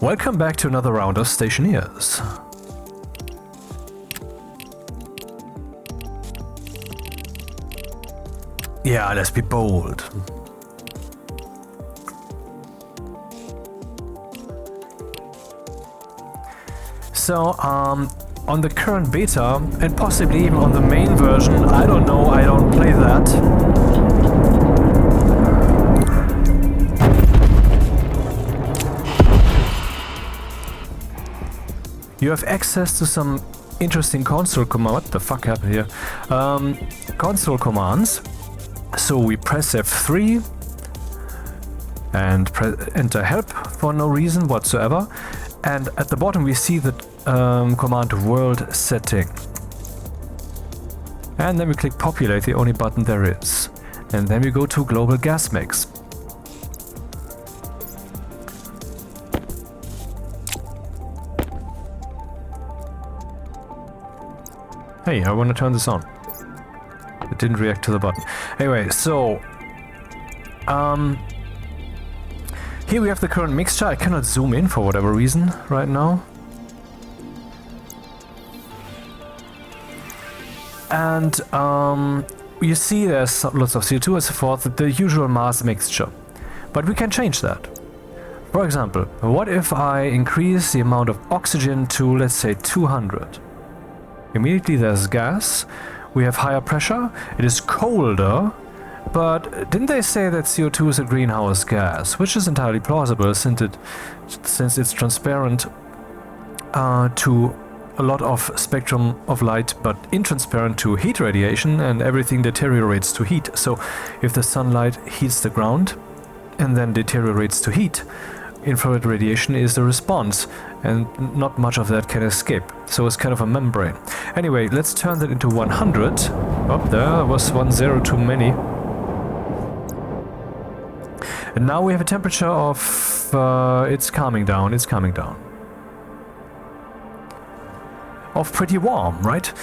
Welcome back to another round of Stationeers. Yeah, let's be bold. So, on the current beta, and possibly even on the main version, I don't know, I don't play that. You have access to some interesting console command. What the fuck happened here? Console commands. So we press F3 and enter help for no reason whatsoever. And at the bottom we see the command worldsetting. And then we click populate, the only button there is. And then we go to global gas mix. Hey, I want to turn this on. It didn't react to the button. Anyway, so here we have the current mixture. I cannot zoom in for whatever reason right now. And you see there's lots of CO2 and so forth, the usual mass mixture. But we can change that. For example, what if I increase the amount of oxygen to, let's say, 200? Immediately there's gas, we have higher pressure, it is colder, but didn't they say that CO2 is a greenhouse gas? Which is entirely plausible since it's transparent to a lot of spectrum of light, but intransparent to heat radiation, and everything deteriorates to heat. So if the sunlight heats the ground and then deteriorates to heat, infrared radiation is the response, and not much of that can escape. So it's kind of a membrane. Anyway, let's turn that into 100. Oh, there was 10 too many. And now we have a temperature of... it's calming down, Of pretty warm, right?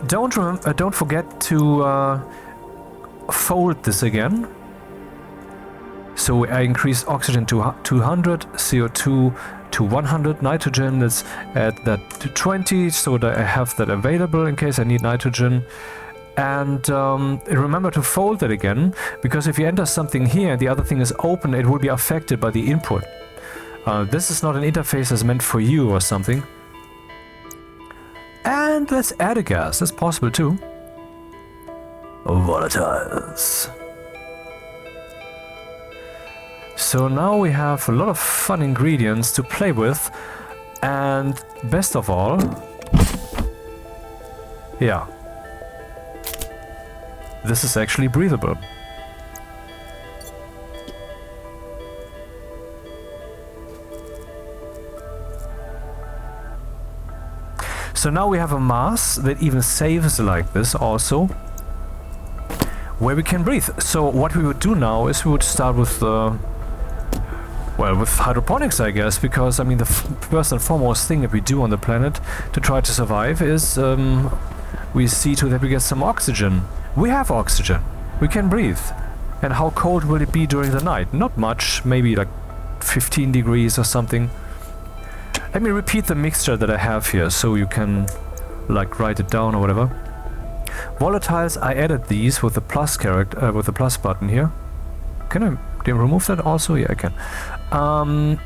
Don't forget to fold this again. So I increase oxygen to 200, CO2 to 100, nitrogen, let's add that to 20, so that I have that available in case I need nitrogen. And remember to fold it again, because if you enter something here and the other thing is open, it will be affected by the input. This is not an interface that's meant for you or something. And let's add a gas, that's possible too. Volatiles. So now we have a lot of fun ingredients to play with, and best of all, yeah, this is actually breathable. So now we have a mass that even saves like this also, where we can breathe. So what we would do now is we would start with well, with hydroponics, I guess, because, I mean, the first and foremost thing that we do on the planet to try to survive is we see to that we get some oxygen. We have oxygen. We can breathe. And how cold will it be during the night? Not much, maybe like 15 degrees or something. Let me repeat the mixture that I have here so you can, like, write it down or whatever. Volatiles, I added these with the plus character, with the plus button here. Can I remove that also? Yeah, I can. And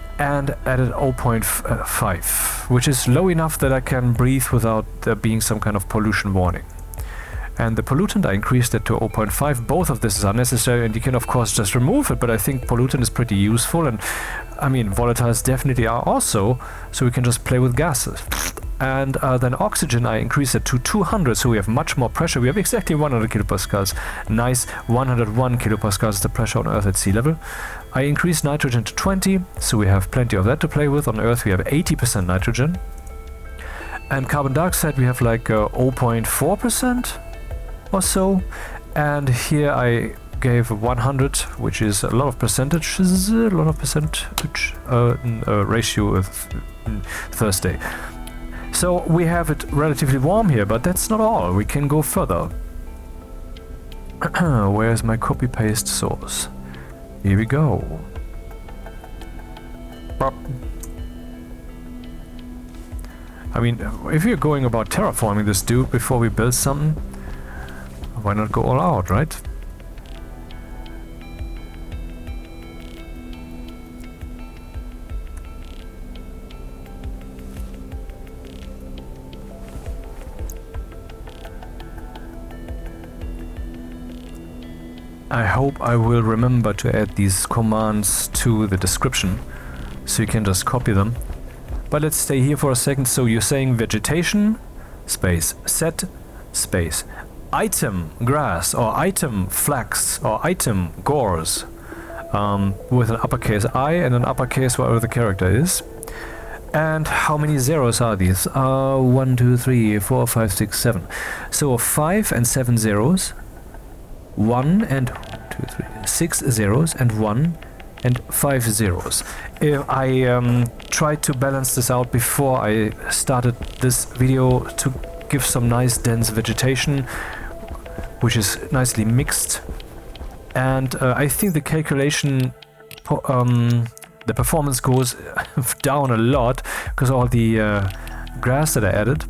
added 0.5, which is low enough that I can breathe without there being some kind of pollution warning. And the pollutant, I increased it to 0.5. Both of this is unnecessary, and you can of course just remove it, but I think pollutant is pretty useful, and I mean volatiles definitely are also, so we can just play with gases. And then oxygen, I increased it to 200, so we have much more pressure. We have exactly 100 kilopascals. Nice, 101 kilopascals is the pressure on Earth at sea level. I increased nitrogen to 20, so we have plenty of that to play with. On Earth we have 80% nitrogen. And carbon dioxide we have like 0.4% or so. And here I gave 100, which is a lot of percentages, ratio of Thursday. So we have it relatively warm here, but that's not all. We can go further. Where's my copy-paste source? Here we go. I mean, if you're going about terraforming this dude before we build something, why not go all out, right? I hope I will remember to add these commands to the description, so you can just copy them. But let's stay here for a second. So you're saying vegetation, space, set, space, ItemGrass, or ItemFlax, or ItemGorse, with an uppercase I and an uppercase whatever the character is. And how many zeros are these? 1, 2, 3, 4, 5, 6, 7. So 5 and 7 zeros. 1 and 2, 3, 6 zeros, and 1 and 5 zeros. I tried to balance this out before I started this video to give some nice dense vegetation, which is nicely mixed. And I think the calculation, the performance goes down a lot because all the grass that I added.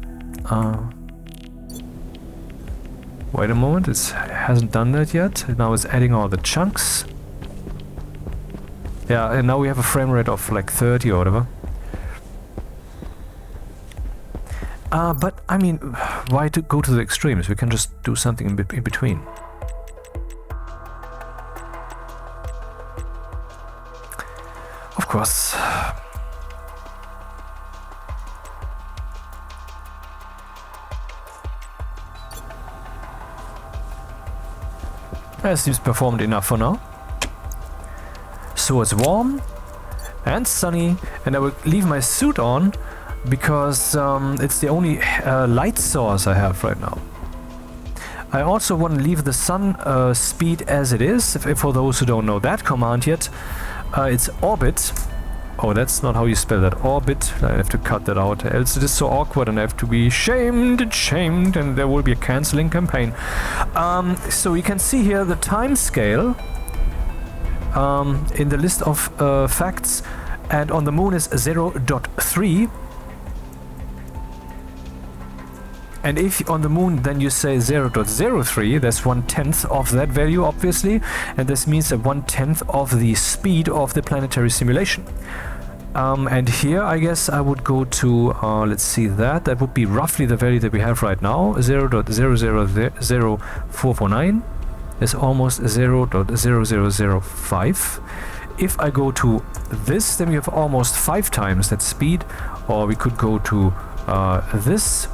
Wait a moment, it hasn't done that yet. Now it's adding all the chunks. Yeah, and now we have a frame rate of like 30 or whatever. But I mean, why to go to the extremes? We can just do something in between. Of course. That seems performed enough for now. So it's warm and sunny, and I will leave my suit on because it's the only light source I have right now. I also want to leave the sun speed as it is, for those who don't know that command yet. It's orbit. Oh, that's not how you spell that. Orbit. I have to cut that out, else it is so awkward and I have to be shamed, and there will be a cancelling campaign. So you can see here the time scale in the list of facts, and on the moon is 0.3. And if on the moon then you say 0.03, that's 1/10 of that value, obviously, and this means that 1/10 of the speed of the planetary simulation. And here I guess I would go to, let's see, that would be roughly the value that we have right now, 0.000449 is almost 0.0005. If I go to this, then we have almost 5 times that speed, or we could go to this.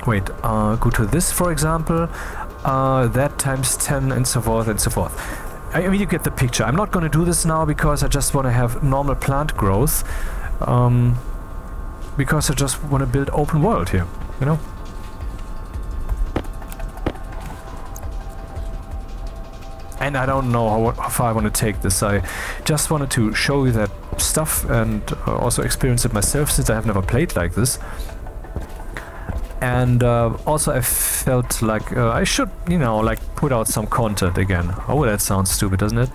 Wait, go to this, for example, that times 10, and so forth and so forth. I mean, you get the picture. I'm not going to do this now because I just want to have normal plant growth, because I just want to build open world here, you know? And I don't know how far I want to take this. I just wanted to show you that stuff and also experience it myself, since I have never played like this. And also I felt like I should, you know, like put out some content again. Oh, that sounds stupid, doesn't it?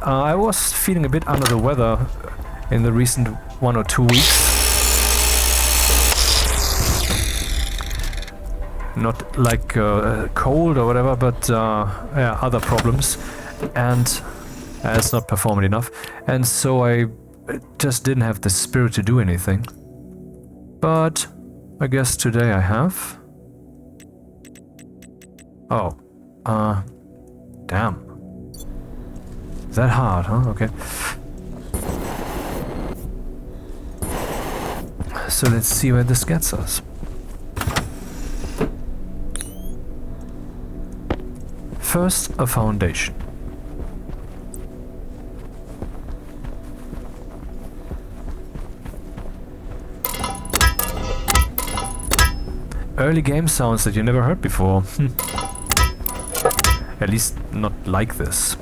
I was feeling a bit under the weather in the recent 1 or 2 weeks. Not like cold or whatever, but yeah, other problems. And it's not performing enough. And so I just didn't have the spirit to do anything. But I guess today I have. Oh. Damn. Is that hard, huh? Okay. So let's see where this gets us. First, a foundation. Early game sounds that you never heard before. At least not like this.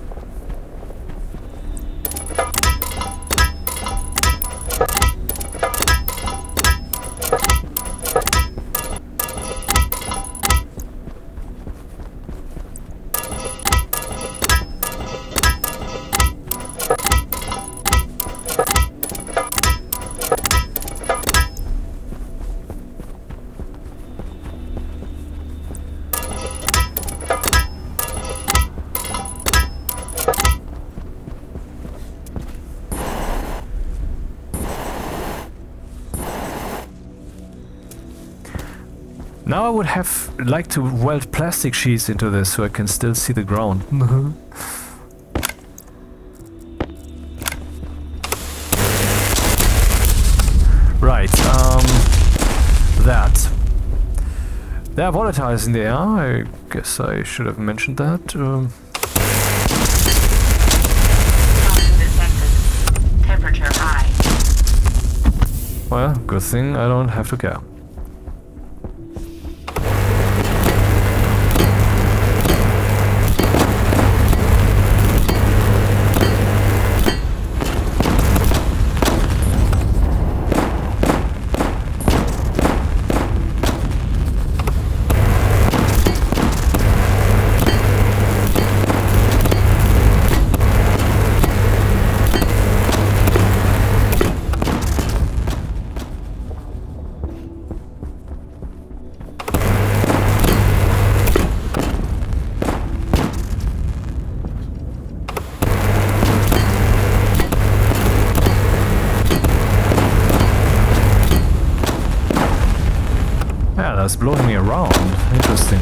Now I would have like to weld plastic sheets into this so I can still see the ground. Right, that. There are volatiles in the air, I guess I should have mentioned that. Temperature high. Well, good thing I don't have to care. Yeah, that's blowing me around. Interesting.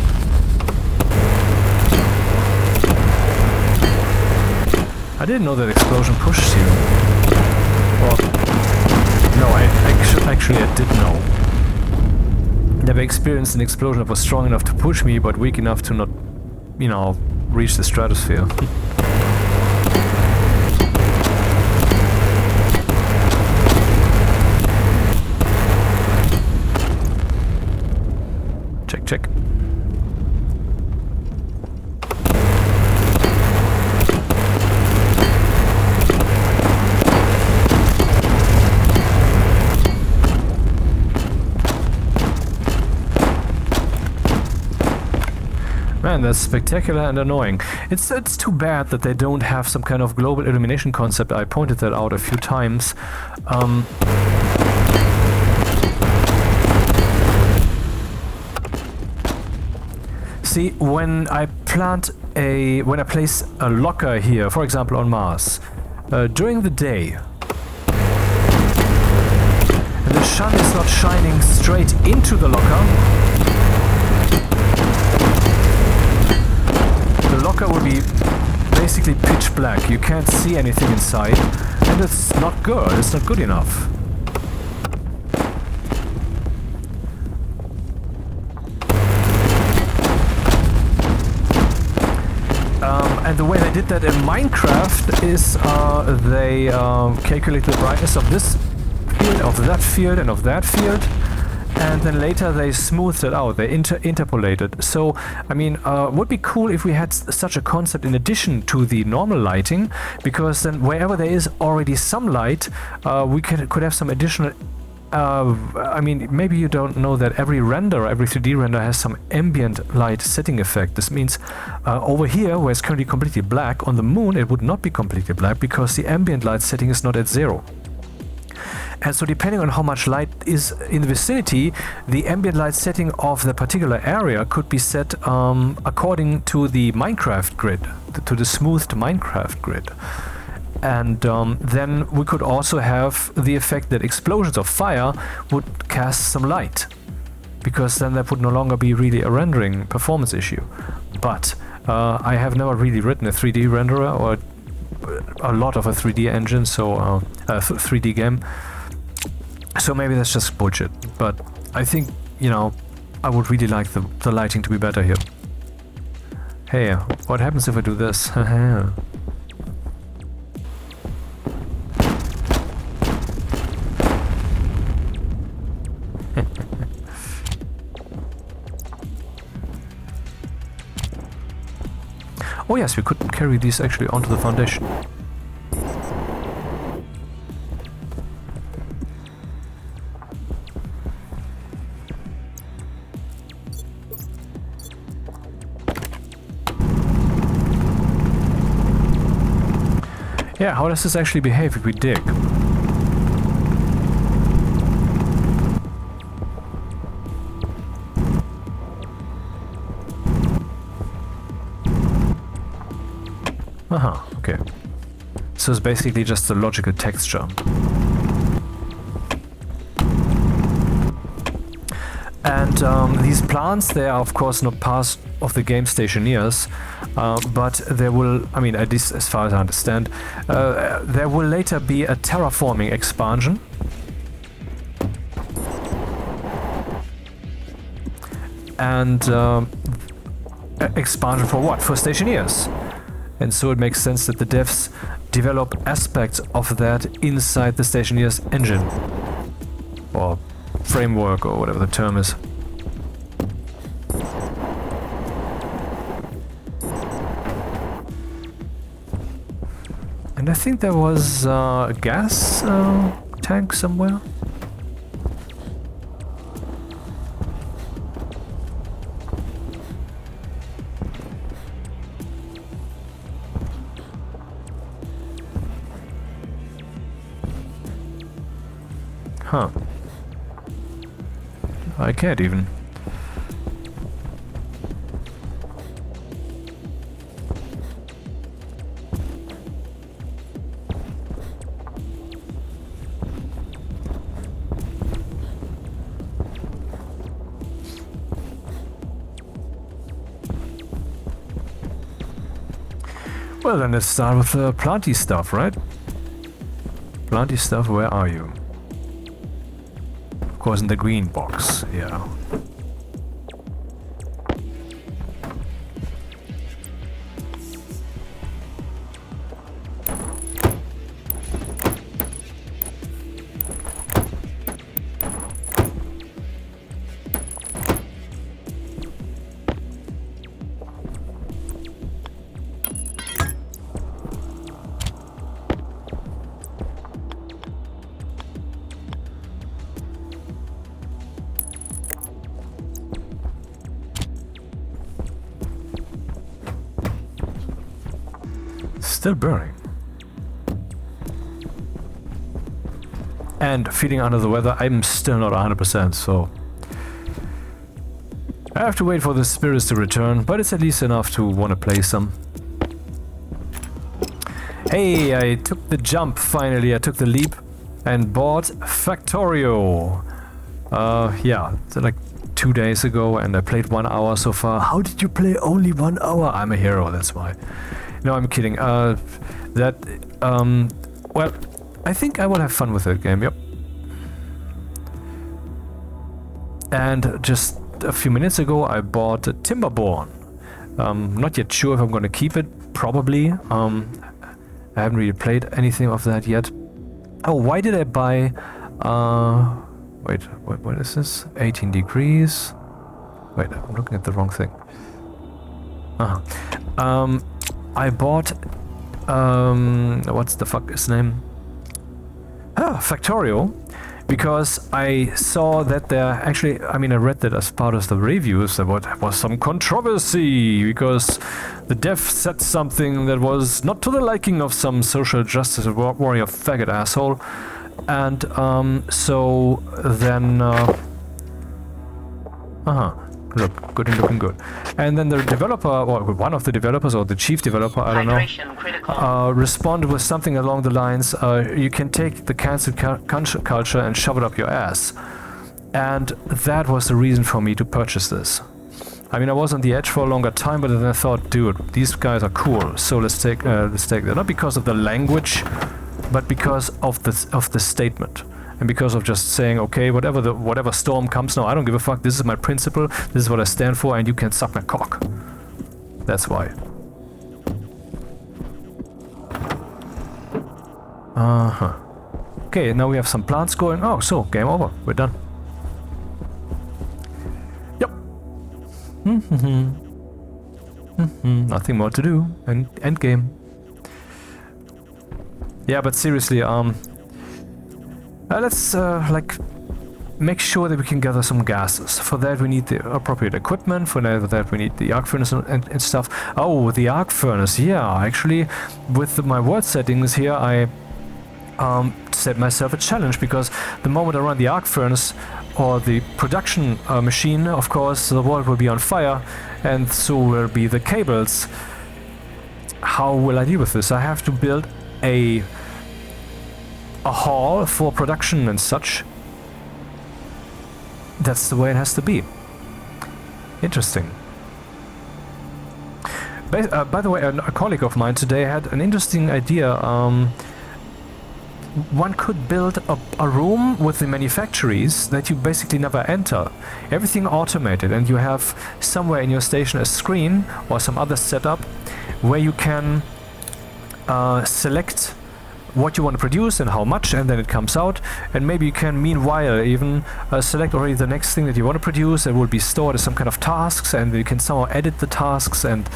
I didn't know that explosion pushed you. Well, no, actually I did know. Never experienced an explosion that was strong enough to push me, but weak enough to not, you know, reach the stratosphere. Check. Man, that's spectacular and annoying. It's too bad that they don't have some kind of global illumination concept. I pointed that out a few times. See, when I place a locker here, for example on Mars, during the day, and the sun is not shining straight into the locker, the locker will be basically pitch black. You can't see anything inside, and it's not good. It's not good enough. And the way they did that in Minecraft is they calculate the brightness of this field, of that field, and of that field, and then later they smoothed it out. They interpolated. So, I mean, would be cool if we had such a concept in addition to the normal lighting, because then wherever there is already some light, we could have some additional. I mean, maybe you don't know that every 3D render has some ambient light setting effect. This means over here, where it's currently completely black, on the moon it would not be completely black because the ambient light setting is not at 0. And so depending on how much light is in the vicinity, the ambient light setting of the particular area could be set according to the Minecraft grid, to the smoothed Minecraft grid. And then we could also have the effect that explosions of fire would cast some light, because then that would no longer be really a rendering performance issue. But I have never really written a 3D renderer or a lot of a 3D engine, so a 3D game. So maybe that's just bullshit. But I think, you know, I would really like the lighting to be better here. Hey, what happens if I do this? Oh yes, we could carry these actually onto the foundation. Yeah, how does this actually behave if we dig? Aha, okay. So it's basically just a logical texture. And And these plants, they are of course not part of the game Stationeers, but there will, I mean, at least as far as I understand, there will later be a terraforming expansion. And expansion for what? For Stationeers. And so it makes sense that the devs develop aspects of that inside the Stationeers engine. Or framework, or whatever the term is. And I think there was a gas tank somewhere. Huh. I can't even. Well, then let's start with the planty stuff, right? Planty stuff, where are you? Of course, in the green box, yeah. Still burning. And feeling under the weather, I'm still not 100%, so I have to wait for the spirits to return, but it's at least enough to want to play some. Hey, I took the jump finally, I took the leap and bought Factorio. Yeah, like 2 days ago, and I played 1 hour so far. How did you play only 1 hour? I'm a hero, that's why. No, I'm kidding. Well, I think I will have fun with that game, yep. And just a few minutes ago, I bought a Timberborn. Not yet sure if I'm going to keep it, probably. I haven't really played anything of that yet. Oh, why did I buy... wait, what is this? 18 degrees? Wait, I'm looking at the wrong thing. I bought, what's the fuck his name? Factorio, because I saw that there actually, I mean, I read that as part of the reviews, there was some controversy, because the dev said something that was not to the liking of some social justice warrior faggot asshole, and so then, look, good and looking good. And then the developer, or one of the developers, or the chief developer, I don't know, responded with something along the lines, you can take the cancel culture and shove it up your ass. And that was the reason for me to purchase this. I mean, I was on the edge for a longer time, but then I thought, dude, these guys are cool, so let's take that. Not because of the language, but because of the statement. And because of just saying, okay, whatever storm comes now, I don't give a fuck, this is my principle, this is what I stand for, and you can suck my cock. That's why. Okay, now we have some plants going. Oh, so, game over. We're done. Yep. Nothing more to do. End game. Yeah, but seriously, let's like make sure that we can gather some gases. For that we need the appropriate equipment, for that we need the arc furnace and stuff. Oh, the arc furnace, yeah, actually with my world settings here I set myself a challenge, because the moment I run the arc furnace or the production machine, of course the world will be on fire, and so will be the cables. How will I deal with this? I have to build a hall for production and such. that's the way it has to be. Interesting. By the way, a colleague of mine today had an interesting idea. One could build a room with the manufactories that you basically never enter. Everything automated, and you have somewhere in your station a screen or some other setup where you can select what you want to produce and how much, and then it comes out. And maybe you can meanwhile even select already the next thing that you want to produce. It will be stored as some kind of tasks, and you can somehow edit the tasks and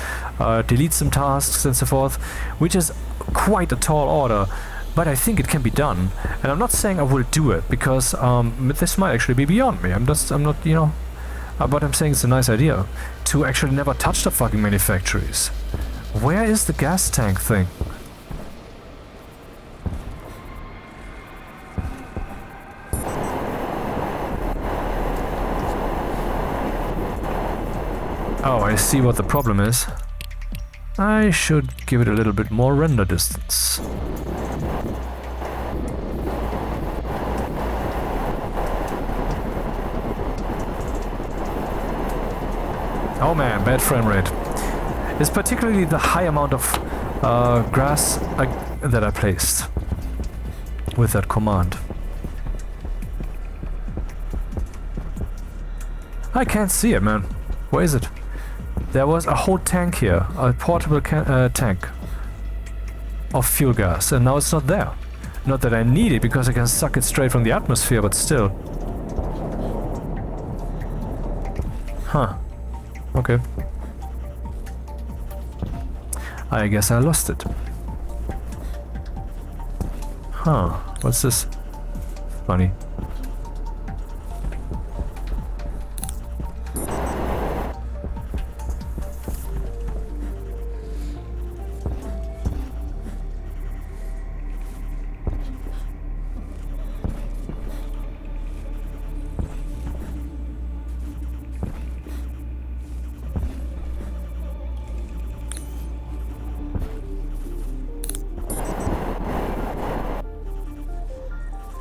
delete some tasks and so forth, which is quite a tall order. But I think it can be done, and I'm not saying I will do it because this might actually be beyond me. I'm not, you know. But I'm saying it's a nice idea to actually never touch the fucking manufactories. Where is the gas tank thing? Oh, I see what the problem is. I should give it a little bit more render distance. Oh man, bad frame rate. It's particularly the high amount of grass that I placed with that command. I can't see it, man. Where is it? There was a whole tank here, a portable tank of fuel gas, and now it's not there. Not that I need it, because I can suck it straight from the atmosphere, but still. Huh. Okay. I guess I lost it. Huh. What's this? Funny.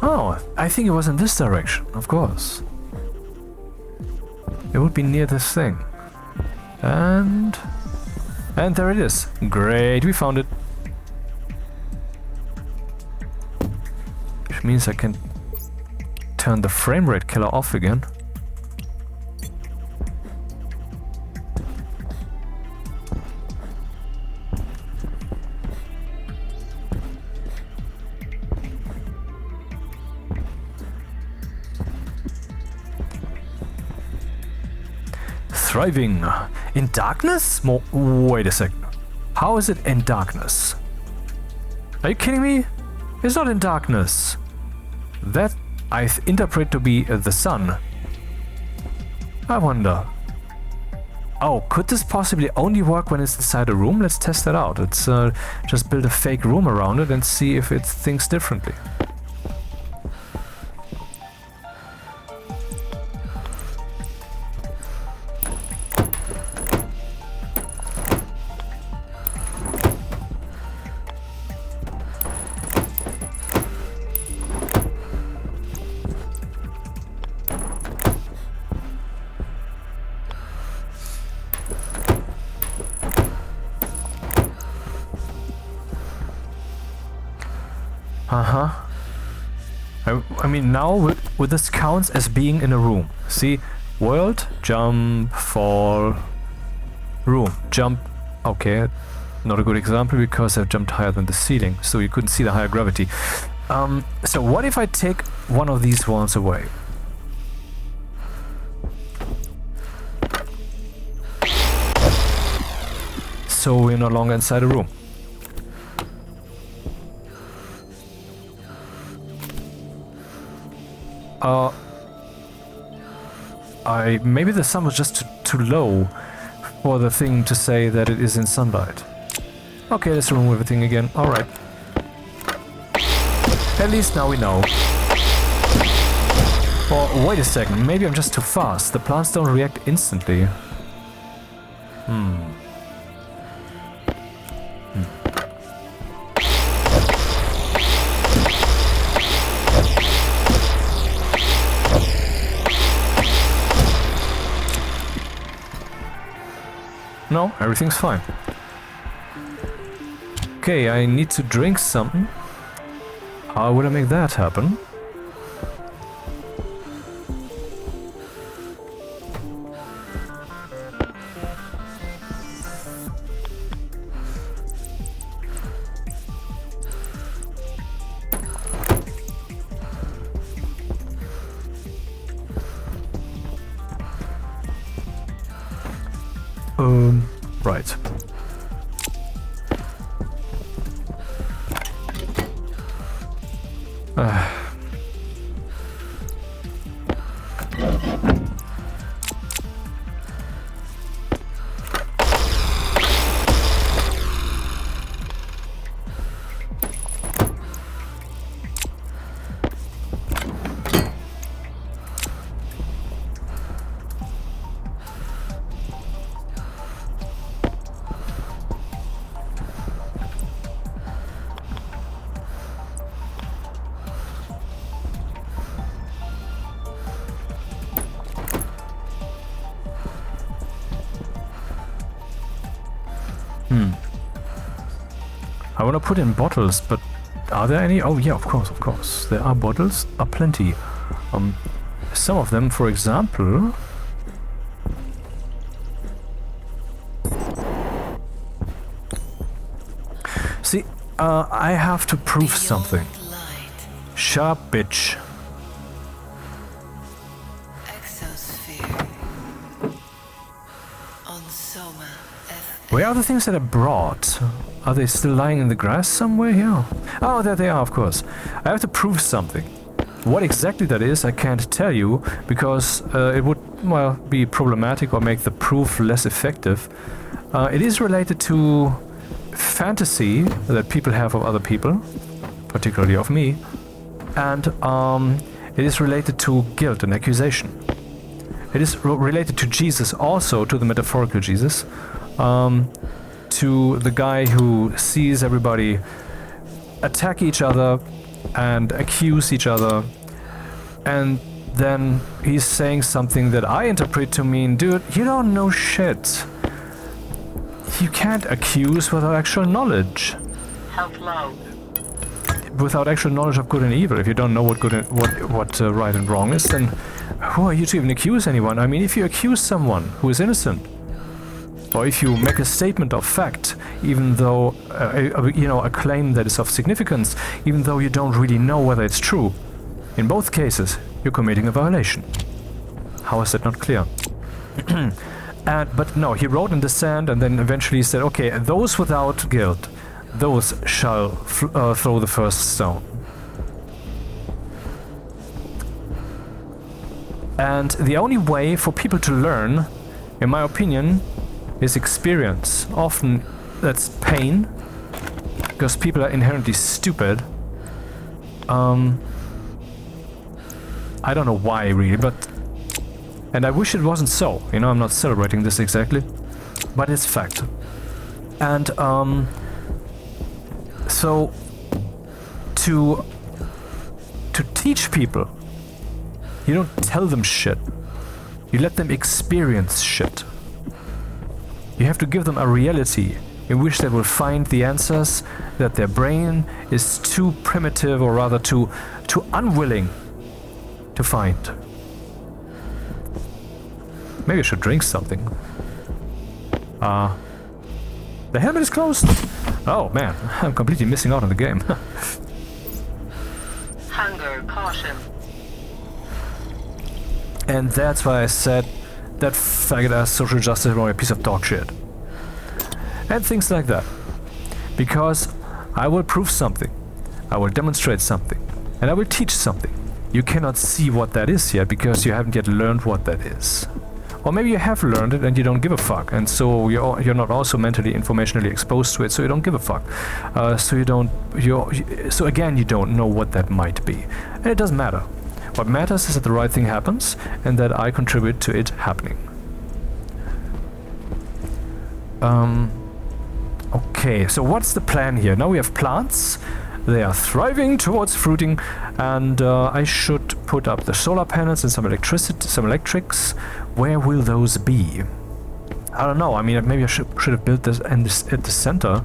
Oh, I think it was in this direction, of course. It would be near this thing. And there it is. Great, we found it. Which means I can turn the frame rate killer off again. Thriving in darkness? Wait a second. How is it in darkness? Are you kidding me? It's not in darkness. That I interpret to be the sun. I wonder. Oh, could this possibly only work when it's inside a room? Let's test that out. Let's just build a fake room around it and see if it thinks differently. I mean, now with this counts as being in a room. See, world, jump, fall, room, jump. Okay, not a good example because I've jumped higher than the ceiling, so you couldn't see the higher gravity. So what if I take one of these ones away? So we're no longer inside a room. Maybe the sun was just too low for the thing to say that it is in sunlight. Okay, let's remove everything again. Alright. At least now we know. Or wait a second, maybe I'm just too fast. The plants don't react instantly. No, everything's fine. Okay, I need to drink something. How will I make that happen? Right. I want to put in bottles, but are there any? Oh yeah, of course. There are bottles, plenty. Some of them, for example. See, I have to prove something. Sharp bitch. Where are the things that I brought? Are they still lying in the grass somewhere here? Oh, there they are, of course. I have to prove something. What exactly that is, I can't tell you, because it would, well, be problematic or make the proof less effective. It is related to fantasy that people have of other people, particularly of me, and it is related to guilt and accusation. It is related to Jesus also, to the metaphorical Jesus. To the guy who sees everybody attack each other and accuse each other, and then he's saying something that I interpret to mean, dude, you don't know shit. You can't accuse without actual knowledge. Health low. Without actual knowledge of good and evil. If you don't know what good and what right and wrong is, then who are you to even accuse anyone? I mean, if you accuse someone who is innocent, or if you make a statement of fact, even though, you know, a claim that is of significance, even though you don't really know whether it's true, in both cases, you're committing a violation. How is that not clear? But no, he wrote in the sand and then eventually said, okay, those without guilt, those shall throw the first stone. And the only way for people to learn, in my opinion, is experience. Often that's pain, because people are inherently stupid. I don't know why really, but... And I wish it wasn't so, you know, I'm not celebrating this exactly, but it's fact. And so to teach people, you don't tell them shit, you let them experience shit. You have to give them a reality in which they will find the answers that their brain is too primitive, or rather too unwilling to find. Maybe I should drink something. The helmet is closed. Oh man, I'm completely missing out on the game. Hunger, caution. And that's why I said that faggot-ass social justice warrior piece of dog shit. And things like that. Because I will prove something, I will demonstrate something, and I will teach something. You cannot see what that is yet because you haven't yet learned what that is. Or maybe you have learned it and you don't give a fuck, and so you're not also mentally, informationally exposed to it, so you don't give a fuck. So again, you don't know what that might be. And it doesn't matter. What matters is that the right thing happens, and that I contribute to it happening. Okay, so what's the plan here? Now we have plants. They are thriving towards fruiting, and I should put up the solar panels and some electrics. Where will those be? I don't know, I mean, maybe I should have built this, at the center.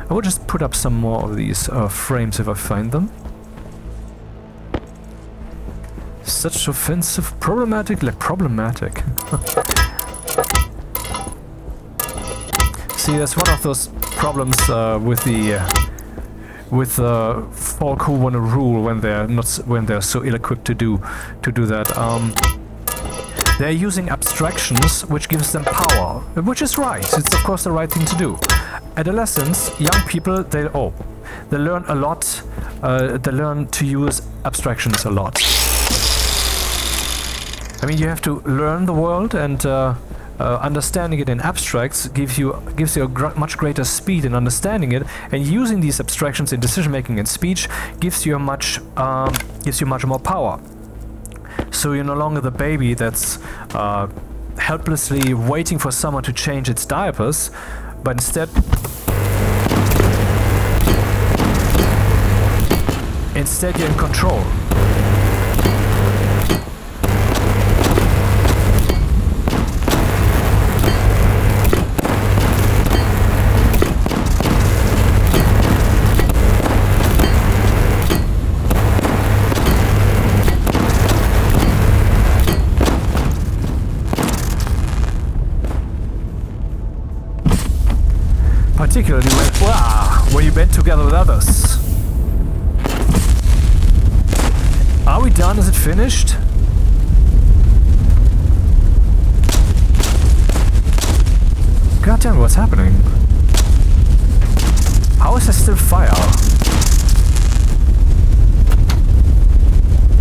I will just put up some more of these frames if I find them. Such offensive, problematic, like problematic. See, that's one of those problems with folk who want to rule when they're so ill-equipped to do that. They're using abstractions, which gives them power, which is right. It's of course the right thing to do. Adolescents, young people, they learn a lot. They learn to use abstractions a lot. I mean, you have to learn the world, and understanding it in abstracts gives you a much greater speed in understanding it, and using these abstractions in decision making and speech gives you much more power. So you're no longer the baby that's helplessly waiting for someone to change its diapers, but instead you're in control. Particularly when you band together with others. Are we done? Is it finished? God damn, what's happening? How is there still fire?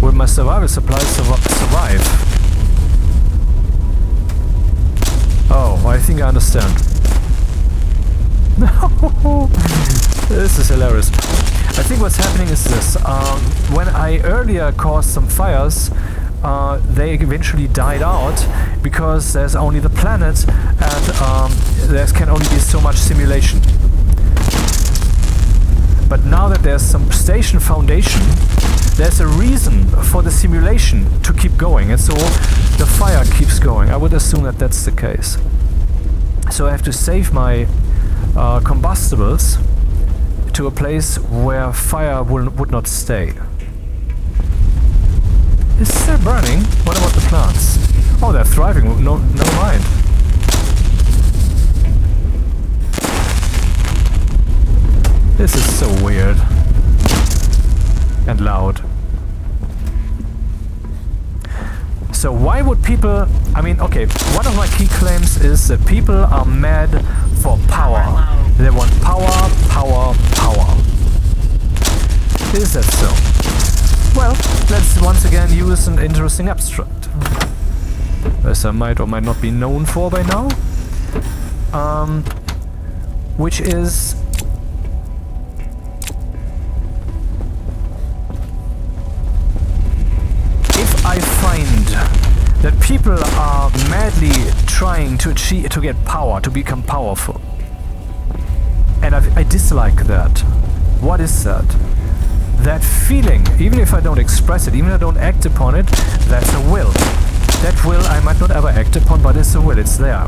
Will my survival supplies survive? Oh, I think I understand. No! This is hilarious. I think what's happening is this. When I earlier caused some fires, they eventually died out because there's only the planet and there can only be so much simulation. But now that there's some station foundation, there's a reason for the simulation to keep going, and so the fire keeps going. I would assume that that's the case. So I have to save my combustibles to a place where fire would not stay. It's still burning. What about the plants? Oh, they're thriving. No, never mind. This is so weird and loud. So why would people... I mean, okay, one of my key claims is that people are mad for power. They want power, power, power. Is that so? Well, let's once again use an interesting abstract, as I might or might not be known for by now, which is... if I find that people are madly trying to get power, to become powerful, and I dislike that. What is that? That feeling, even if I don't express it, even if I don't act upon it, that's a will. That will I might not ever act upon, but it's a will, it's there.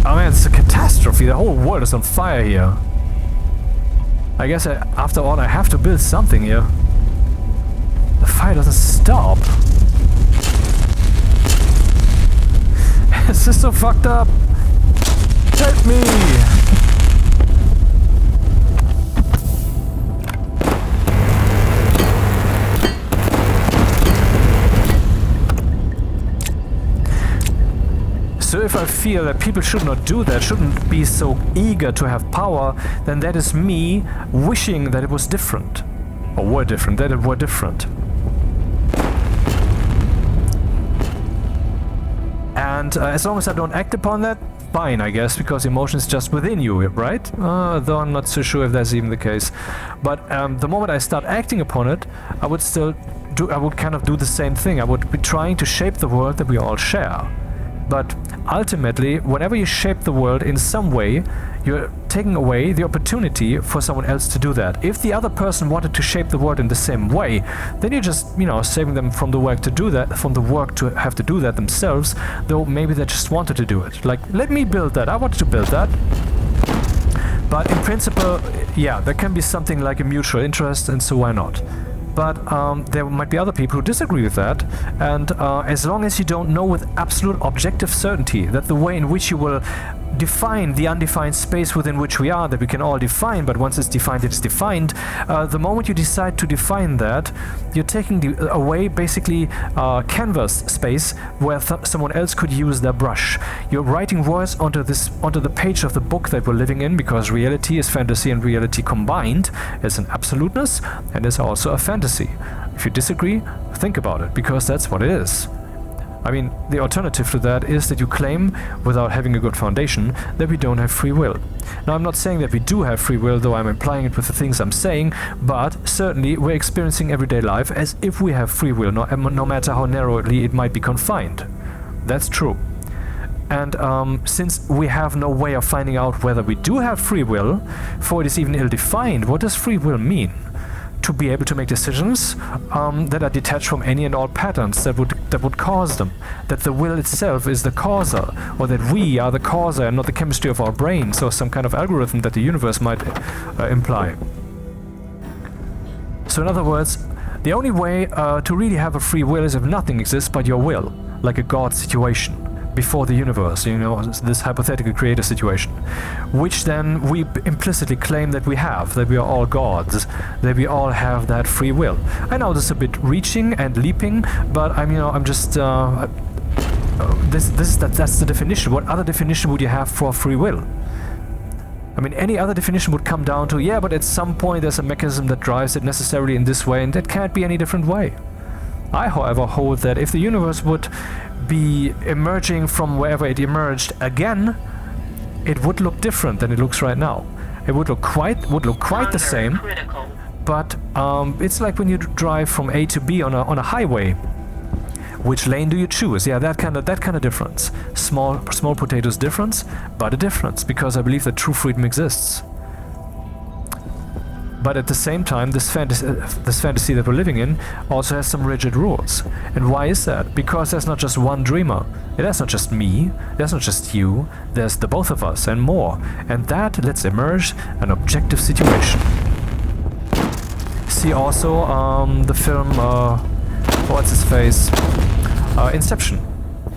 I mean, it's a catastrophe, the whole world is on fire here. I guess after all I have to build something here. The fire doesn't stop. This is so fucked up. Help me! So if I feel that people should not do that, shouldn't be so eager to have power, then that is me wishing that it was different. Or were different, that it were different. And as long as I don't act upon that, fine, I guess, because emotion is just within you, right? Though I'm not so sure if that's even the case. But the moment I start acting upon it, I would kind of do the same thing. I would be trying to shape the world that we all share. But ultimately, whenever you shape the world in some way, you're taking away the opportunity for someone else to do that. If the other person wanted to shape the world in the same way, then you're just, you know, saving them from the work to do that, from the work to have to do that themselves, though maybe they just wanted to do it. Like, let me build that, I wanted to build that. But in principle, yeah, there can be something like a mutual interest, and so why not? But there might be other people who disagree with that, and as long as you don't know with absolute objective certainty that the way in which you will define the undefined space within which we are, that we can all define, but once it's defined, it's defined, the moment you decide to define that, you're taking away basically canvas space where someone else could use their brush. You're writing words onto the page of the book that we're living in, because reality is fantasy, and reality combined is an absoluteness and is also a fantasy. If you disagree, think about it, because that's what it is. I mean, the alternative to that is that you claim, without having a good foundation, that we don't have free will. Now, I'm not saying that we do have free will, though I'm implying it with the things I'm saying, but certainly we're experiencing everyday life as if we have free will, no matter how narrowly it might be confined. That's true. And since we have no way of finding out whether we do have free will, for it is even ill-defined, what does free will mean? To be able to make decisions that are detached from any and all patterns that would cause them, that the will itself is the causer, or that we are the causer and not the chemistry of our brains, or some kind of algorithm that the universe might imply. So in other words, the only way to really have a free will is if nothing exists but your will, like a God situation before the universe, you know, this hypothetical creator situation, which then we implicitly claim that we have, that we are all gods, that we all have that free will. I know this is a bit reaching and leaping, but I'm just that's the definition. What other definition would you have for free will? I mean, any other definition would come down to, yeah, but at some point there's a mechanism that drives it necessarily in this way, and it can't be any different way. I, however, hold that if the universe would be emerging from wherever it emerged again, it would look different than it looks right now. It would look quite the same, but it's like when you drive from A to B on a highway. Which lane do you choose? Yeah, that kind of difference. Small potatoes difference, but a difference, because I believe that true freedom exists. But at the same time, this fantasy that we're living in also has some rigid rules. And why is that? Because there's not just one dreamer. There's not just me. There's not just you. There's the both of us and more. And that lets emerge an objective situation. See also the film, what's his face? Inception,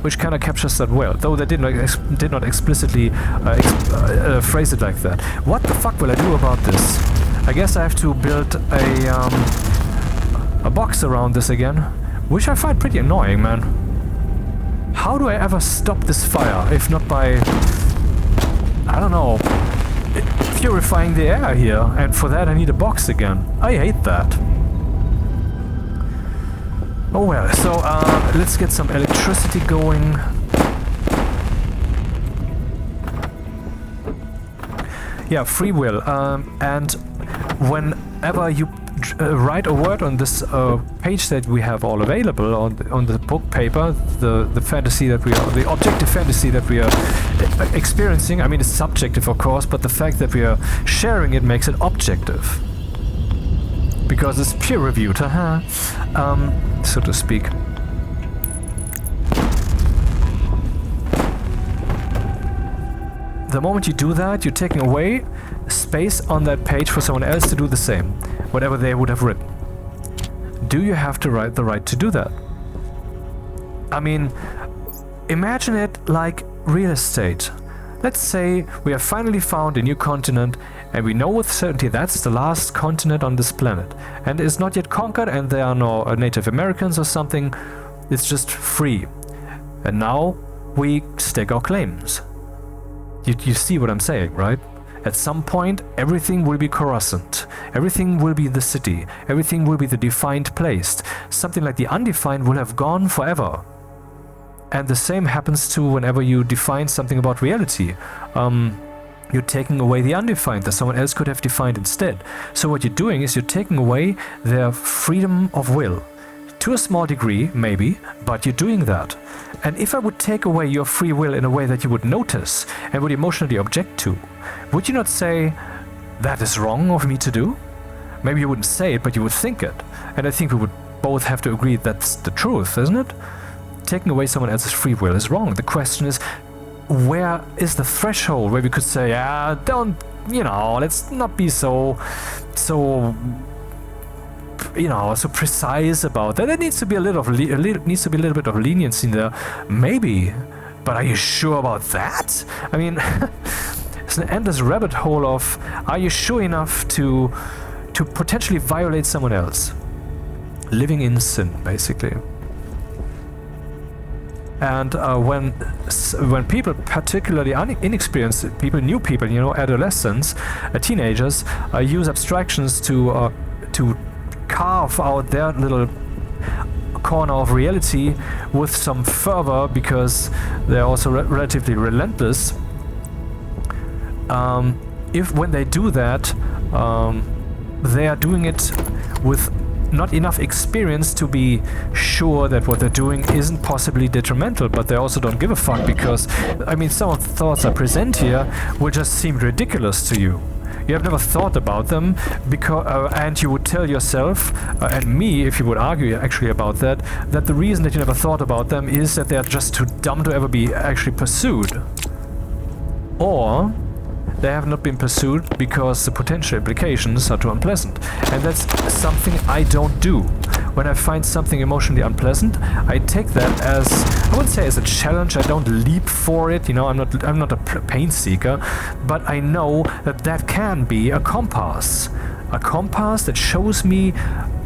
which kind of captures that well, though they did not explicitly phrase it like that. What the fuck will I do about this? I guess I have to build a box around this again, which I find pretty annoying, man. How do I ever stop this fire, if not by, I don't know, purifying the air here, and for that I need a box again. I hate that. Oh well, so let's get some electricity going. Yeah, free will, and whenever you write a word on this page that we have all available on the book paper, the fantasy that we are, the objective fantasy that we are experiencing, I mean it's subjective of course, but the fact that we are sharing it makes it objective. Because it's peer-reviewed, so to speak. The moment you do that, you're taking away space on that page for someone else to do the same, whatever they would have written. Do you have the right to do that? I mean, imagine it like real estate. Let's say we have finally found a new continent, and we know with certainty that's the last continent on this planet, and it's not yet conquered, and there are no Native Americans or something. It's just free. And now we stake our claims. You see what I'm saying, right? At some point, everything will be coruscant. Everything will be the city. Everything will be the defined place. Something like the undefined will have gone forever. And the same happens to whenever you define something about reality. You're taking away the undefined that someone else could have defined instead. So what you're doing is you're taking away their freedom of will. To a small degree, maybe, but you're doing that. And if I would take away your free will in a way that you would notice and would emotionally object to, would you not say, that is wrong of me to do? Maybe you wouldn't say it, but you would think it. And I think we would both have to agree that's the truth, isn't it? Taking away someone else's free will is wrong. The question is, where is the threshold where we could say, don't, let's not be so precise about that. There needs to be a little bit of leniency there, maybe. But are you sure about that? I mean, it's an endless rabbit hole of, are you sure enough to potentially violate someone else? Living in sin, basically. And when people, particularly inexperienced people, new people, adolescents, teenagers, use abstractions to carve out their little corner of reality with some fervor, because they're also relatively relentless. When they do that, they are doing it with not enough experience to be sure that what they're doing isn't possibly detrimental, but they also don't give a fuck, because, I mean, some of the thoughts I present here will just seem ridiculous to you. You have never thought about them, because, and you would tell yourself, and me, if you would argue actually about that, that the reason that you never thought about them is that they're just too dumb to ever be actually pursued. Or they have not been pursued because the potential implications are too unpleasant. And that's something I don't do. When I find something emotionally unpleasant, I take that as, I wouldn't say as a challenge, I don't leap for it, I'm not a pain seeker, but I know that that can be a compass that shows me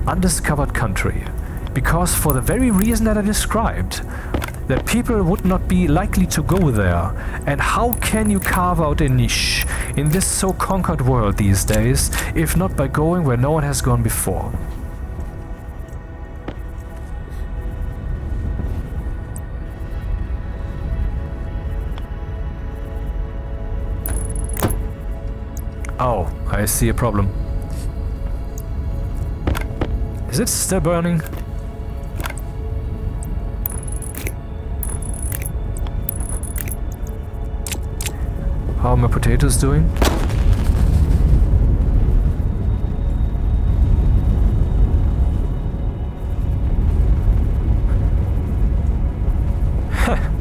undiscovered country. Because for the very reason that I described, that people would not be likely to go there. And how can you carve out a niche in this so conquered world these days, if not by going where no one has gone before? Oh, I see a problem. Is it still burning? How are my potatoes doing?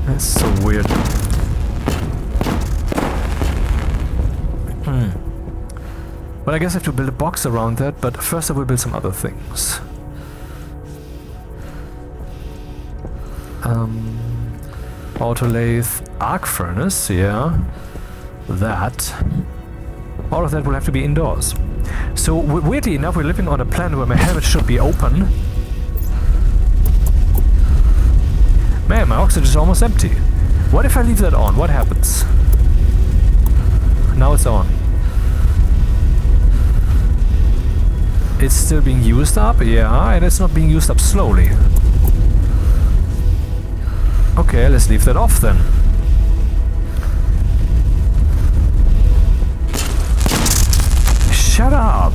That's so weird. Well, I guess I have to build a box around that, but first I will build some other things. Auto lathe, arc furnace, yeah. That. All of that will have to be indoors. So weirdly enough, we're living on a planet where my helmet should be open. Man, my oxygen is almost empty. What if I leave that on? What happens? Now it's on. It's still being used up? Yeah, and it's not being used up slowly. Okay, let's leave that off then. Shut up!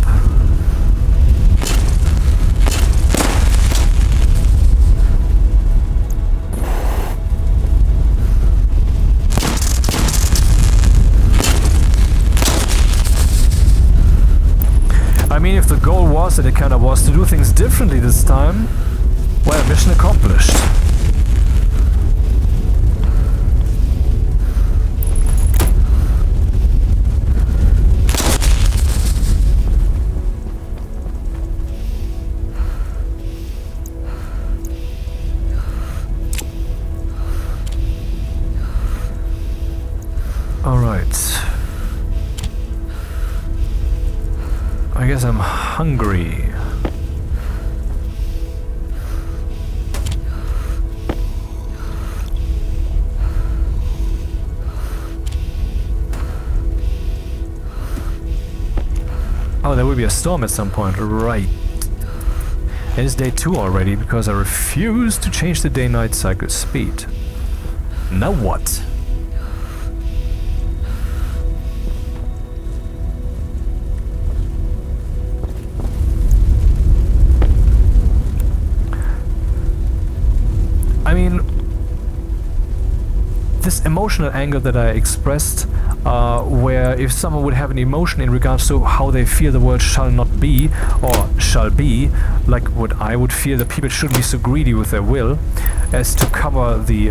I mean, if the goal was, and it kind of was, to do things differently this time, well, mission accomplished. Alright. I guess I'm hungry. Oh, there will be a storm at some point, right. And it's day 2 already, because I refuse to change the day-night cycle speed. Now what? this emotional angle that I expressed, where if someone would have an emotion in regards to how they feel the world shall not be or shall be, like what I would feel, that people shouldn't be so greedy with their will as to cover the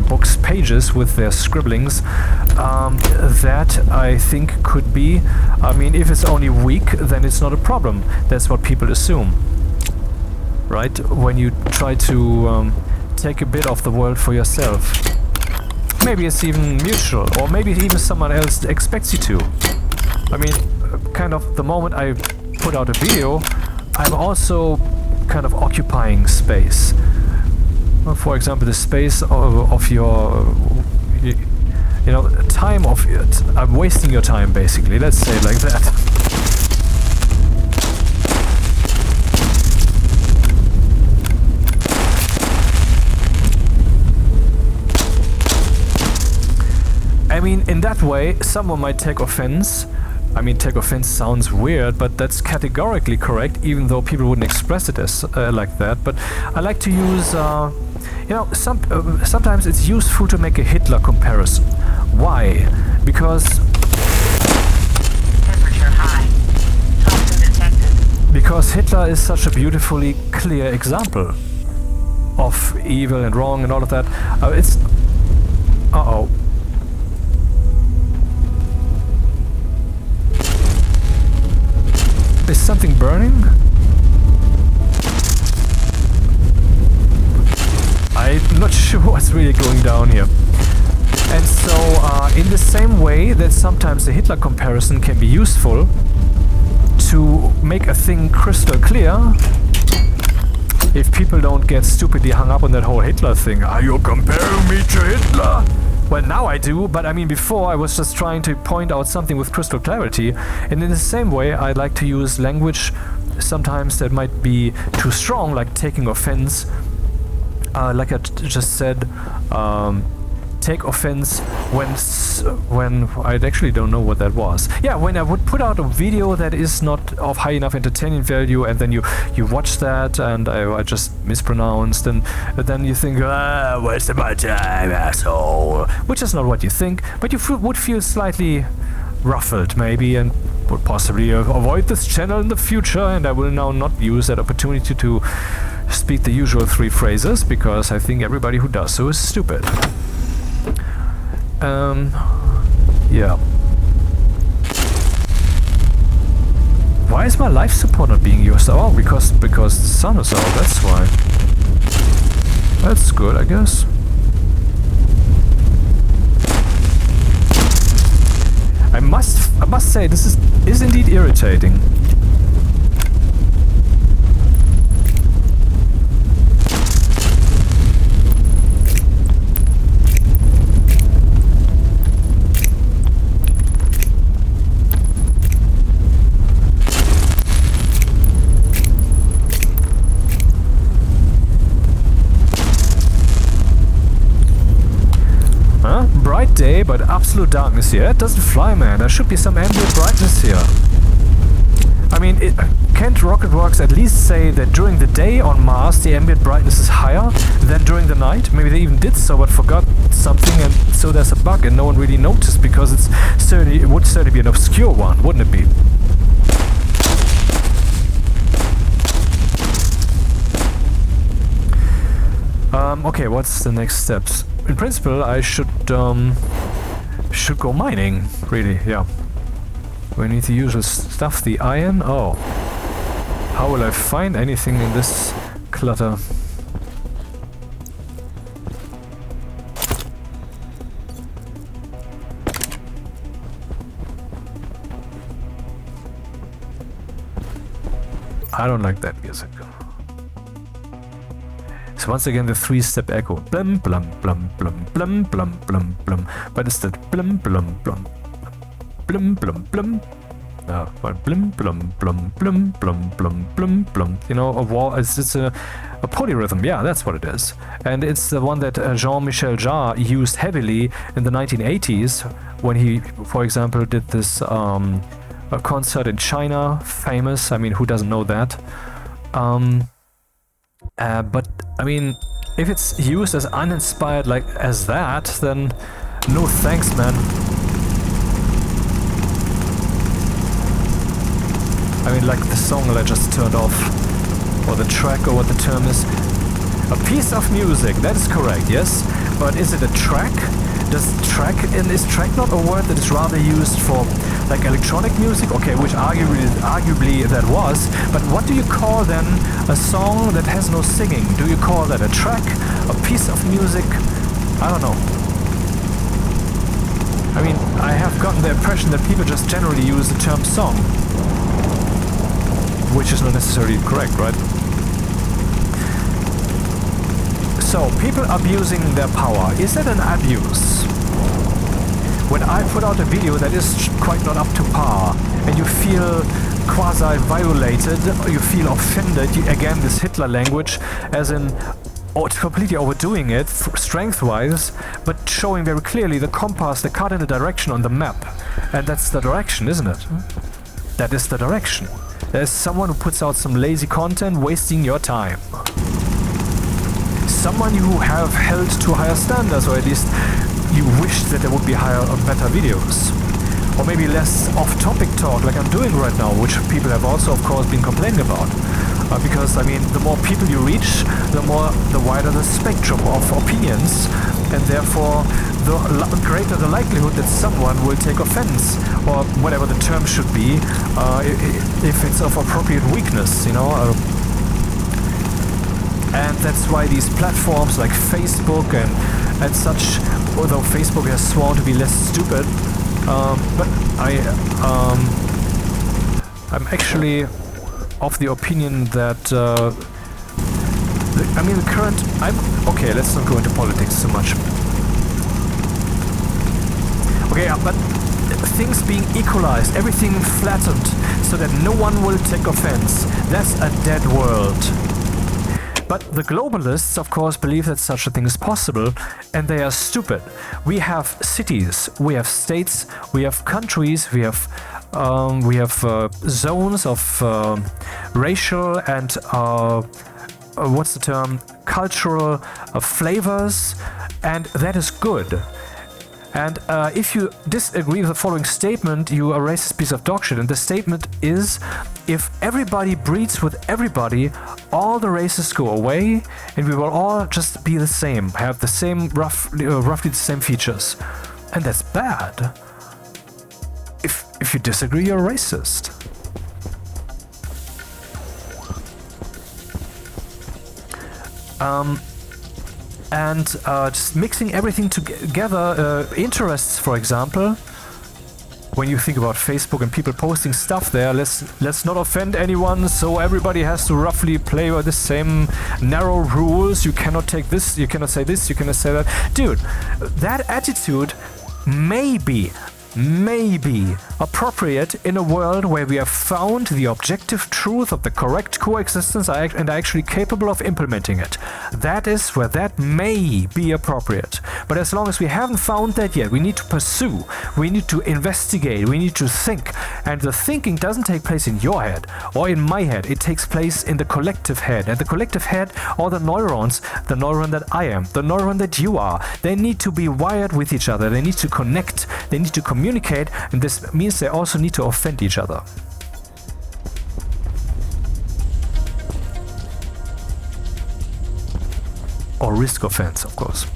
book's pages with their scribblings, that I think could be, I mean, if it's only weak, then it's not a problem. That's what people assume, right? When you try to take a bit of the world for yourself. Maybe it's even mutual, or maybe even someone else expects you to. I mean, kind of the moment I put out a video, I'm also kind of occupying space. Well, for example, the space of your, you know, time of it. I'm wasting your time, basically. Let's say it like that. I mean, in that way, someone might take offense. I mean, take offense sounds weird, but that's categorically correct, even though people wouldn't express it as like that. But I like to use, you know, sometimes it's useful to make a Hitler comparison. Why? Because Temperature high. Toxin detected. Because Hitler is such a beautifully clear example of evil and wrong and all of that. It's uh-oh. Is something burning? I'm not sure what's really going down here. And so, in the same way that sometimes the Hitler comparison can be useful to make a thing crystal clear, if people don't get stupidly hung up on that whole Hitler thing. Are you comparing me to Hitler? Well, now I do, but I mean, before I was just trying to point out something with crystal clarity. And in the same way, I like to use language sometimes that might be too strong, like taking offense. Like I just said, take offense when I actually don't know what that was. Yeah, when I would put out a video that is not of high enough entertainment value, and then you watch that and I just mispronounced, and then you think, wasted my time, asshole. Which is not what you think, but you would feel slightly ruffled maybe, and would possibly avoid this channel in the future. And I will now not use that opportunity to speak the usual 3 phrases, because I think everybody who does so is stupid. Yeah. Why is my life support not being used? Oh, because the sun is out, that's why. That's good, I guess. I must say, this is indeed irritating. Bright day, but absolute darkness here. It doesn't fly, man. There should be some ambient brightness here. I mean, can't Rocketworks at least say that during the day on Mars the ambient brightness is higher than during the night? Maybe they even did so but forgot something, and so there's a bug and no one really noticed, because it would certainly be an obscure one, wouldn't it be? Okay, what's the next steps? In principle, I should go mining, really, yeah. We need the usual stuff, the iron. Oh. How will I find anything in this clutter? I don't like that music. So once again, the 3-step echo. Blum, blum, blum, blum, blum, blum, blum, blum. But it's that blum, blum, blum, blum, blum, blum. Blum, blum, blum, blum, blum, blum, blum, blum. You know, a wall. It's a polyrhythm. Yeah, that's what it is. And it's the one that Jean-Michel Jarre used heavily in the 1980s when he, for example, did this a concert in China, famous. I mean, who doesn't know that? But I mean, if it's used as uninspired like as that, then no thanks, man. I mean, like the song that I just turned off, or the track, or what the term is. A piece of music, that is correct, yes. But is it a track? Is track not a word that is rather used for like electronic music? Okay, which arguably that was. But what do you call then a song that has no singing? Do you call that a track? A piece of music? I don't know. I mean, I have gotten the impression that people just generally use the term song, which is not necessarily correct, right? So, people abusing their power. Is that an abuse? When I put out a video that is quite not up to par, and you feel quasi-violated, you feel offended, again, this Hitler language, as in, it's completely overdoing it, strength-wise, but showing very clearly the compass, the cardinal direction on the map. And that's the direction, isn't it? That is the direction. There's someone who puts out some lazy content, wasting your time. Someone you have held to higher standards, or at least you wish that there would be better videos. Or maybe less off-topic talk like I'm doing right now, which people have also, of course, been complaining about. Because, I mean, the more people you reach, the wider the spectrum of opinions, and therefore the greater the likelihood that someone will take offense, or whatever the term should be, if it's of appropriate weakness, you know. And that's why these platforms like Facebook and such, although Facebook has sworn to be less stupid, but I'm actually of the opinion that I mean, okay, let's not go into politics too much. Okay, but things being equalized, everything flattened, so that no one will take offense, that's a dead world. But the globalists, of course, believe that such a thing is possible, and they are stupid. We have cities, we have states, we have countries, we have zones of racial and what's the term? Cultural flavors, and that is good. And if you disagree with the following statement, you are a racist piece of dog shit. And the statement is, if everybody breeds with everybody, all the races go away, and we will all just be the same, have the same, roughly the same features. And that's bad. If you disagree, you're racist. And just mixing everything together, interests, for example. When you think about Facebook and people posting stuff there, let's not offend anyone, so everybody has to roughly play by the same narrow rules. You cannot take this, you cannot say this, you cannot say that. Dude, that attitude may be appropriate in a world where we have found the objective truth of the correct coexistence and are actually capable of implementing it. That is where that may be appropriate. But as long as we haven't found that yet, we need to pursue, we need to investigate, we need to think. And the thinking doesn't take place in your head or in my head, it takes place in the collective head. And the collective head are the neurons, the neuron that I am, the neuron that you are. They need to be wired with each other, they need to connect, they need to communicate, and this means they also need to offend each other. Or risk offense, of course.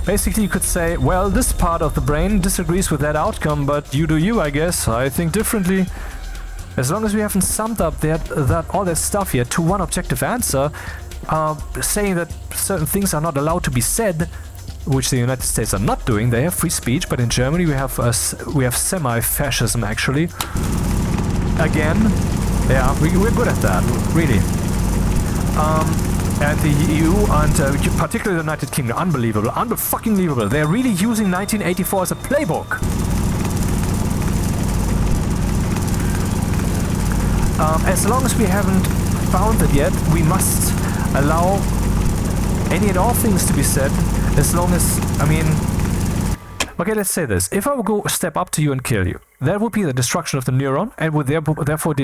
Basically, you could say, well, this part of the brain disagrees with that outcome, but you do you, I guess. I think differently. As long as we haven't summed up all that stuff yet to one objective answer, saying that certain things are not allowed to be said, which the United States are not doing. They have free speech, but in Germany we have semi-fascism, actually. Again, yeah, we're good at that, really. And the EU and particularly the United Kingdom, unbelievable, unfucking-believable. They're really using 1984 as a playbook. As long as we haven't found that yet, we must allow any and all things to be said. As long as, I mean, Okay, let's say this. If I would go step up to you and kill you, that would be the destruction of the neuron and would therefore be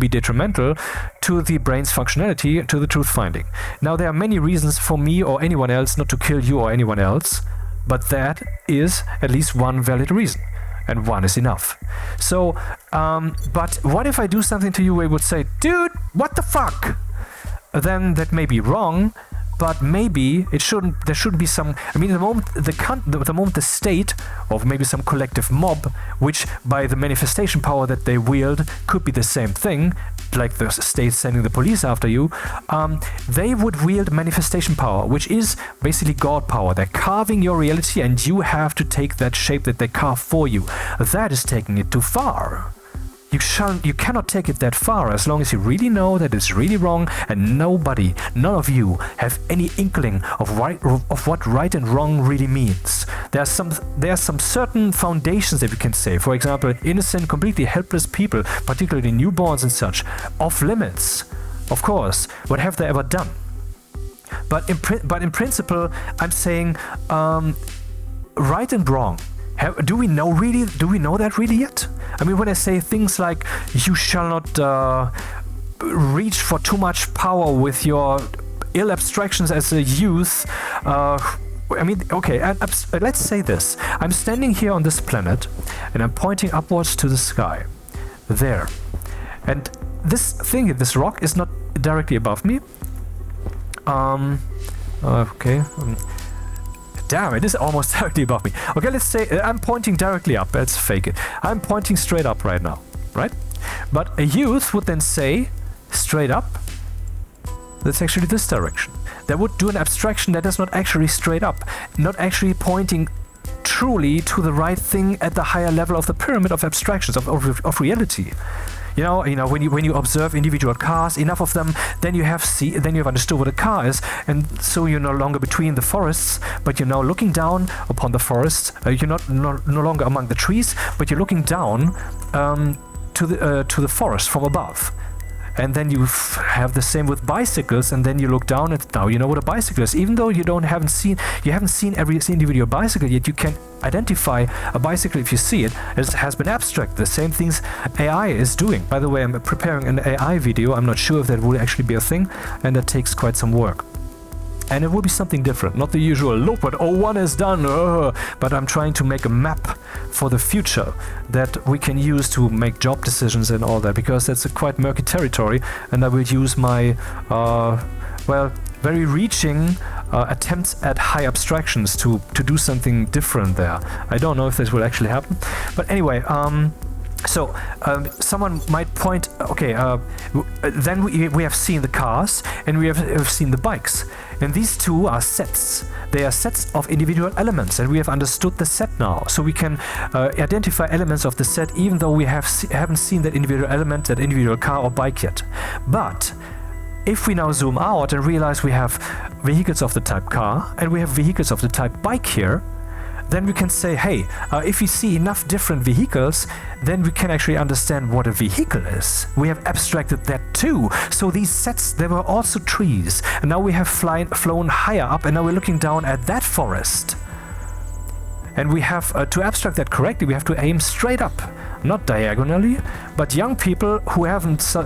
detrimental to the brain's functionality, to the truth finding. Now, there are many reasons for me or anyone else not to kill you or anyone else, but that is at least one valid reason. And one is enough. So, but what if I do something to you where you would say, dude, what the fuck? Then that may be wrong, but maybe there shouldn't be some, I mean, the moment the state, or maybe some collective mob, which by the manifestation power that they wield could be the same thing, like the state sending the police after you, they would wield manifestation power, which is basically God power. They're carving your reality and you have to take that shape that they carve for you. That is taking it too far. You cannot take it that far as long as you really know that it's really wrong, and none of you have any inkling of what right and wrong really means. There are some certain foundations that we can say. For example, innocent, completely helpless people, particularly newborns and such, off limits. Of course, what have they ever done? But in principle, I'm saying right and wrong. Do we know that really yet? I mean, when I say things like you shall not reach for too much power with your ill abstractions as a youth, I mean, okay, let's say this. I'm standing here on this planet and I'm pointing upwards to the sky. There. And this rock is not directly above me. Okay. Damn, it is almost directly above me. Okay, let's say I'm pointing directly up. Let's fake it. I'm pointing straight up right now, right? But a youth would then say, straight up, that's actually this direction. They would do an abstraction that is not actually straight up, not actually pointing truly to the right thing at the higher level of the pyramid of abstractions, of reality. You know, when you observe individual cars, enough of them, then you have understood what a car is, and so you're no longer between the forests, but you're now looking down upon the forests. You're no longer among the trees, but you're looking down to the forest from above. And then you have the same with bicycles, and then you look down and now you know what a bicycle is. Even though you haven't seen every individual bicycle yet, you can identify a bicycle if you see it. It has been abstract. The same things AI is doing. By the way, I'm preparing an AI video. I'm not sure if that will actually be a thing, and that takes quite some work. And it will be something different, not the usual look what O1 has done, but I'm trying to make a map for the future that we can use to make job decisions and all that, because that's a quite murky territory, and I will use my, very reaching attempts at high abstractions to do something different there. I don't know if this will actually happen, but anyway, so someone might point, okay, then we have seen the cars and we have seen the bikes, and these two are sets. They are sets of individual elements, and we have understood the set now, so we can identify elements of the set even though we haven't seen that individual element, that individual car or bike yet. But if we now zoom out and realize we have vehicles of the type car and we have vehicles of the type bike here, then we can say, hey, if we see enough different vehicles, then we can actually understand what a vehicle is. We have abstracted that too. So these sets, they were also trees. And now we have flown higher up, and now we're looking down at that forest. And we have, to abstract that correctly, we have to aim straight up, not diagonally. But young people who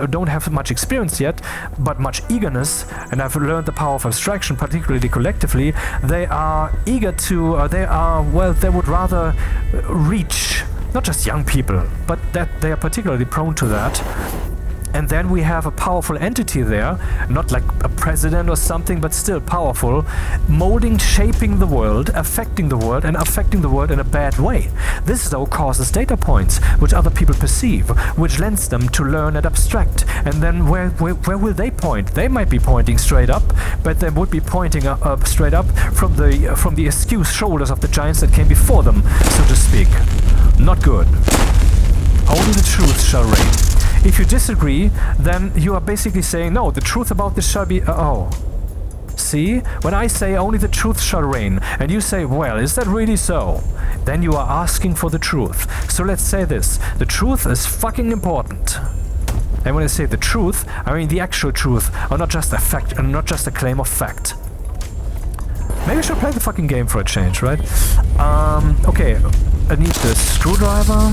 don't have much experience yet, but much eagerness, and have learned the power of abstraction, particularly collectively, they are eager to, they would rather reach, not just young people, but that they are particularly prone to that. And then we have a powerful entity there, not like a president or something, but still powerful, molding, shaping the world, affecting the world, and affecting the world in a bad way. This though causes data points, which other people perceive, which lends them to learn and abstract. And then where will they point? They might be pointing straight up, but they would be pointing up straight up from the askew shoulders of the giants that came before them, so to speak. Not good. Only the truth shall reign. If you disagree, then you are basically saying, no, the truth about this shall be... See? When I say only the truth shall reign, and you say, well, is that really so? Then you are asking for the truth. So let's say this. The truth is fucking important. And when I say the truth, I mean the actual truth, or not just a fact, and not just a claim of fact. Maybe I should play the fucking game for a change, right? Okay, I need the screwdriver.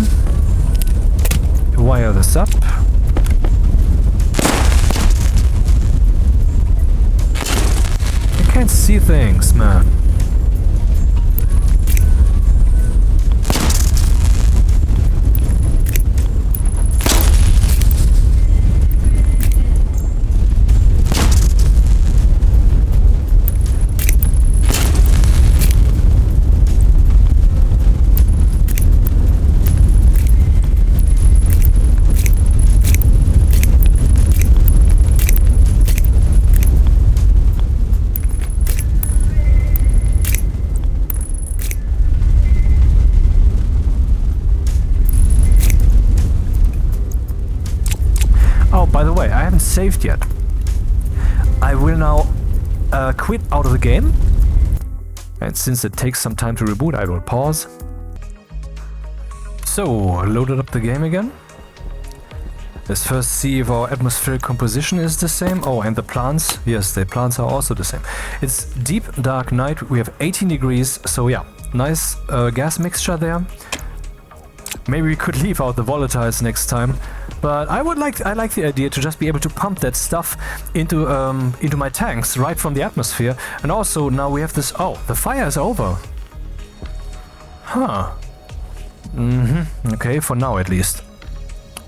Wire this up. I can't see things, man. By the way, I haven't saved yet. I will now quit out of the game. And since it takes some time to reboot, I will pause. So, loaded up the game again. Let's first see if our atmospheric composition is the same. Oh, and the plants. Yes, the plants are also the same. It's deep dark night. We have 18 degrees. So yeah, nice gas mixture there. Maybe we could leave out the volatiles next time. But I like the idea to just be able to pump that stuff into my tanks right from the atmosphere. And also now we have this. Oh, the fire is over. Huh. Okay, for now at least.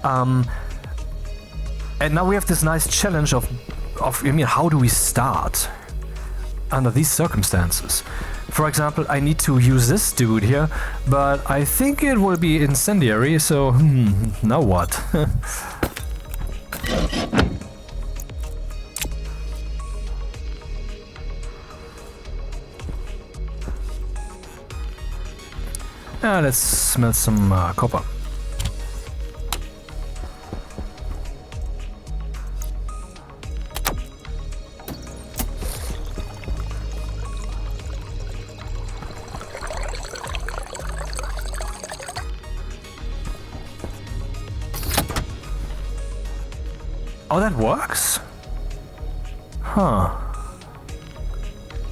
And now we have this nice challenge of I mean, how do we start under these circumstances? For example, I need to use this dude here, but I think it will be incendiary, so now what? Let's smelt some copper. Oh, that works? Huh.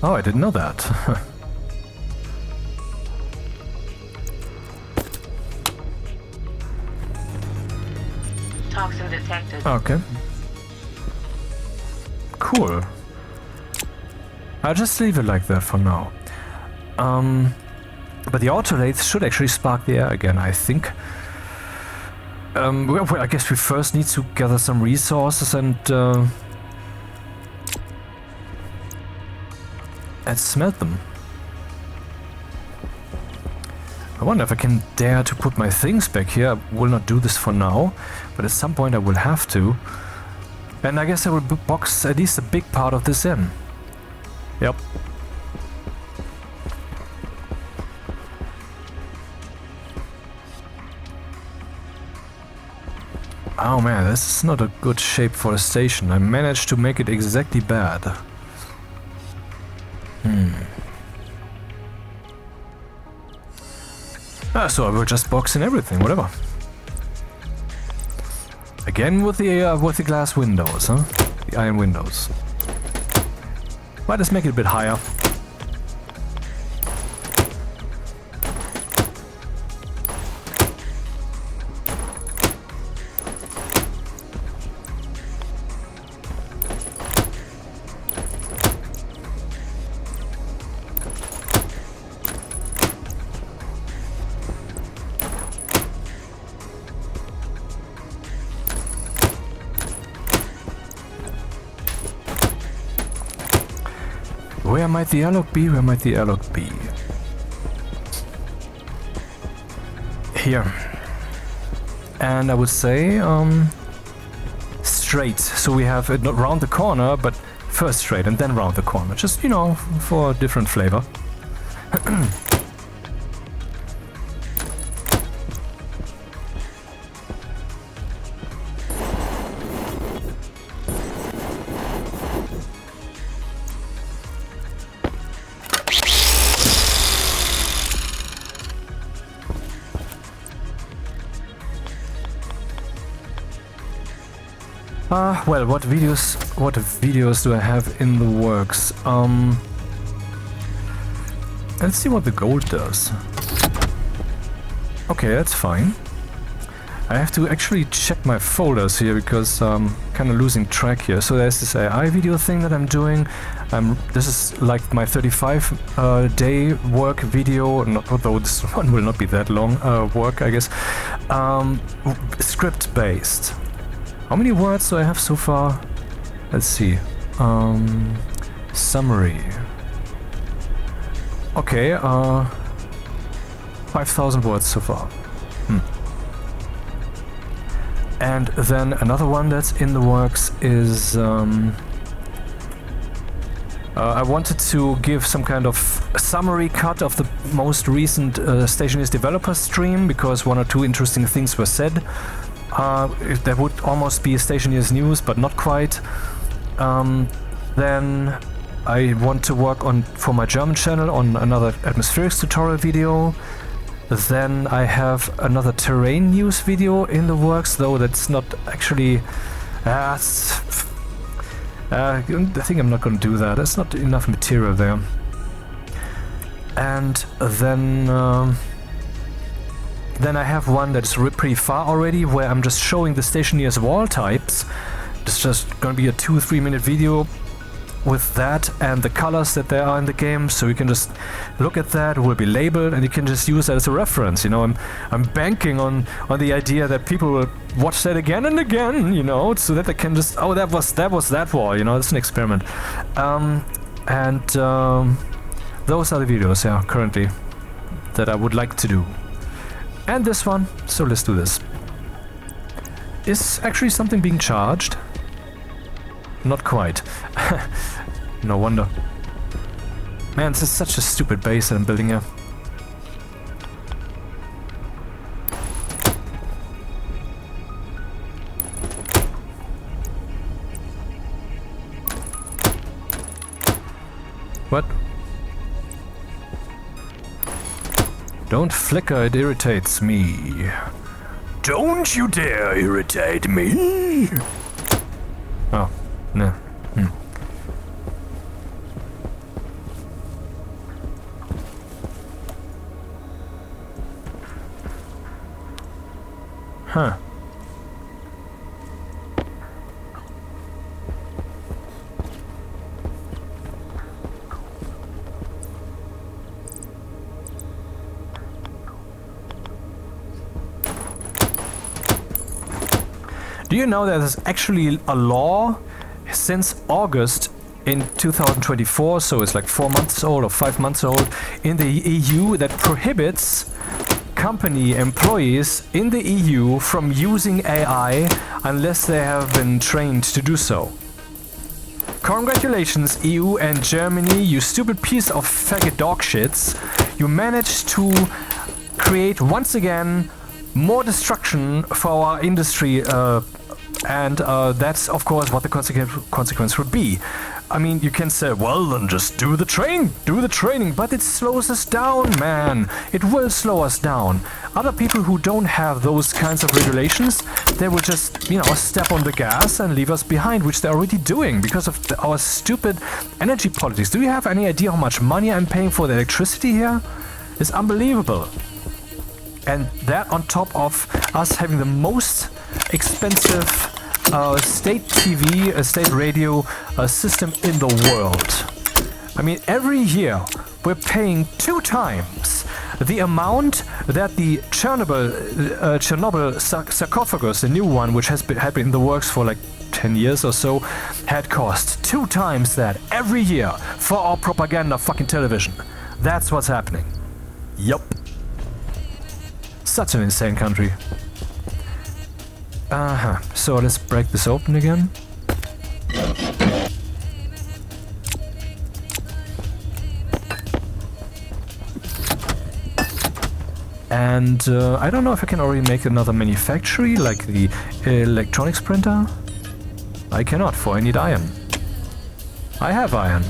Oh, I didn't know that. Toxin detected. Okay. Cool. I'll just leave it like that for now. But the autolates should actually spark the air again, I think. Well, I guess we first need to gather some resources and smelt them. I wonder if I can dare to put my things back here. I will not do this for now, but at some point I will have to. And I guess I will box at least a big part of this in. Yep. Oh man, this is not a good shape for a station. I managed to make it exactly bad. So I will just box in everything, whatever. Again with the glass windows, huh? The iron windows. Might just make it a bit higher. Where might the airlock be? Where might the airlock be? Here. And I would say straight. So we have it not round the corner, but first straight and then round the corner. Just, you know, for a different flavor. Well, what videos do I have in the works? Let's see what the gold does. Okay, that's fine. I have to actually check my folders here because I'm kind of losing track here. So there's this AI video thing that I'm doing. This is like my 35 day work video, although this one will not be that long work, I guess. Script based. How many words do I have so far? Let's see. Summary. Okay, 5,000 words so far. And then another one that's in the works is I wanted to give some kind of summary cut of the most recent Stationeers developer stream because one or two interesting things were said. There would almost be a Stationeers news, but not quite. Then I want to work on for my German channel on another atmospherics tutorial video. Then I have another terrain news video in the works, though that's not actually... I think I'm not going to do that. There's not enough material there. And then I have one that's pretty far already, where I'm just showing the Stationeers wall types. It's just going to be a 2-3 minute video with that and the colors that there are in the game, so you can just look at that. It will be labeled and you can just use that as a reference. You know, I'm banking on the idea that people will watch that again and again, you know, so that they can just, oh, that was that wall, you know. It's an experiment. Those are the videos, yeah, currently that I would like to do. And this one, so let's do this. Is actually something being charged? Not quite. No wonder. Man, this is such a stupid base that I'm building here. What? Don't flicker, it irritates me. Don't you dare irritate me! Oh, no. Huh. Do you know that there's actually a law since August in 2024, so it's like 4 months old or 5 months old, in the EU that prohibits company employees in the EU from using AI unless they have been trained to do so. Congratulations, EU and Germany, you stupid piece of faggot dog shits. You managed to create once again more destruction for our industry, and that's of course what the consequence would be. I mean, you can say, well, then just do the training, but it slows us down, man. It will slow us down. Other people who don't have those kinds of regulations, they will just, you know, step on the gas and leave us behind, which they're already doing because of our stupid energy politics. Do you have any idea how much money I'm paying for the electricity here? It's unbelievable. And that on top of us having the most expensive state TV, state radio system in the world. I mean, every year we're paying 2 times the amount that the Chernobyl sarcophagus, the new one, which had been in the works for like 10 years or so, had cost. 2 times that every year for our propaganda fucking television. That's what's happening. Yup. Such an insane country. So let's break this open again. And I don't know if I can already make another manufactory like the electronics printer. I cannot, for I need iron. I have iron.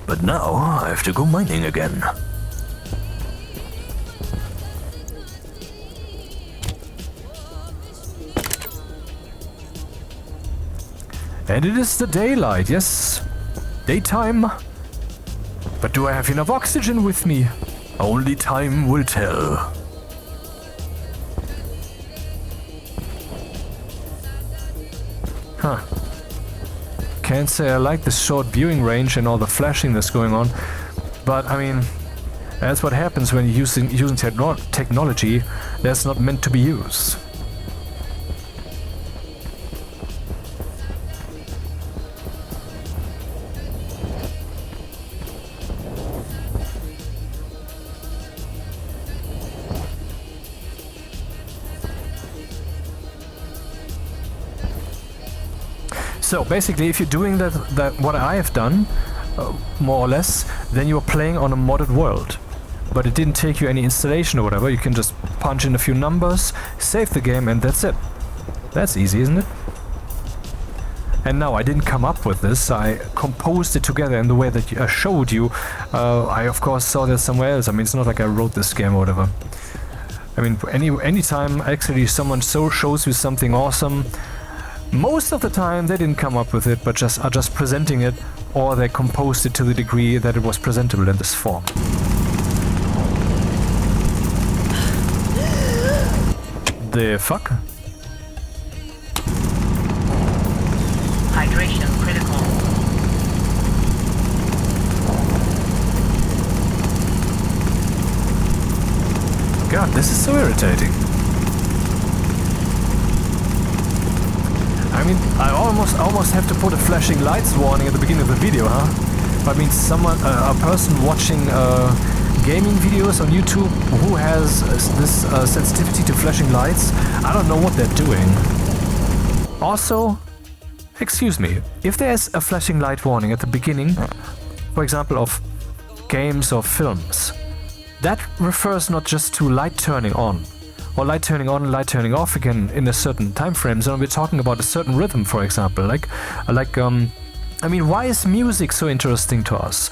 But now I have to go mining again. And it is the daylight, yes. Daytime. But do I have enough oxygen with me? Only time will tell. Huh. Can't say I like this short viewing range and all the flashing that's going on, but I mean, that's what happens when you're using technology that's not meant to be used. So basically, if you're doing that what I have done, more or less, then you're playing on a modded world. But it didn't take you any installation or whatever. You can just punch in a few numbers, save the game, and that's it. That's easy, isn't it? And no, I didn't come up with this. I composed it together in the way that I showed you. I of course saw that somewhere else. I mean, it's not like I wrote this game or whatever. I mean, anytime actually someone shows you something awesome, most of the time they didn't come up with it, but are just presenting it, or they composed it to the degree that it was presentable in this form. The fuck? Hydration critical. God, this is so irritating. I mean, I almost have to put a flashing lights warning at the beginning of the video, huh? I mean, a person watching gaming videos on YouTube who has this sensitivity to flashing lights, I don't know what they're doing. Also, excuse me, if there's a flashing light warning at the beginning, for example, of games or films, that refers not just to light turning on, or light turning on and light turning off again in a certain time frame. So we're talking about a certain rhythm, for example. I mean, why is music so interesting to us?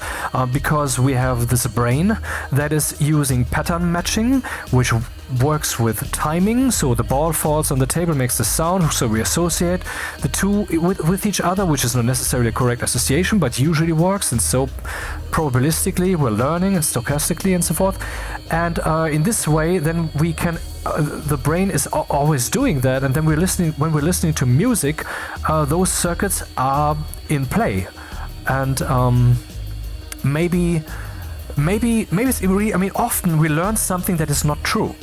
Because we have this brain that is using pattern matching, which works with timing. So the ball falls on the table, makes the sound, so we associate the two with each other, which is not necessarily a correct association, but usually works. And so probabilistically we're learning, and stochastically and so forth. And in this way, then we can the brain is always doing that, and then when we're listening to music, those circuits are in play, and maybe it's really, I mean, often we learn something that is not true,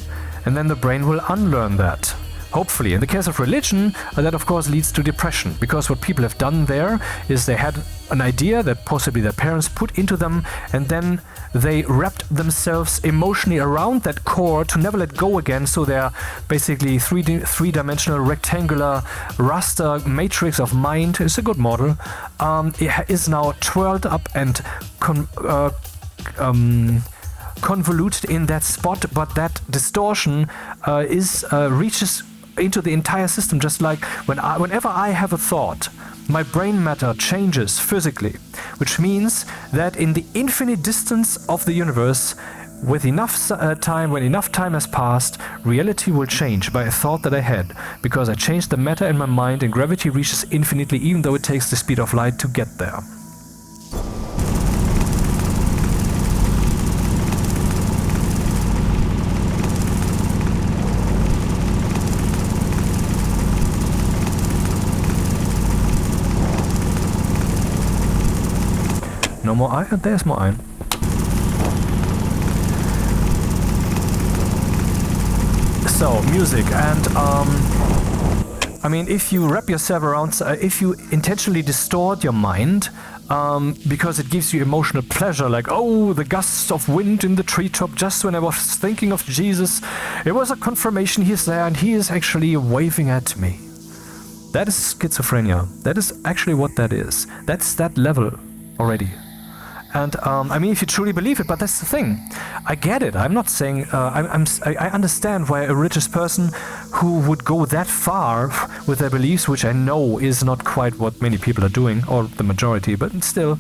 and then the brain will unlearn that. Hopefully. In the case of religion, that of course leads to depression, because what people have done there is they had an idea that possibly their parents put into them, and then they wrapped themselves emotionally around that core to never let go again, so they're basically three-dimensional rectangular raster matrix of mind. It's a good model. It is now twirled up and convoluted in that spot, but that distortion reaches into the entire system. Just like whenever I have a thought, my brain matter changes physically, which means that in the infinite distance of the universe, with enough time, when enough time has passed, reality will change by a thought that I had, because I changed the matter in my mind, and gravity reaches infinitely, even though it takes the speed of light to get there. No more iron? There's more iron. So, music, and I mean, if you wrap yourself around, if you intentionally distort your mind, because it gives you emotional pleasure, like, oh, the gusts of wind in the treetop, just when I was thinking of Jesus, it was a confirmation he's there and he is actually waving at me. That is schizophrenia. That is actually what that is. That's that level already. And I mean, if you truly believe it, but that's the thing. I get it. I'm not saying I understand why a religious person who would go that far with their beliefs, which I know is not quite what many people are doing, or the majority, but still,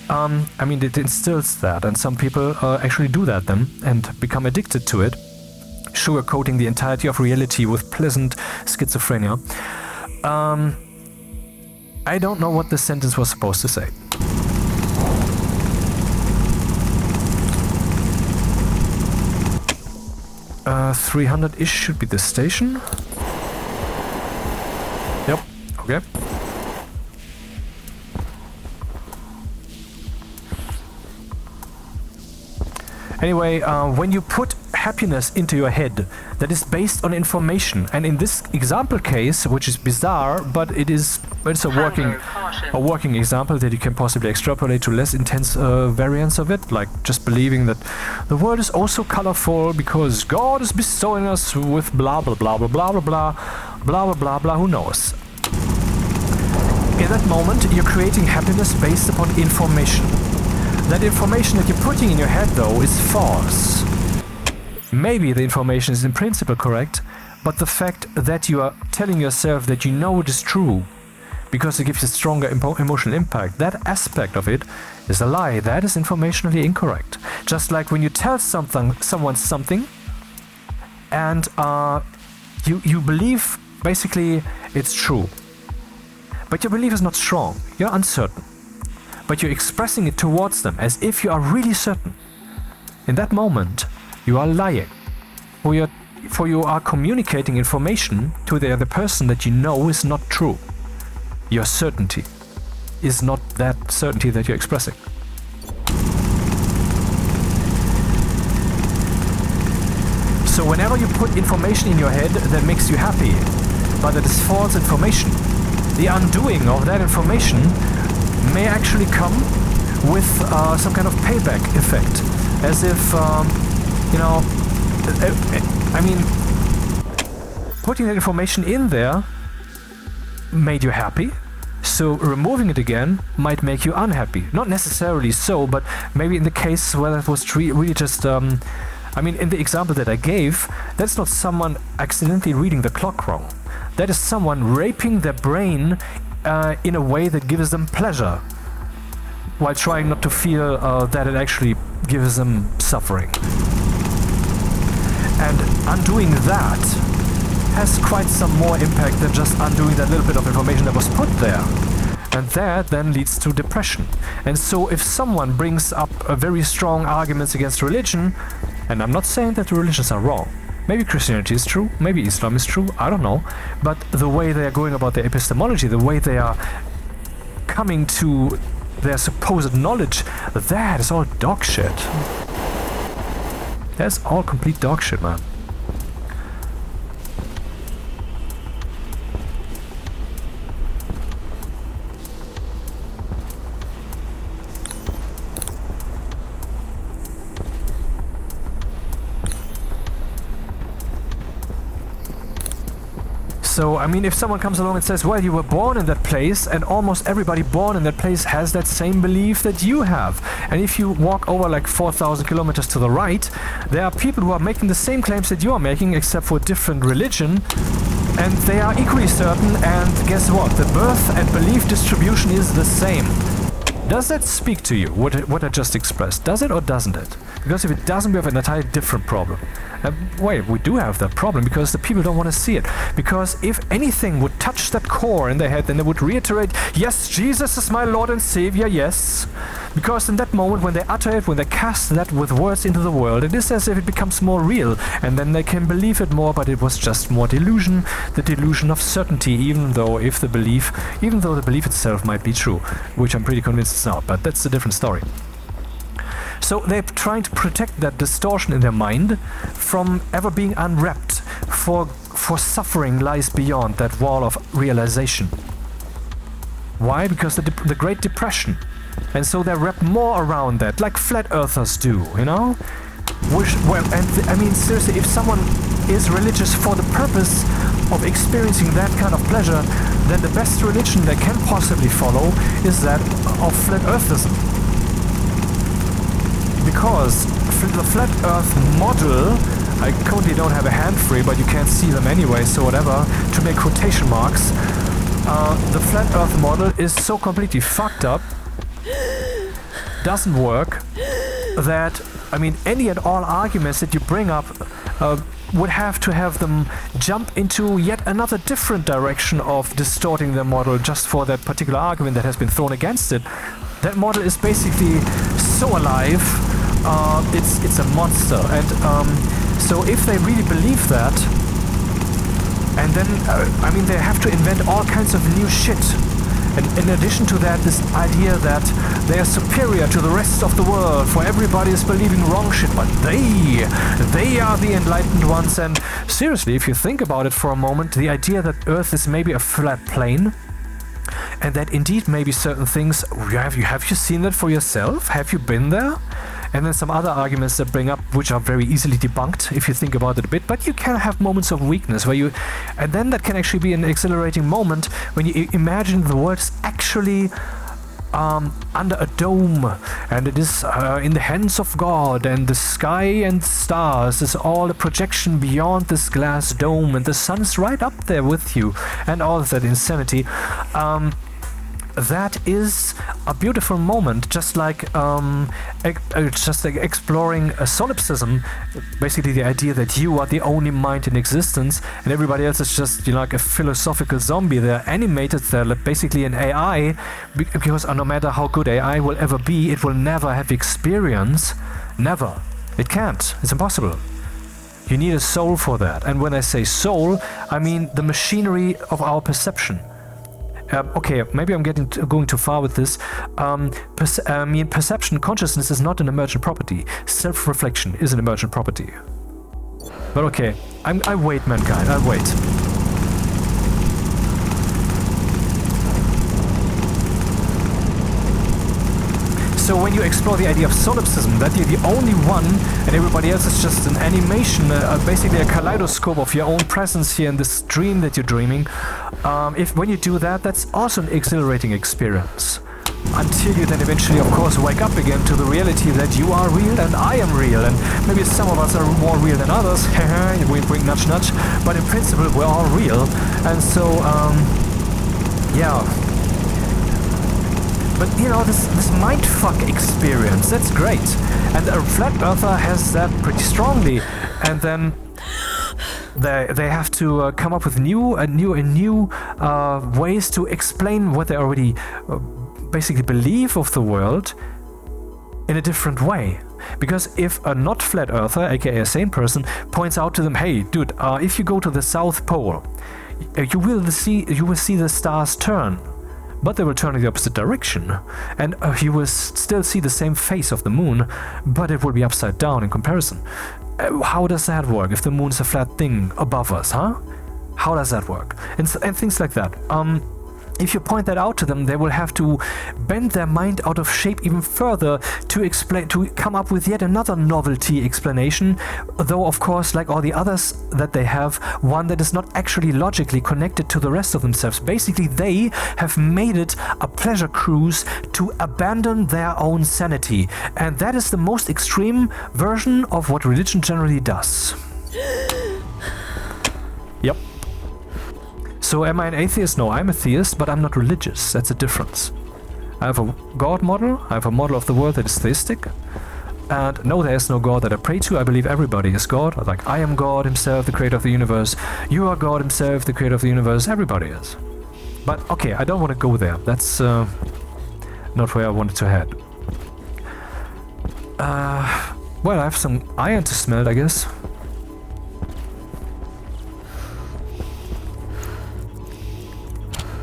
I mean, it instills that, and some people actually do that then and become addicted to it, sugarcoating the entirety of reality with pleasant schizophrenia. I don't know what this sentence was supposed to say. 300-ish should be the station. Yep, okay. Anyway, when you put happiness into your head that is based on information, and in this example case, which is bizarre, but it's a working example that you can possibly extrapolate to less intense variants of it, like just believing that the world is also colorful because God is bestowing us with blah blah blah blah blah blah blah blah blah blah blah, who knows. In that moment, you're creating happiness based upon information. That information that you're putting in your head, though, is false. Maybe the information is in principle correct, but the fact that you are telling yourself that you know it is true because it gives you stronger emotional impact, that aspect of it is a lie. That is informationally incorrect. Just like when you tell someone something and you believe basically it's true, but your belief is not strong, you're uncertain. But you're expressing it towards them as if you are really certain. In that moment, you are lying. For you are communicating information to the other person that you know is not true. Your certainty is not that certainty that you're expressing. So whenever you put information in your head that makes you happy, but that is false information, the undoing of that information may actually come with some kind of payback effect, as if putting that information in there made you happy, so removing it again might make you unhappy. Not necessarily so, but maybe in the case where that was really just in the example that I gave, that's not someone accidentally reading the clock wrong. That is someone raping their brain in a way that gives them pleasure, while trying not to feel that it actually gives them suffering. And undoing that has quite some more impact than just undoing that little bit of information that was put there. And that then leads to depression. And so if someone brings up very strong arguments against religion, and I'm not saying that the religions are wrong, maybe Christianity is true, maybe Islam is true, I don't know. But the way they are going about their epistemology, the way they are coming to their supposed knowledge, that is all dog shit. That's all complete dog shit, man. So, if someone comes along and says, well, you were born in that place, and almost everybody born in that place has that same belief that you have. And if you walk over like 4,000 kilometers to the right, there are people who are making the same claims that you are making, except for different religion, and they are equally certain, and guess what? The birth and belief distribution is the same. Does that speak to you, what I just expressed? Does it or doesn't it? Because if it doesn't, we have an entirely different problem. Wait, we do have that problem because the people don't want to see it. Because if anything would touch that core in their head, then they would reiterate, yes, Jesus is my Lord and Savior, yes. Because in that moment, when they utter it, when they cast that with words into the world, it is as if it becomes more real, and then they can believe it more, but it was just more delusion, the delusion of certainty, even though the belief itself might be true, which I'm pretty convinced it's not, but that's a different story. So they're trying to protect that distortion in their mind from ever being unwrapped, for suffering lies beyond that wall of realization. Why? Because the Great Depression. And so they wrap more around that, like flat earthers do, seriously, if someone is religious for the purpose of experiencing that kind of pleasure, then the best religion they can possibly follow is that of flat earthism. Because the flat earth model, I currently don't have a hand free, but you can't see them anyway, so whatever, to make quotation marks, the flat earth model is so completely fucked up, doesn't work, that, any and all arguments that you bring up would have to have them jump into yet another different direction of distorting the model just for that particular argument that has been thrown against it. That model is basically so alive it's a monster. And so if they really believe that, and then I mean they have to invent all kinds of new shit. And in addition to that, this idea that they are superior to the rest of the world, for everybody is believing wrong shit, but they are the enlightened ones. And seriously, if you think about it for a moment, the idea that Earth is maybe a flat plane, and that indeed maybe certain things, have you seen that for yourself? Have you been there? And then some other arguments that bring up, which are very easily debunked if you think about it a bit, but you can have moments of weakness where you, and then that can actually be an exhilarating moment when you imagine the world is actually under a dome, and it is in the hands of God, and the sky and stars is all a projection beyond this glass dome, and the sun's right up there with you, and all of that insanity. That is a beautiful moment, just like exploring a solipsism, basically the idea that you are the only mind in existence and everybody else is just, you know, like a philosophical zombie. They're animated, they're basically an AI, because no matter how good AI will ever be, it will never have experience. Never. It can't. It's impossible. You need a soul for that. And when I say soul, I mean the machinery of our perception. Okay, maybe I'm going too far with this. Perception, consciousness is not an emergent property. Self-reflection is an emergent property. But okay, I wait, mankind, I wait. So when you explore the idea of solipsism, that you're the only one and everybody else is just an animation, basically a kaleidoscope of your own presence here in this dream that you're dreaming, when you do that, that's also an exhilarating experience. Until you then eventually, of course, wake up again to the reality that you are real and I am real, and maybe some of us are more real than others, we bring nudge nudge, but in principle we're all real, and so, yeah. But you know, this mindfuck experience, that's great. And a flat earther has that pretty strongly. And then they have to come up with new ways to explain what they already basically believe of the world in a different way. Because if a not flat earther, aka a sane person, points out to them, hey dude, if you go to the South Pole, you will see the stars turn. But they will turn in the opposite direction, and you will still see the same face of the moon, but it will be upside down in comparison. How does that work if the moon's a flat thing above us, huh? How does that work? And things like that. If you point that out to them, they will have to bend their mind out of shape even further to come up with yet another novelty explanation, though of course, like all the others that they have, one that is not actually logically connected to the rest of themselves. Basically, they have made it a pleasure cruise to abandon their own sanity, and that is the most extreme version of what religion generally does. Yep. So am I an atheist? No, I'm a theist, but I'm not religious. That's a difference. I have a God model. I have a model of the world that is theistic. And no, there is no God that I pray to. I believe everybody is God. Like, I am God himself, the creator of the universe. You are God himself, the creator of the universe. Everybody is. But okay, I don't want to go there. That's not where I wanted to head. Well, I have some iron to smelt, I guess.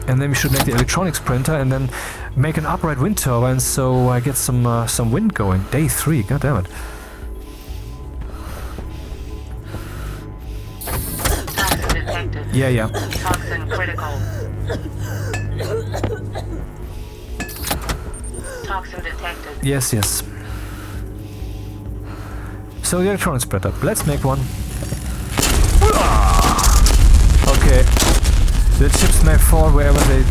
And then we should make the electronics printer and then make an upright wind turbine so I get some wind going. Day 3, god damn it. Toxin detected. Yeah. Toxin critical. Toxin detected. Yes. So the electronics printer. Let's make one. Okay. The chips may fall wherever they...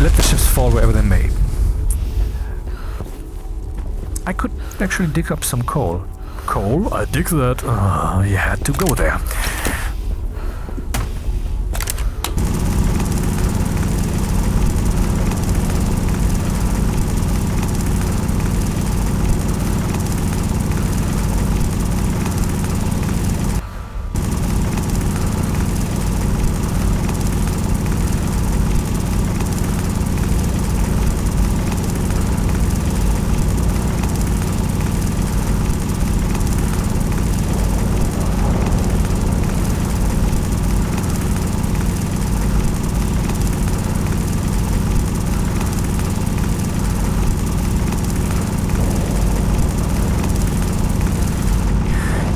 Let the chips fall wherever they may. I could actually dig up some coal. Coal? I dig that. You had to go there.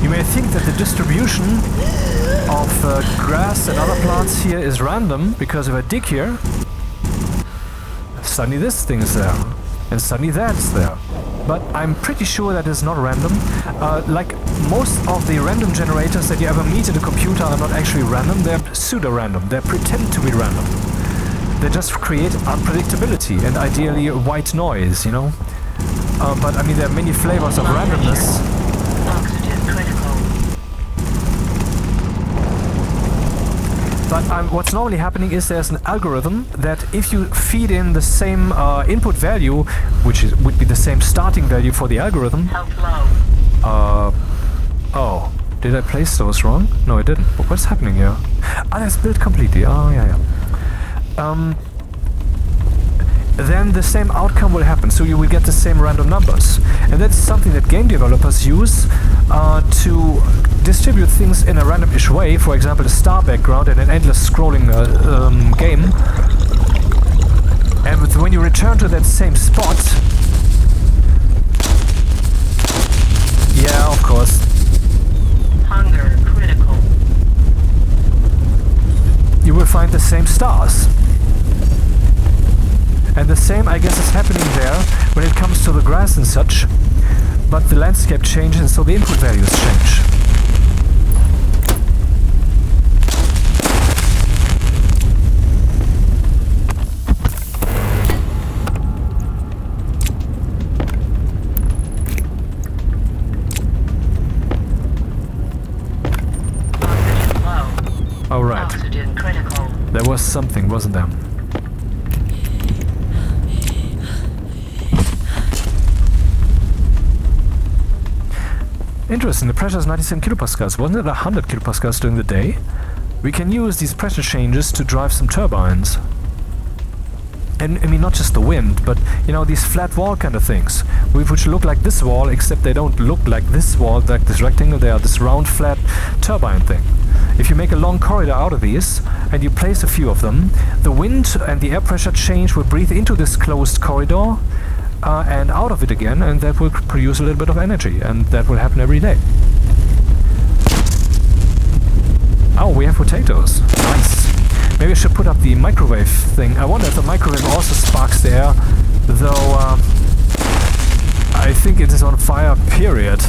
You may think that the distribution of grass and other plants here is random, because if I dig here, suddenly this thing is there, and suddenly that's there. But I'm pretty sure that is not random. Like most of the random generators that you ever meet in a computer are not actually random, they're pseudo-random, they pretend to be random. They just create unpredictability and ideally white noise, you know? But I mean, there are many flavors of randomness. Oxygen critical. But what's normally happening is there's an algorithm that if you feed in the same input value, which would be the same starting value for the algorithm. Health low. Oh, did I place those wrong? No, I didn't. But what's happening here? Ah, that's built completely. Oh, yeah. Then the same outcome will happen, so you will get the same random numbers. And that's something that game developers use to distribute things in a randomish way, for example a star background in an endless scrolling game. And when you return to that same spot... Yeah, of course. Hunger critical. You will find the same stars. And the same, I guess, is happening there when it comes to the grass and such. But the landscape changes, and so the input values change. Oxygen low. All right. Oxygen critical. There was something, wasn't there? Interesting, the pressure is 97 kilopascals. Wasn't it 100 kilopascals during the day? We can use these pressure changes to drive some turbines. And I mean, not just the wind, but you know, these flat wall kind of things, which look like this wall, except they don't look like this wall, like this rectangle. They are this round, flat turbine thing. If you make a long corridor out of these, and you place a few of them, the wind and the air pressure change will breathe into this closed corridor, and out of it again, and that will produce a little bit of energy, and that will happen every day. Oh, we have potatoes. Nice. Maybe I should put up the microwave thing. I wonder if the microwave also sparks the air, though I think it is on fire, period.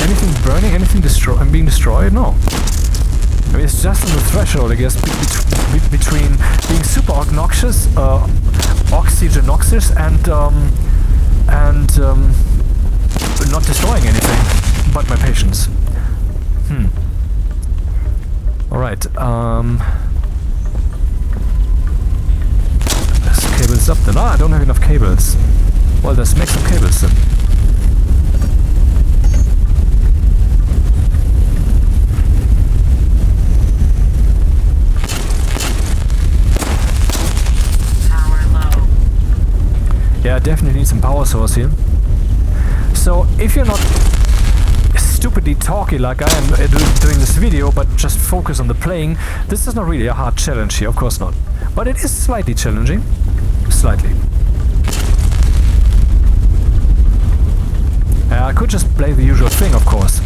Anything burning? Anything being destroyed? No. I mean, it's just on the threshold, I guess, between being super obnoxious, oxygenoxious, and not destroying anything, but my patience. Alright, there's cables up then. Ah, I don't have enough cables. Well, let's make some cables then. Yeah, I definitely need some power source here. So, if you're not stupidly talky like I am doing this video, but just focus on the playing, this is not really a hard challenge here, of course not. But it is slightly challenging. Slightly. I could just play the usual thing, of course.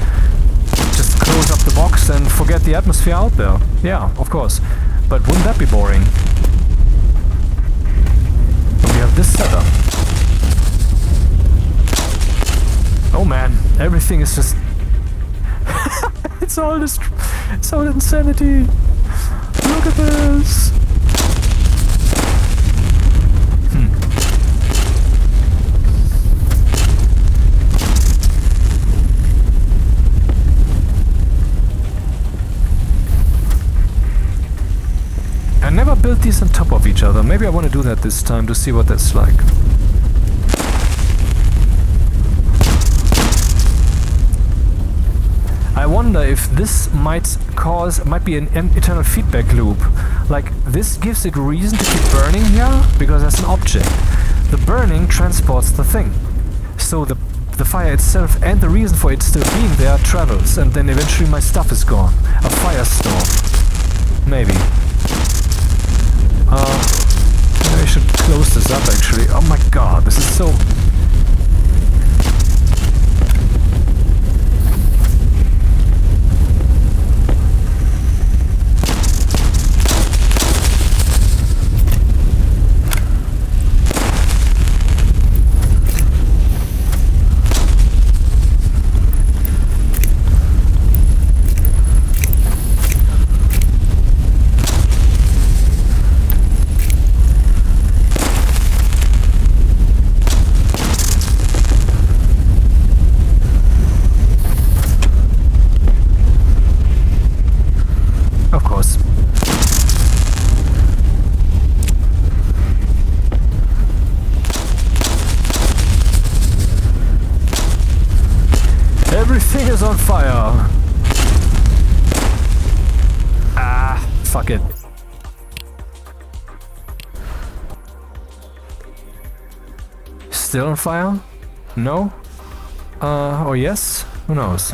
Just close up the box and forget the atmosphere out there. Yeah, of course. But wouldn't that be boring? We have this setup. Oh man, everything is just... it's all insanity. Look at this. I never built these on top of each other. Maybe I want to do that this time to see what that's like. I wonder if this might be an eternal feedback loop. Like, this gives it reason to keep burning here, because there's an object. The burning transports the thing. So the fire itself and the reason for it still being there travels, and then eventually my stuff is gone. A firestorm. Maybe. So of course. Everything is on fire. Ah, fuck it. Still on fire? No? Or yes? Who knows?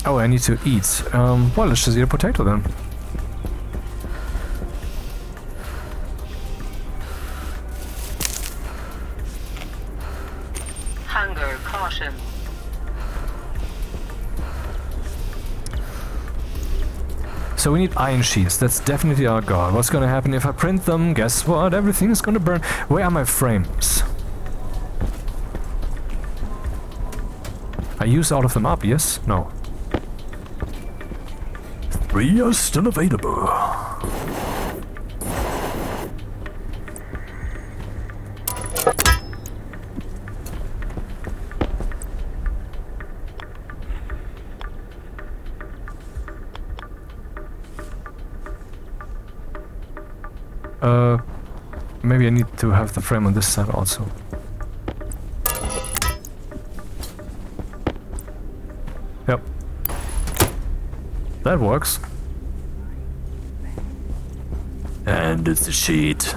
Oh, I need to eat. Well, let's just eat a potato then. Hunger caution. So we need iron sheets. That's definitely our goal. What's gonna happen if I print them? Guess what? Everything is gonna burn. Where are my frames? I used all of them up, yes? No. 3 are still available. Maybe I need to have the frame on this side also. Yep. That works. And it's a sheet.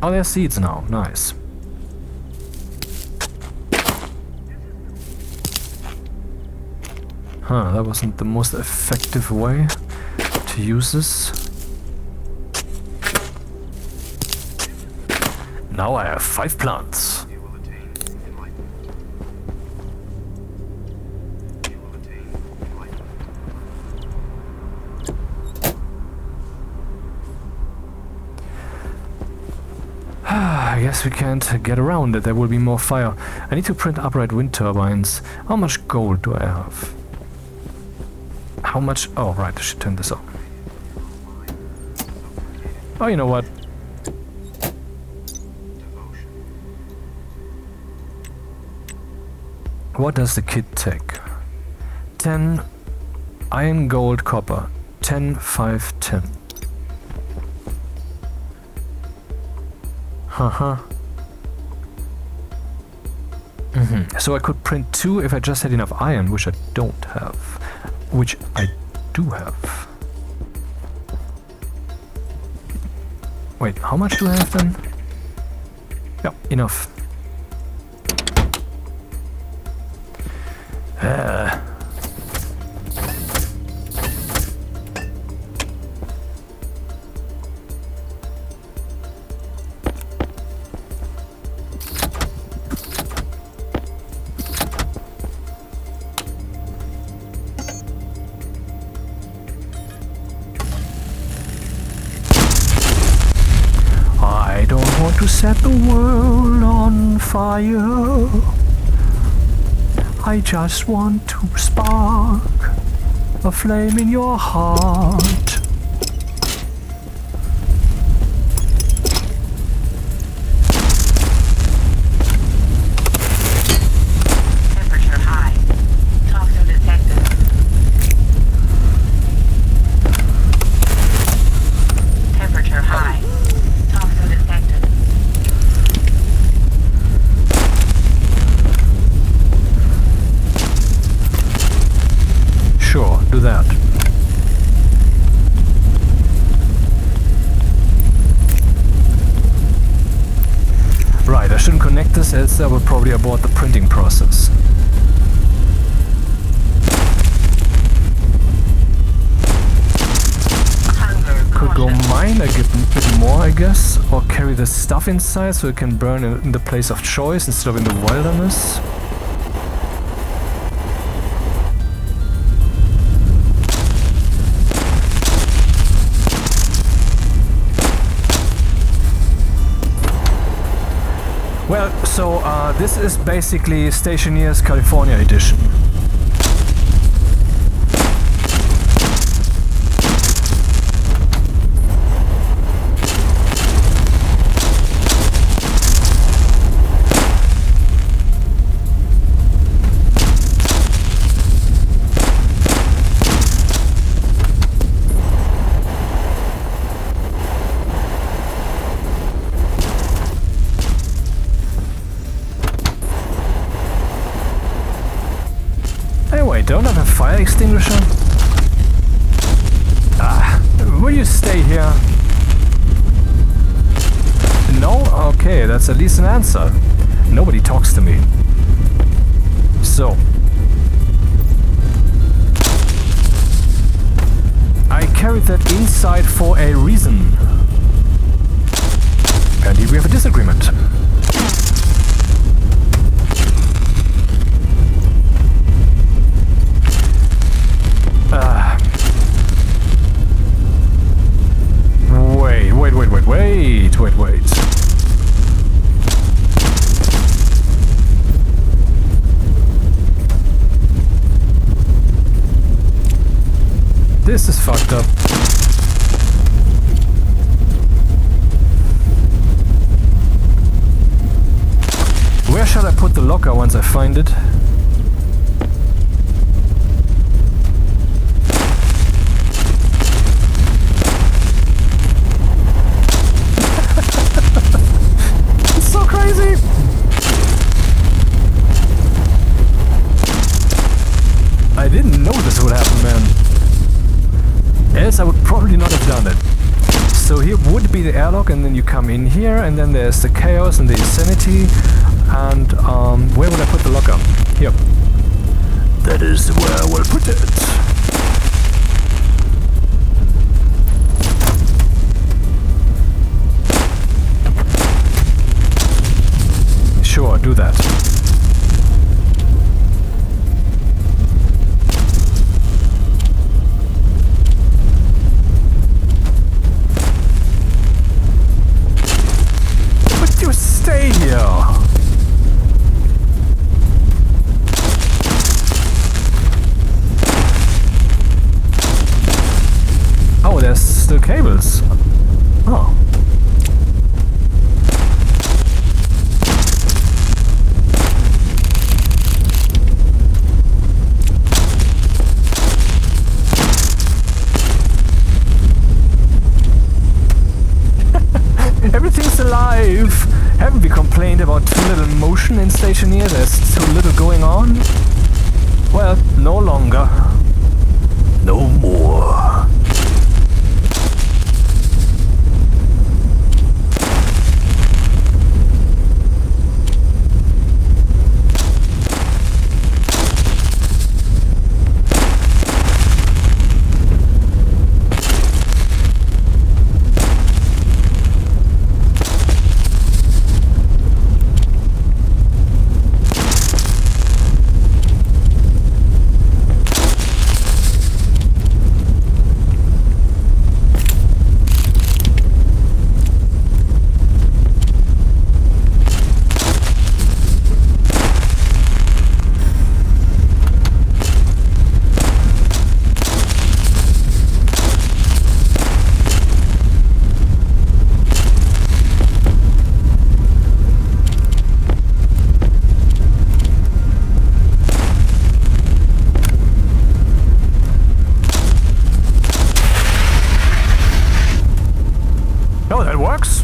Oh, there's seeds now. Nice. Huh, that wasn't the most effective way to use this. Now I have 5 plants. I guess we can't get around it. There will be more fire. I need to print upright wind turbines. How much gold do I have? How much? Oh, right, I should turn this on. Oh, you know what? What does the kit take? 10 iron, gold, copper. 10, 5, 10. Haha. So I could print 2 if I just had enough iron, which I don't have. Which I do have. Wait, how much do I have then? Yep, enough. I don't want to set the world on fire. I just want to spark a flame in your heart. Temperature high. Toxin detected. Temperature high. Toxin detected. Sure, do that. disconnect this, else I will probably abort the printing process. Could go mine a bit more, I guess, or carry the stuff inside so it can burn in the place of choice instead of in the wilderness. Well, so this is basically Stationeers California edition. Don't have a fire extinguisher? Will you stay here? No? Okay, that's at least an answer. Nobody talks to me. So. I carried that inside for a reason. Apparently we have a disagreement. Wait. This is fucked up. Where shall I put the locker once I find it? I didn't know this would happen, man. Else I would probably not have done it. So here would be the airlock, and then you come in here, and then there's the chaos and the insanity. And where would I put the locker? Here. That is where I will put it. Sure, do that. But you stay here. Oh, there's still cables. Oh. Everything's alive! Haven't we complained about too little motion in Stationeers? There's too little going on? Well, no longer. No more. Oh, that works.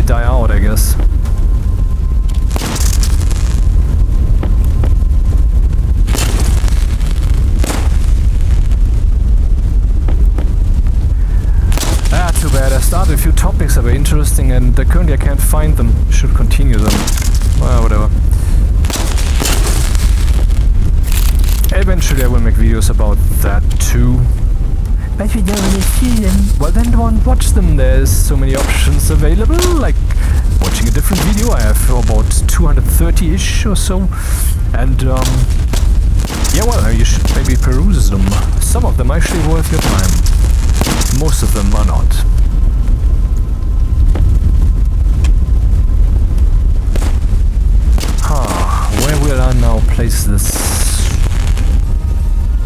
die out, I guess. Too bad. I started a few topics that were interesting and currently I can't find them. Should continue them. Well, whatever. Eventually I will make videos about that too. But we don't really see them. Well, then don't watch them. There's so many options available, like watching a different video. I have about 230-ish or so. And yeah, well, you should maybe peruse them. Some of them are actually worth your time. Most of them are not. Where will I now place this?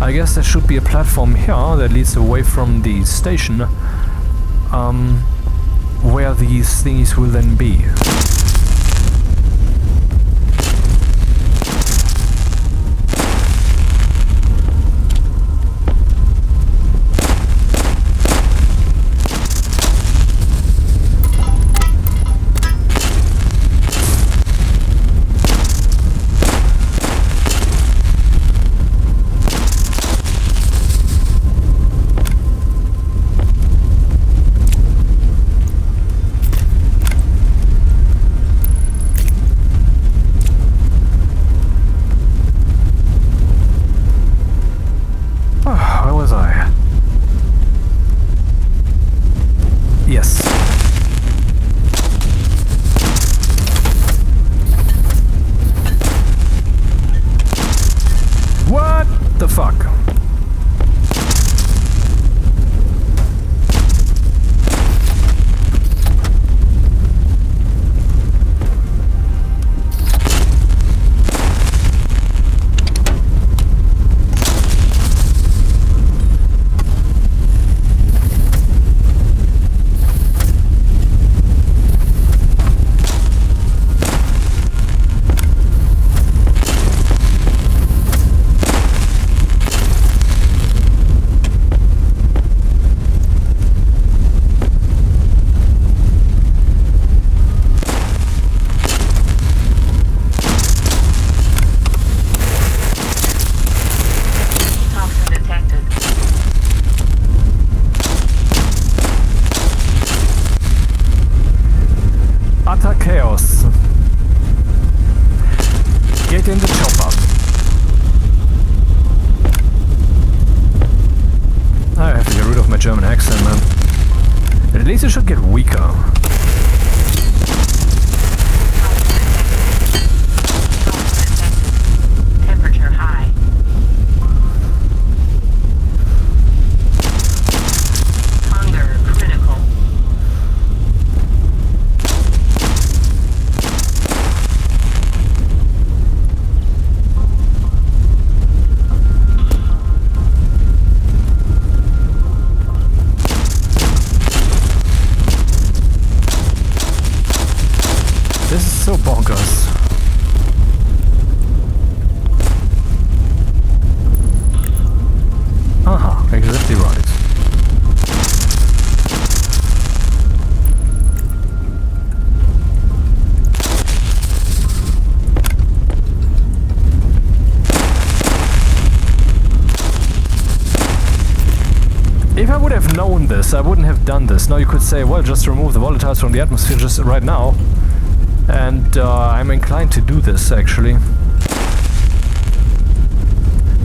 I guess there should be a platform here that leads away from the station, where these things will then be. In the chopper. I have to get rid of my German accent, man. At least it should get weaker. Temperature high. Hunger critical. This is so bonkers. Aha, exactly right. If I would have known this, I wouldn't have done this. Now you could say, well, just remove the volatiles from the atmosphere just right now. And I'm inclined to do this, actually.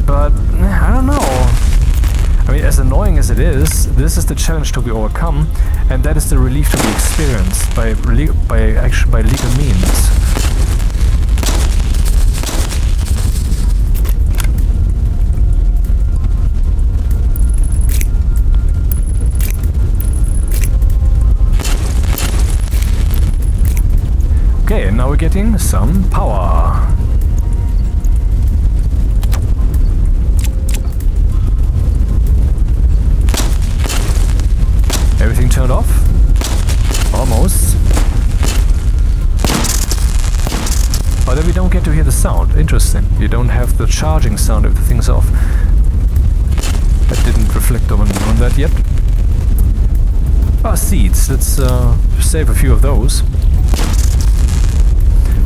But, I don't know. I mean, as annoying as it is, this is the challenge to be overcome, and that is the relief to be experienced by legal means. Okay, now we're getting some power. Everything turned off? Almost. Oh, then we don't get to hear the sound. Interesting. You don't have the charging sound if the thing's off. I didn't reflect on that yet. Ah, seeds. Let's save a few of those.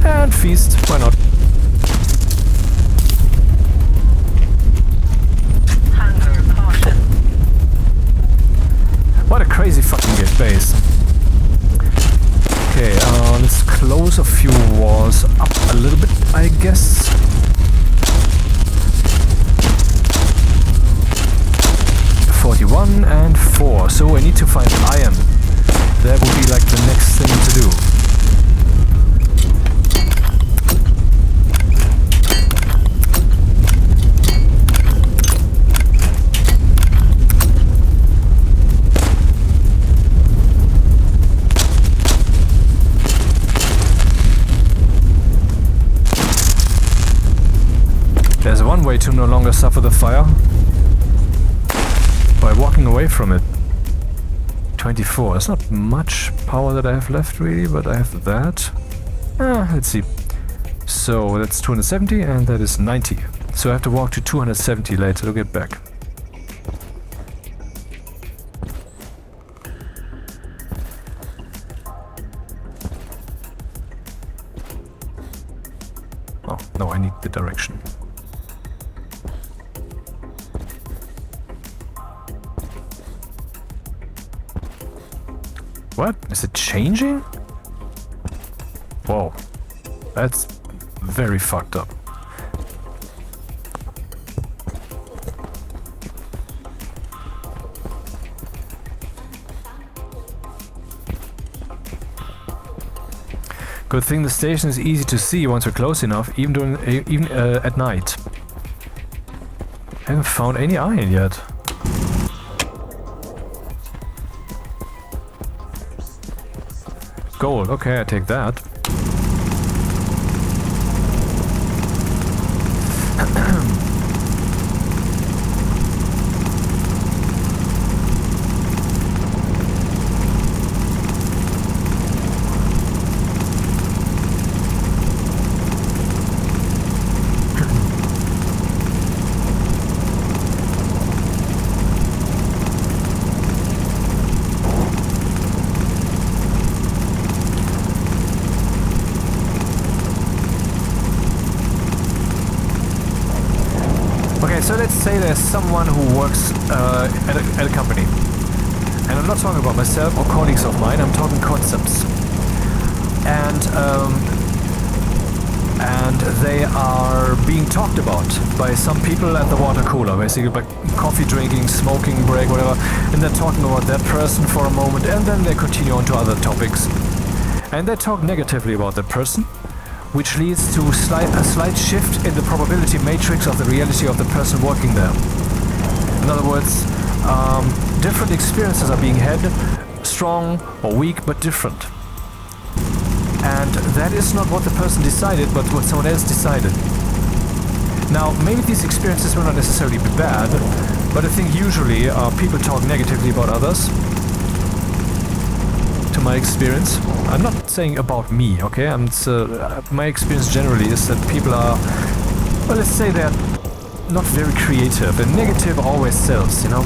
And feast, why not? Hunger caution. What a crazy fucking base. Okay, let's close a few walls up a little bit, I guess. (41) and 4. So I need to find iron. That would be like the next thing to do. There's one way to no longer suffer the fire. By walking away from it. 24. It's not much power that I have left really, but I have that. Let's see. So that's 270 and that is 90. So I have to walk to 270 later to get back. Oh, no, I need the direction. What? Is it changing? Whoa. That's very fucked up. Good thing the station is easy to see once we're close enough, even at night. I haven't found any iron yet. Gold, okay, I take that. So let's say there's someone who works at a company. And I'm not talking about myself or colleagues of mine, I'm talking concepts. And they are being talked about by some people at the water cooler, basically by coffee drinking, smoking break, whatever. And they're talking about that person for a moment and then they continue on to other topics. And they talk negatively about that person, which leads to a slight shift in the probability matrix of the reality of the person working there. In other words, different experiences are being had, strong or weak, but different. And that is not what the person decided, but what someone else decided. Now, maybe these experiences will not necessarily be bad, but I think usually people talk negatively about others. To my experience, I'm not saying about me, okay? My experience generally is that people are, well, let's say they're not very creative, and negative always sells, you know?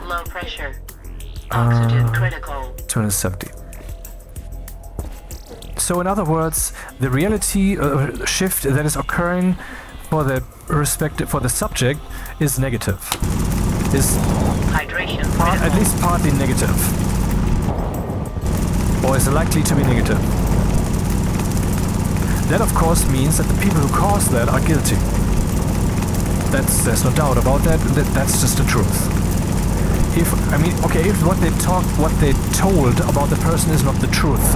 Low pressure. Oxygen critical. 270. So in other words, the reality shift that is occurring for the subject is negative. Is Hydration at least partly negative, or is likely to be negative. That of course means that the people who caused that are guilty. There's no doubt about that. That's just the truth. If what they told about the person is not the truth,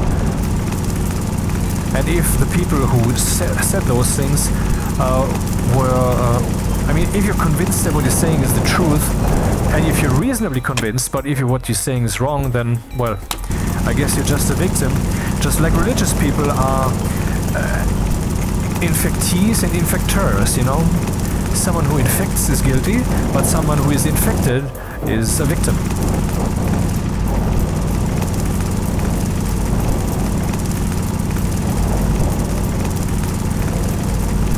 and if the people who said those things if you're convinced that what you're saying is the truth, and if you're reasonably convinced, but if what you're saying is wrong, then, well, I guess you're just a victim. Just like religious people are infectees and infecteurs, you know? Someone who infects is guilty, but someone who is infected is a victim.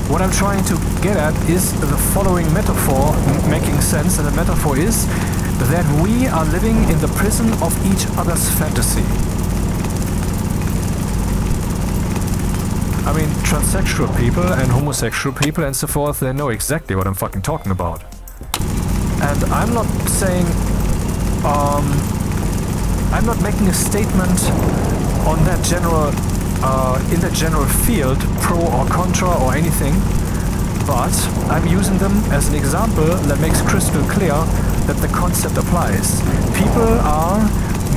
What I'm trying to get at is the following metaphor making sense, and the metaphor is that we are living in the prison of each other's fantasy. I mean, transsexual people and homosexual people and so forth, they know exactly what I'm fucking talking about. And I'm not saying, I'm not making a statement on that general, in that general field, pro or contra or anything, but I'm using them as an example that makes crystal clear that the concept applies. People are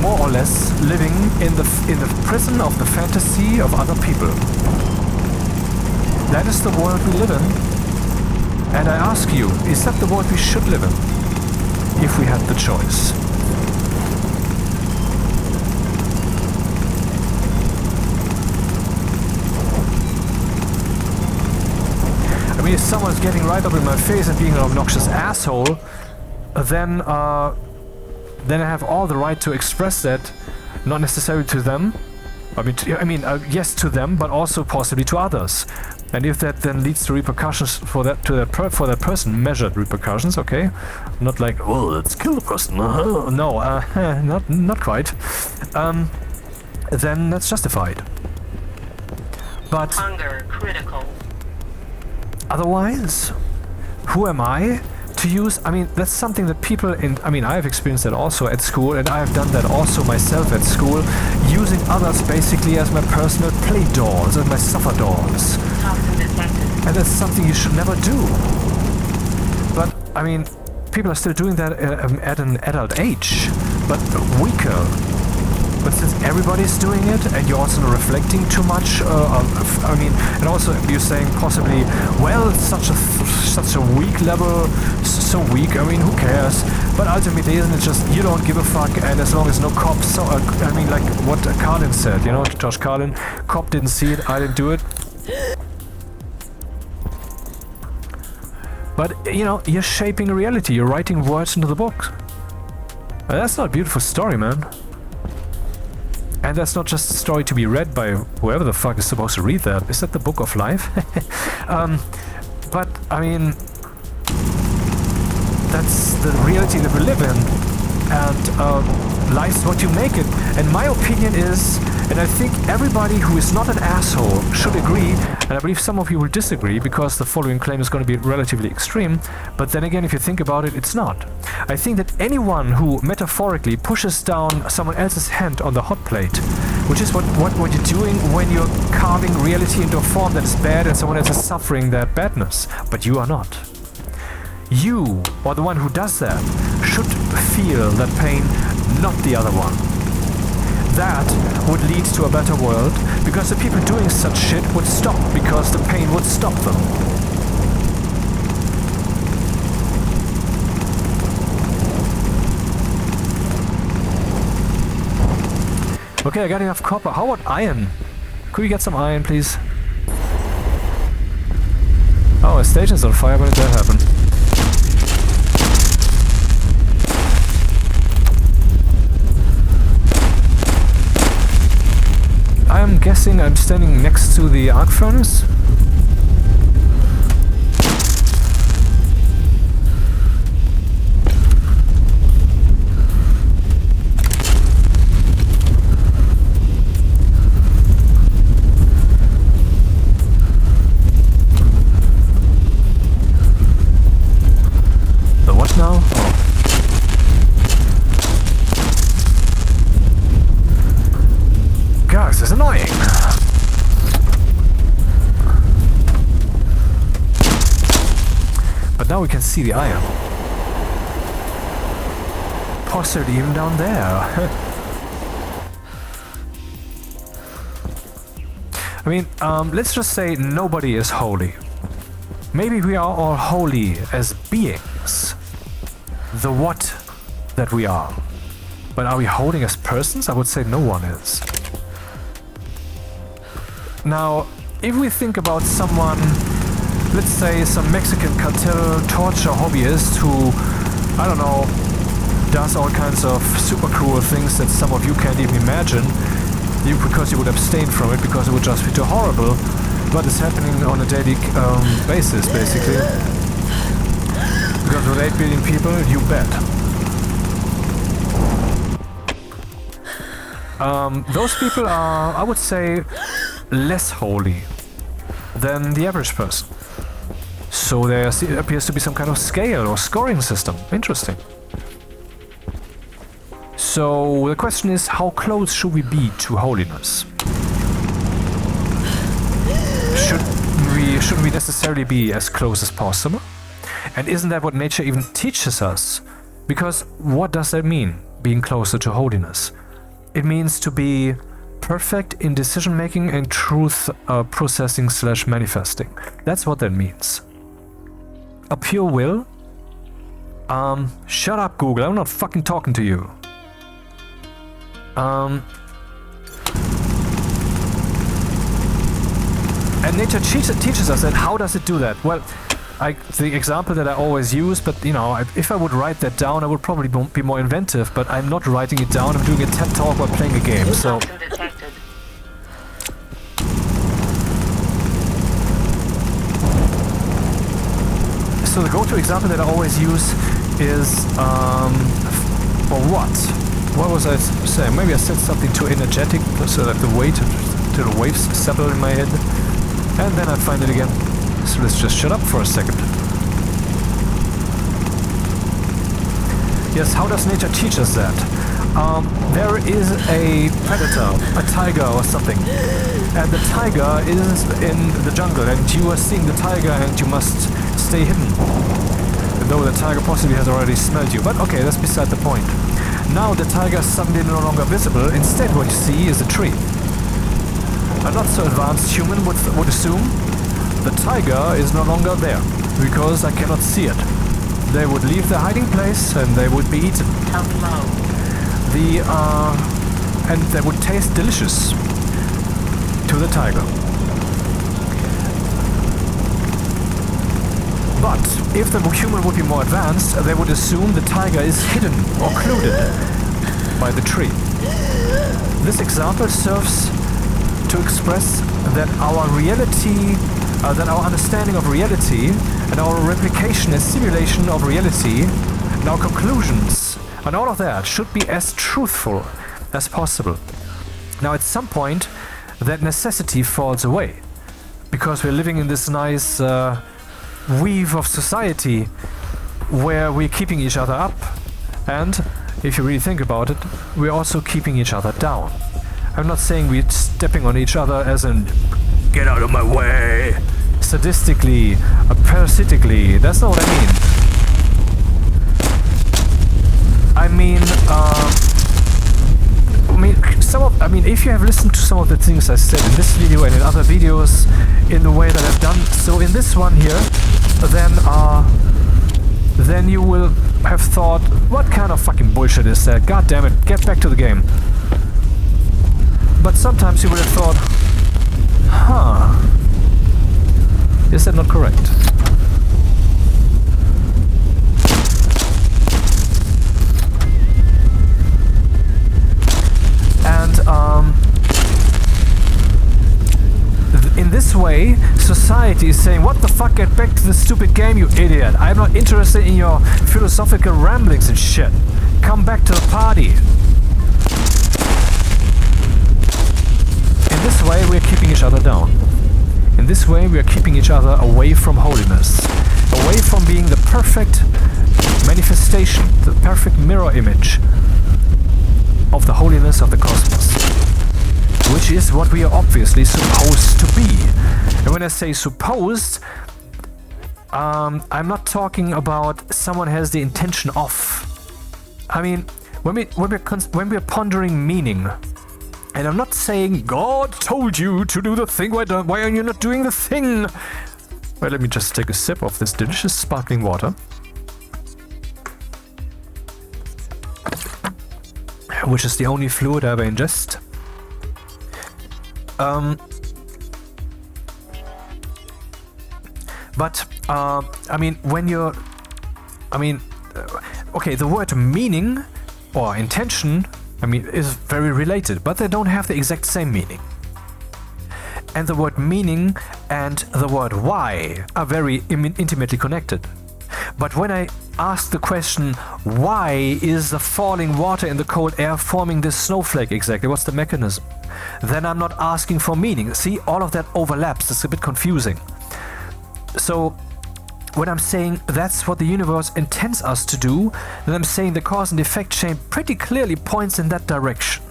more or less living in the prison of the fantasy of other people. That is the world we live in. And I ask you, is that the world we should live in? If we had the choice. I mean, if someone's getting right up in my face and being an obnoxious asshole, then I have all the right to express that, not necessarily to them. Yes, to them, but also possibly to others. And if that then leads to repercussions for that person, measured repercussions, okay, not like, oh, let's kill the person. No, not quite. Then that's justified. But Hunger critical. otherwise, who am I to use? I mean, that's something that people I have experienced that also at school, and I have done that also myself at school, using others basically as my personal play dolls and my suffer dolls. Toxin detected. And that's something you should never do. But, I mean, people are still doing that at an adult age, but weaker. But since everybody's doing it, and you're also not reflecting too much, and also you're saying possibly, well, it's such a weak level, so weak, I mean, who cares? But ultimately, isn't it just, you don't give a fuck, and as long as no cop saw, like what Carlin said, you know, Josh Carlin, cop didn't see it, I didn't do it. But, you know, you're shaping a reality, you're writing words into the book. And that's not a beautiful story, man. And that's not just a story to be read by whoever the fuck is supposed to read that. Is that the Book of Life? But, I mean, that's the reality that we live in. And life's what you make it. And my opinion is, and I think everybody who is not an asshole should agree, and I believe some of you will disagree because the following claim is going to be relatively extreme, but then again, if you think about it, it's not. I think that anyone who metaphorically pushes down someone else's hand on the hot plate, which is what you're doing when you're carving reality into a form that is bad and someone else is suffering that badness, but you are not. You, or the one who does that, should feel that pain, not the other one. That would lead to a better world, because the people doing such shit would stop, because the pain would stop them. Okay, I got enough copper. How about iron? Could we get some iron, please? Oh, a station's on fire. When did that happen? I'm guessing I'm standing next to the arc furnace. The what now? Oh. Guys, it's annoying. But now we can see the iron. Possibly even down there. I mean, let's just say nobody is holy. Maybe we are all holy as beings. The what that we are. But are we holy as persons? I would say no one is. Now, if we think about someone, let's say some Mexican cartel torture hobbyist who, I don't know, does all kinds of super cruel things that some of you can't even imagine, because you would abstain from it because it would just be too horrible, but it's happening on a daily basis, basically. Because with 8 billion people, you bet. Those people are, I would say, less holy than the average person. So there appears to be some kind of scale or scoring system. Interesting. So the question is, how close should we be to holiness? Should we necessarily be as close as possible? And isn't that what nature even teaches us? Because what does that mean, being closer to holiness? It means to be perfect in decision making and truth processing / manifesting. That's what that means. A pure will? Shut up, Google, I'm not fucking talking to you. And nature teaches us that. How does it do that? Well, the example that I always use, but you know, if I would write that down, I would probably be more inventive, but I'm not writing it down, I'm doing a TED talk while playing a game, so... So the go-to example that I always use is, for what? What was I saying? Maybe I said something too energetic, so that the weight to the waves settle in my head, and then I find it again. So let's just shut up for a second. Yes, how does nature teach us that? There is a predator, a tiger or something, and the tiger is in the jungle, and you are seeing the tiger and you must stay hidden. Though the tiger possibly has already smelled you, but okay, that's beside the point. Now the tiger is suddenly no longer visible, instead what you see is a tree. A not so advanced human would assume the tiger is no longer there, because I cannot see it. They would leave their hiding place and they would be eaten. And they would taste delicious to the tiger. But if the human would be more advanced, they would assume the tiger is hidden or occluded by the tree. This example serves to express that our reality, that our understanding of reality and our replication and simulation of reality and our conclusions and all of that should be as truthful as possible. Now at some point that necessity falls away because we're living in this nice weave of society where we're keeping each other up, and if you really think about it, we're also keeping each other down. I'm not saying we're stepping on each other as in get out of my way, sadistically, parasitically. That's not what I mean. I mean, if you have listened to some of the things I said in this video and in other videos in the way that I've done so in this one here, then you will have thought, what kind of fucking bullshit is that? God damn it, get back to the game. But sometimes you would have thought, huh, is that not correct? And in this way, society is saying, what the fuck, get back to the stupid game, you idiot. I'm not interested in your philosophical ramblings and shit. Come back to the party. In this way, we're keeping each other down. In this way, we are keeping each other away from holiness. Away from being the perfect manifestation, the perfect mirror image of the holiness of the cosmos, which is what we are obviously supposed to be. And when I say supposed, I'm not talking about someone has the intention of. I mean, when we're pondering meaning, and I'm not saying God told you to do the thing, why are you not doing the thing? Well, let me just take a sip of this delicious sparkling water, which is the only fluid I ever ingest. I mean, when you're... okay, the word meaning or intention, is very related, but they don't have the exact same meaning. And the word meaning and the word why are very intimately connected. But when I ask the question, why is the falling water in the cold air forming this snowflake exactly? What's the mechanism? Then I'm not asking for meaning. See, all of that overlaps. It's a bit confusing. So when I'm saying that's what the universe intends us to do, then I'm saying the cause and effect chain pretty clearly points in that direction.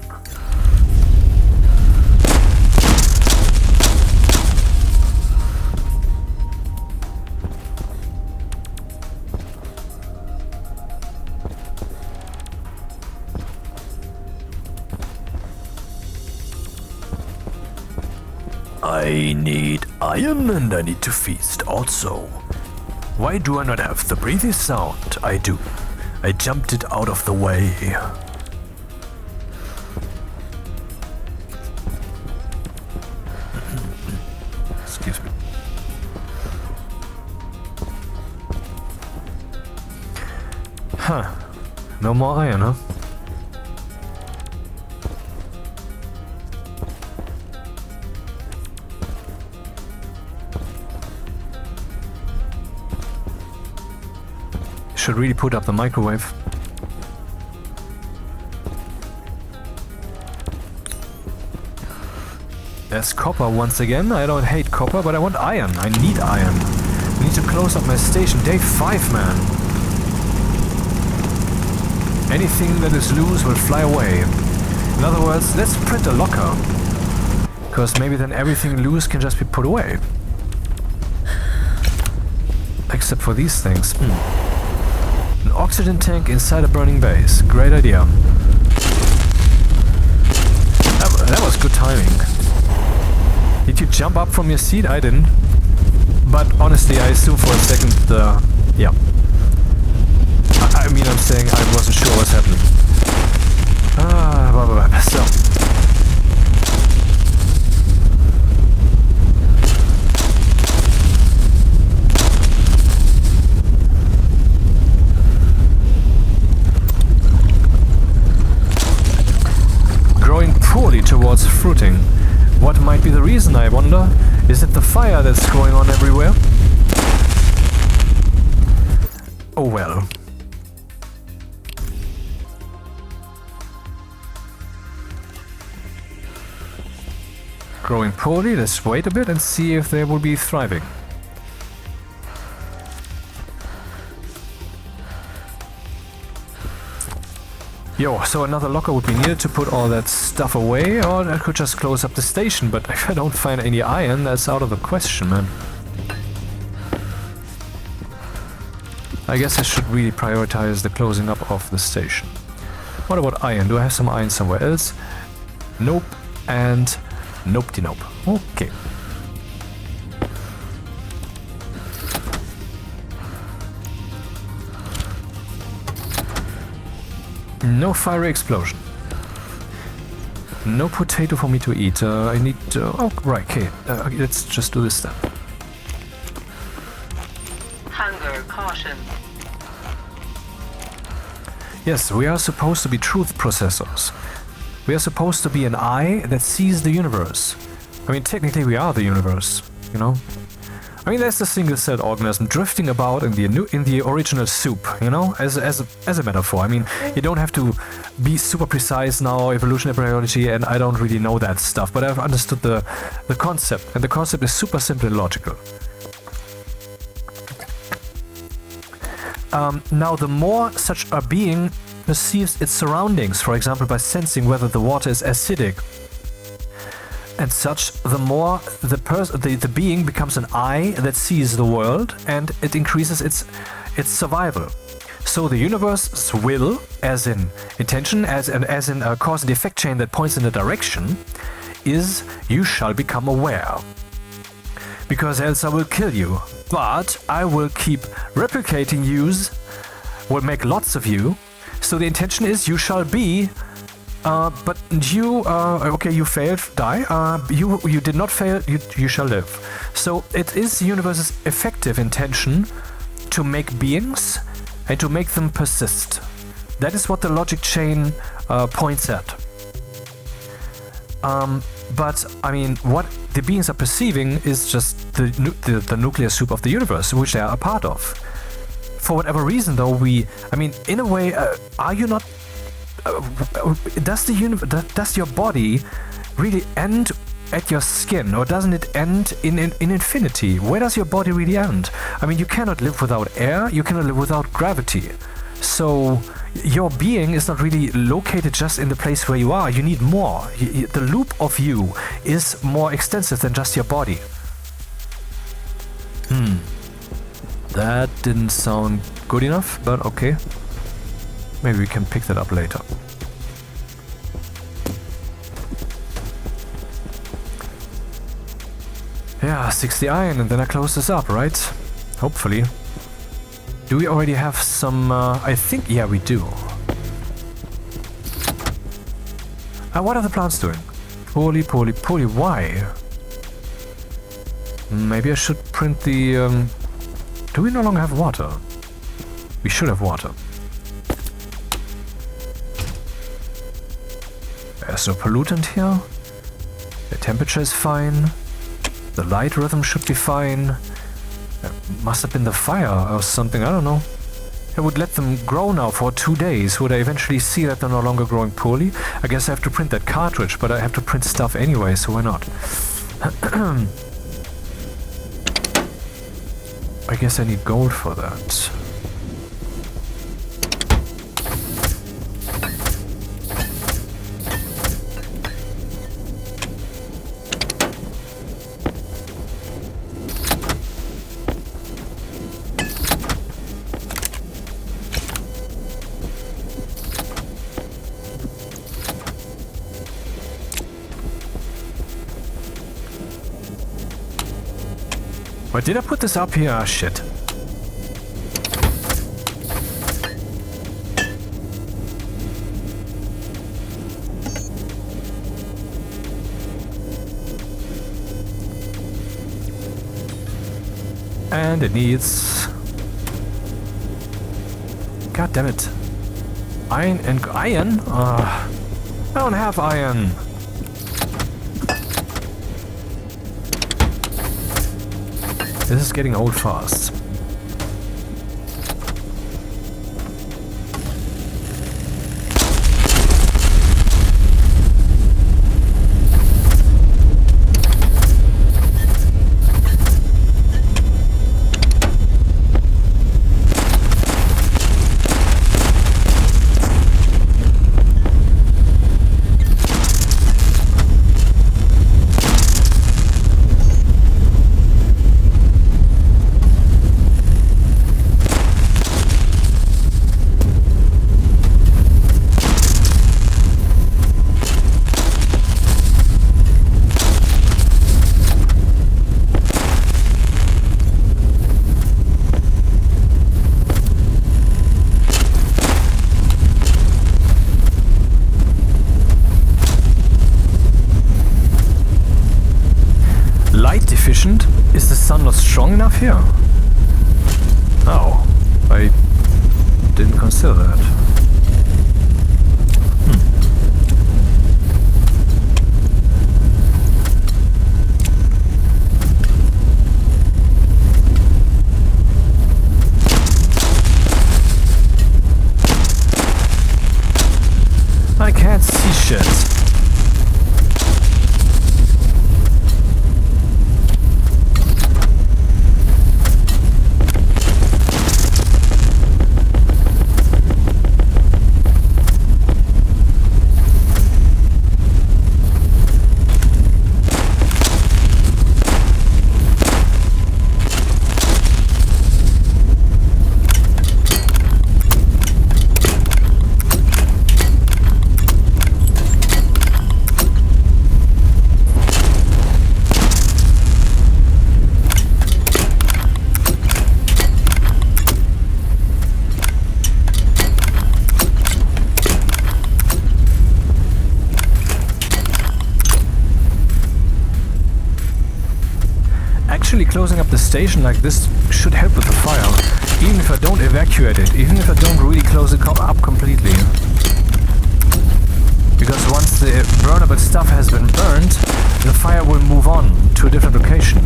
I need iron and I need to feast also. Why do I not have the breathy sound? I do. I jumped it out of the way. Excuse me. Huh. No more iron, huh? Should really put up the microwave. There's copper once again. I don't hate copper, but I want iron. I need iron. I need to close up my station. Day 5, man. Anything that is loose will fly away. In other words, let's print a locker. Because maybe then everything loose can just be put away. Except for these things. An oxygen tank inside a burning base. Great idea. That was good timing. Did you jump up from your seat? I didn't. But honestly, I assumed for a second, yeah. I mean, I'm saying I wasn't sure what's happening. So. Poorly towards fruiting. What might be the reason, I wonder? Is it the fire that's going on everywhere? Oh well. Growing poorly, let's wait a bit and see if they will be thriving. Yo, so another locker would be needed to put all that stuff away, or I could just close up the station, but if I don't find any iron, that's out of the question, man. I guess I should really prioritize the closing up of the station. What about iron? Do I have some iron somewhere else? Nope, and nope-de-nope. Okay. No fiery explosion. No potato for me to eat. I need... oh, right, okay. Let's just do this then. Hunger caution. Yes, we are supposed to be truth processors. We are supposed to be an eye that sees the universe. I mean, technically we are the universe, you know? I mean, there's the single-celled organism drifting about in the original soup, you know, as a metaphor. I mean, you don't have to be super precise now, evolutionary biology, and I don't really know that stuff, but I've understood the concept, and the concept is super simple and logical. Now, the more such a being perceives its surroundings, for example, by sensing whether the water is acidic, and such, the more the being becomes an eye that sees the world, and it increases its survival. So the universe's will, as in intention, as in a cause and effect chain that points in a direction, is you shall become aware. Because else I will kill you. But I will keep replicating yous, will make lots of you. So the intention is you shall be. But you, okay, you failed, die. You did not fail, you shall live. So it is the universe's effective intention to make beings and to make them persist. That is what the logic chain points at. But, I mean, what the beings are perceiving is just the nuclear soup of the universe, which they are a part of. for whatever reason, though, I mean, in a way, are you not... does your body really end at your skin, or doesn't it end in infinity? Where does your body really end? I mean, you cannot live without air, you cannot live without gravity. So your being is not really located just in the place where you are. You need more. The loop of you is more extensive than just your body. That didn't sound good enough, but okay. Maybe we can pick that up later. Yeah, 60 iron, and then I close this up, right? Hopefully. Do we already have some... I think... yeah, we do. What are the plants doing? Poorly, poorly, poorly. Why? Maybe I should print the... do we no longer have water? We should have water. There's no pollutant here. The temperature is fine. The light rhythm should be fine. It must have been the fire or something, I don't know. I would let them grow now for 2 days. Would I eventually see that they're no longer growing poorly? I guess I have to print that cartridge, but I have to print stuff anyway, so why not? I guess I need gold for that. Wait, did I put this up here? Ah, shit. And it needs... God damn it. Iron and... iron? I don't have iron. This is getting old fast. Is the sun not strong enough here? Oh, I didn't consider that. I can't see shit. Actually, closing up the station like this should help with the fire, even if I don't evacuate it, even if I don't really close it up completely. Because once the burnable stuff has been burned, the fire will move on to a different location.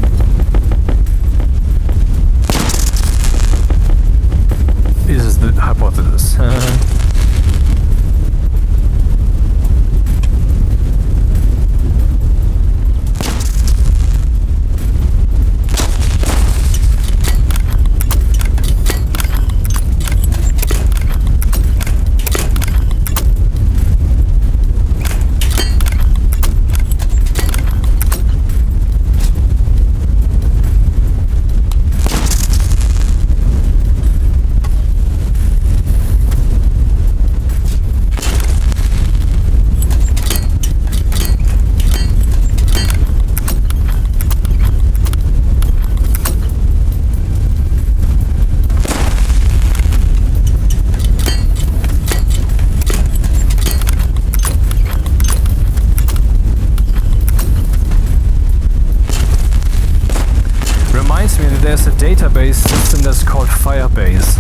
there's a database system that's called Firebase.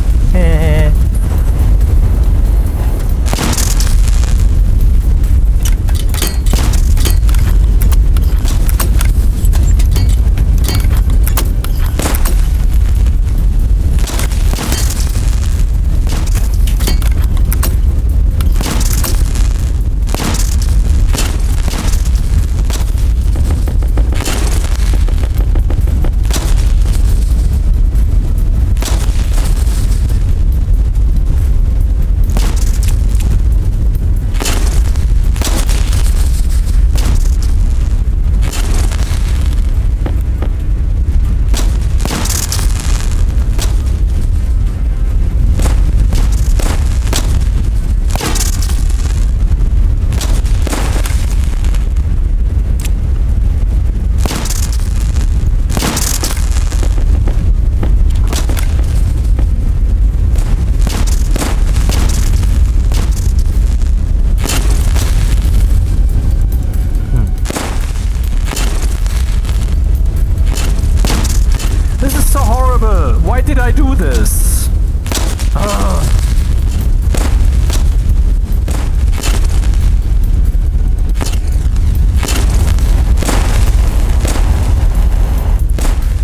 Why did I do this?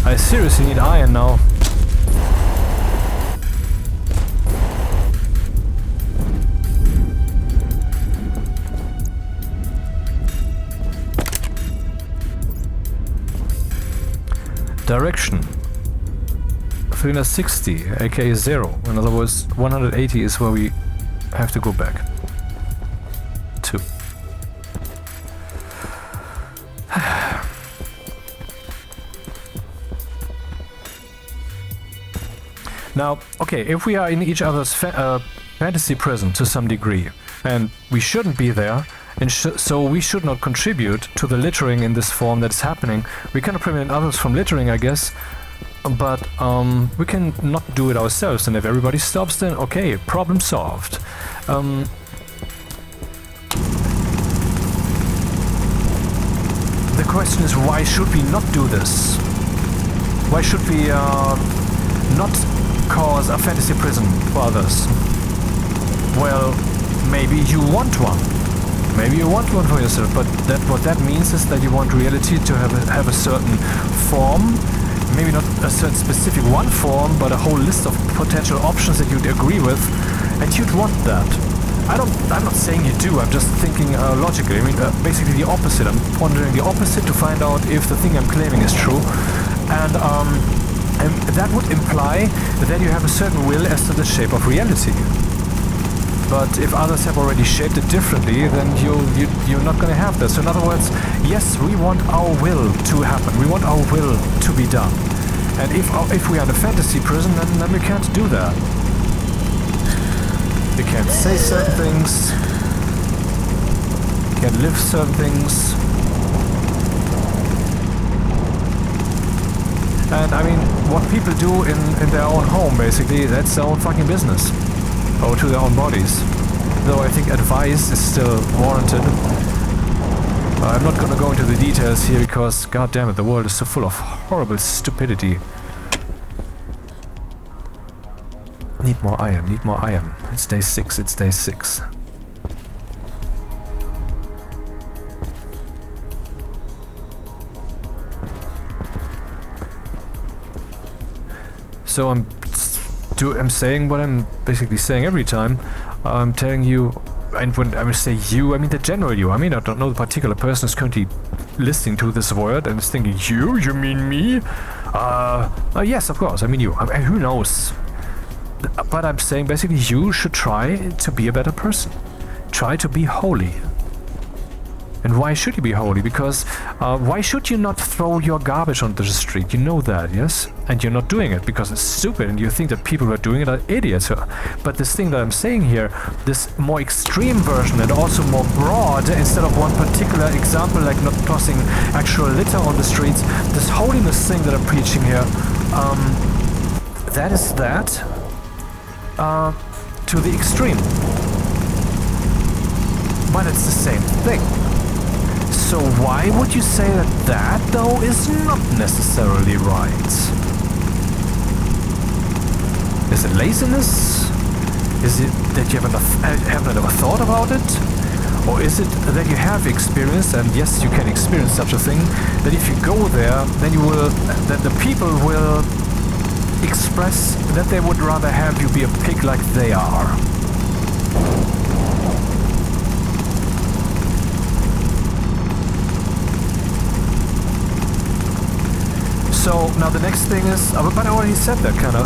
I seriously need iron now. Direction 360, aka 0. In other words, 180 is where we have to go back to. Now, okay, if we are in each other's fantasy prison to some degree, and we shouldn't be there, and so we should not contribute to the littering in this form that's happening. We cannot prevent others from littering, I guess, but we can not do it ourselves, and if everybody stops, then okay, problem solved. The question is, why should we not do this? Why should we not cause a fantasy prison for others? Well, maybe you want one. Maybe you want one for yourself, but what that means is that you want reality to have a certain form. Maybe not a certain specific one form, but a whole list of potential options that you'd agree with, and you'd want that. I'm not saying you do, I'm just thinking logically. I mean, basically the opposite. I'm pondering the opposite to find out if the thing I'm claiming is true. And that would imply that you have a certain will as to the shape of reality. But if others have already shaped it differently, then you're not going to have that. So in other words, yes, we want our will to happen. We want our will to be done. And if we are in a fantasy prison, then we can't do that. We can't say certain things. Can't live certain things. And I mean, what people do in their own home, basically, that's their own fucking business. Or to their own bodies. Though I think advice is still warranted. I'm not gonna go into the details here because, god damn it, the world is so full of horrible stupidity. Need more iron, need more iron. It's day 6, it's day 6. So I'm saying what I'm basically saying every time. I'm telling you, and when I say you, I mean the general you. I mean, I don't know the particular person who's currently listening to this word and is thinking, you mean me? Yes, of course, I mean you. I mean, who knows? But I'm saying basically you should try to be a better person. Try to be holy. And why should you be holy? Because why should you not throw your garbage onto the street? You know that, yes? And you're not doing it because it's stupid and you think that people who are doing it are idiots. But this thing that I'm saying here, this more extreme version and also more broad, instead of one particular example like not tossing actual litter on the streets, this holiness thing that I'm preaching here, that is that to the extreme. But it's the same thing. So why would you say that though is not necessarily right? Is it laziness? Is it that you haven't ever thought about it? Or is it that you have experienced, and yes, you can experience such a thing, that if you go there, then you will, that the people will express that they would rather have you be a pig like they are. So now the next thing is, but I already said that kind of,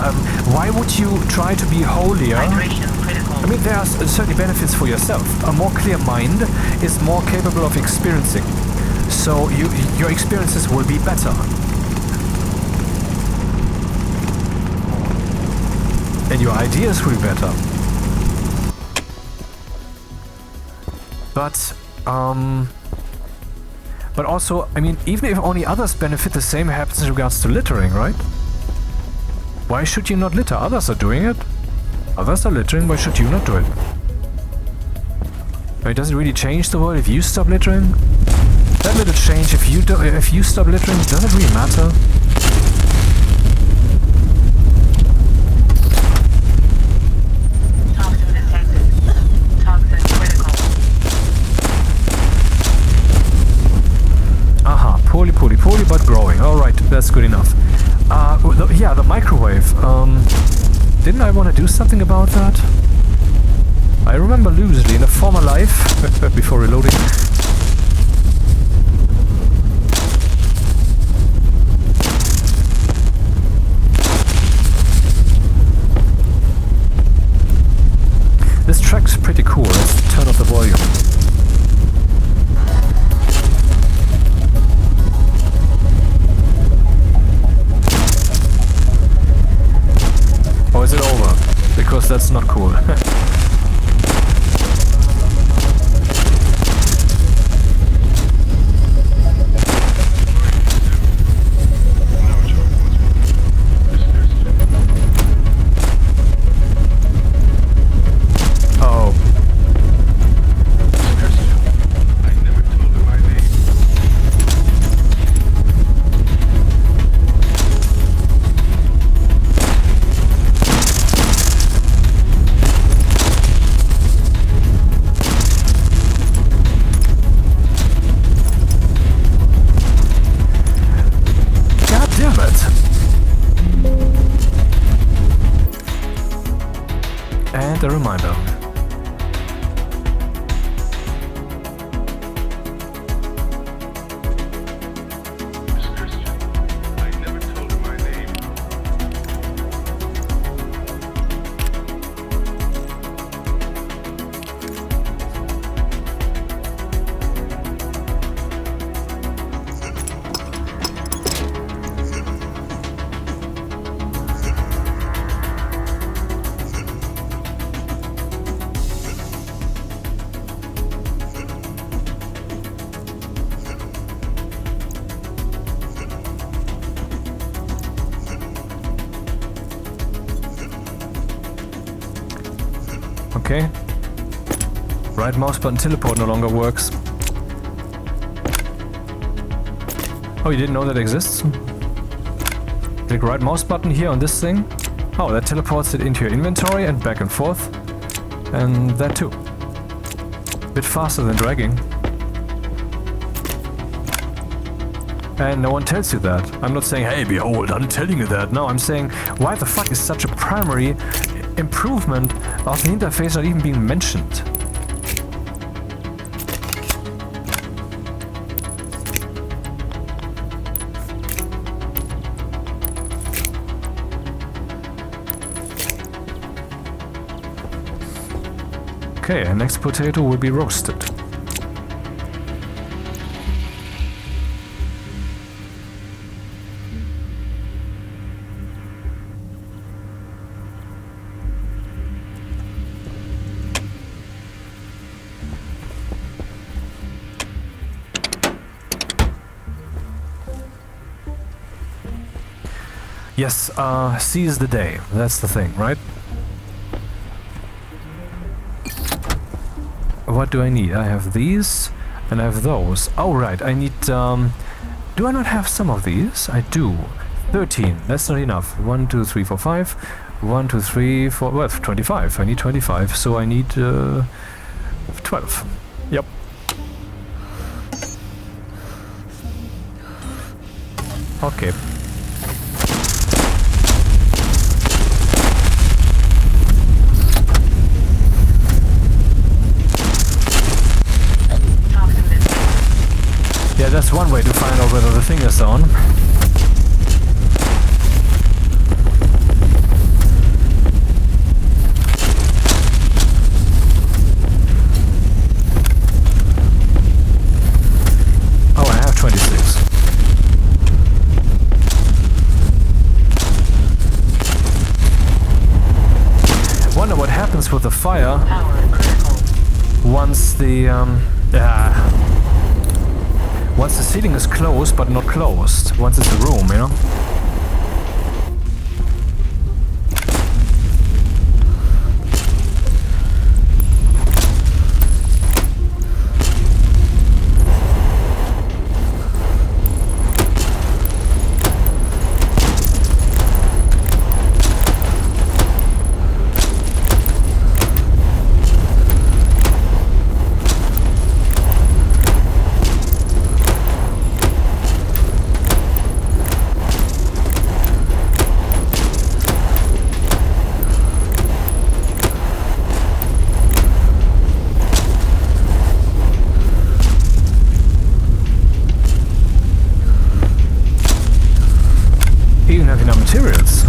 why would you try to be holier? Hydration critical. I mean, there are certainly benefits for yourself. A more clear mind is more capable of experiencing. So your experiences will be better. And your ideas will be better. But also, I mean, even if only others benefit, the same happens in regards to littering, right? Why should you not litter? Others are doing it. Others are littering, why should you not do it? I mean, does it really change the world if you stop littering? That little change, if you stop littering, does it really matter? Toxin detected. Toxin critical. Aha, poorly, but growing. Alright, that's good enough. Yeah, the microwave. Didn't I want to do something about that? I remember loosely in a former life, before reloading. This track's pretty cool. Let's turn off the volume. Or is it over? Because that's not cool. A reminder. Okay. Right mouse button teleport no longer works. Oh, you didn't know that exists? Click right mouse button here on this thing. Oh, that teleports it into your inventory and back and forth. And that too. Bit faster than dragging. And no one tells you that. I'm not saying, hey, behold, I'm telling you that. No, I'm saying, why the fuck is such a primary improvement of the interface not even being mentioned? Okay, and next potato will be roasted. Yes, seize the day. That's the thing, right? What do I need? I have these, and I have those. Oh, right, I need, do I not have some of these? I do. 13, that's not enough. 1, 2, 3, 4, 5. 1, 2, 3, 4, well, 25. I need 25, so I need 12. Yep. Okay. Toxin detected. Yeah, that's one way to find out whether the thing is on. Oh, I have 26. Wonder what happens with the fire Power critical. once the once the ceiling is closed but not closed. Once it's a room, you know. Even have enough materials.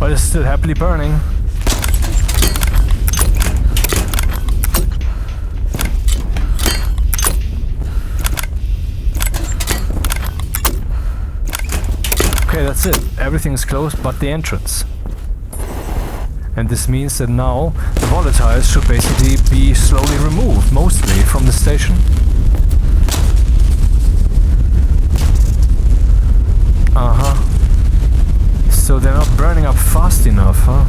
But it's still happily burning. Okay, that's it. Everything is closed but the entrance. And this means that now the volatiles should basically be slowly removed, mostly from the station. Uh-huh. So they're not burning up fast enough, huh?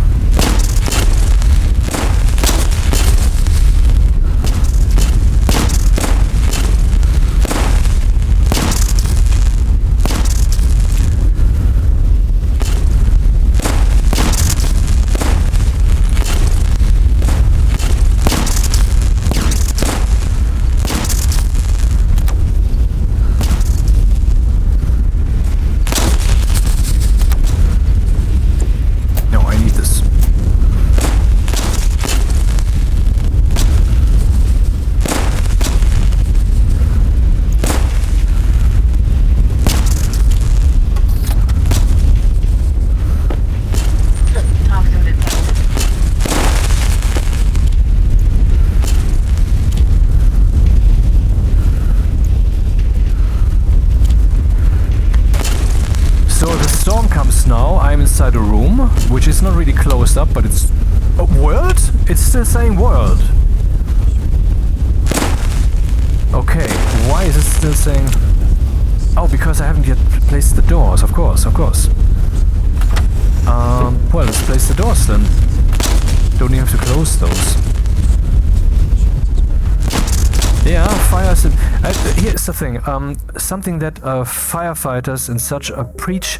Now I'm inside a room, which is not really closed up, but it's a world? It's still saying world. Okay, why is it still saying... Oh, because I haven't yet placed the doors, of course. Well, let's place the doors then. Don't even have to close those. Yeah, fires... here's the thing, something that firefighters in such a preach...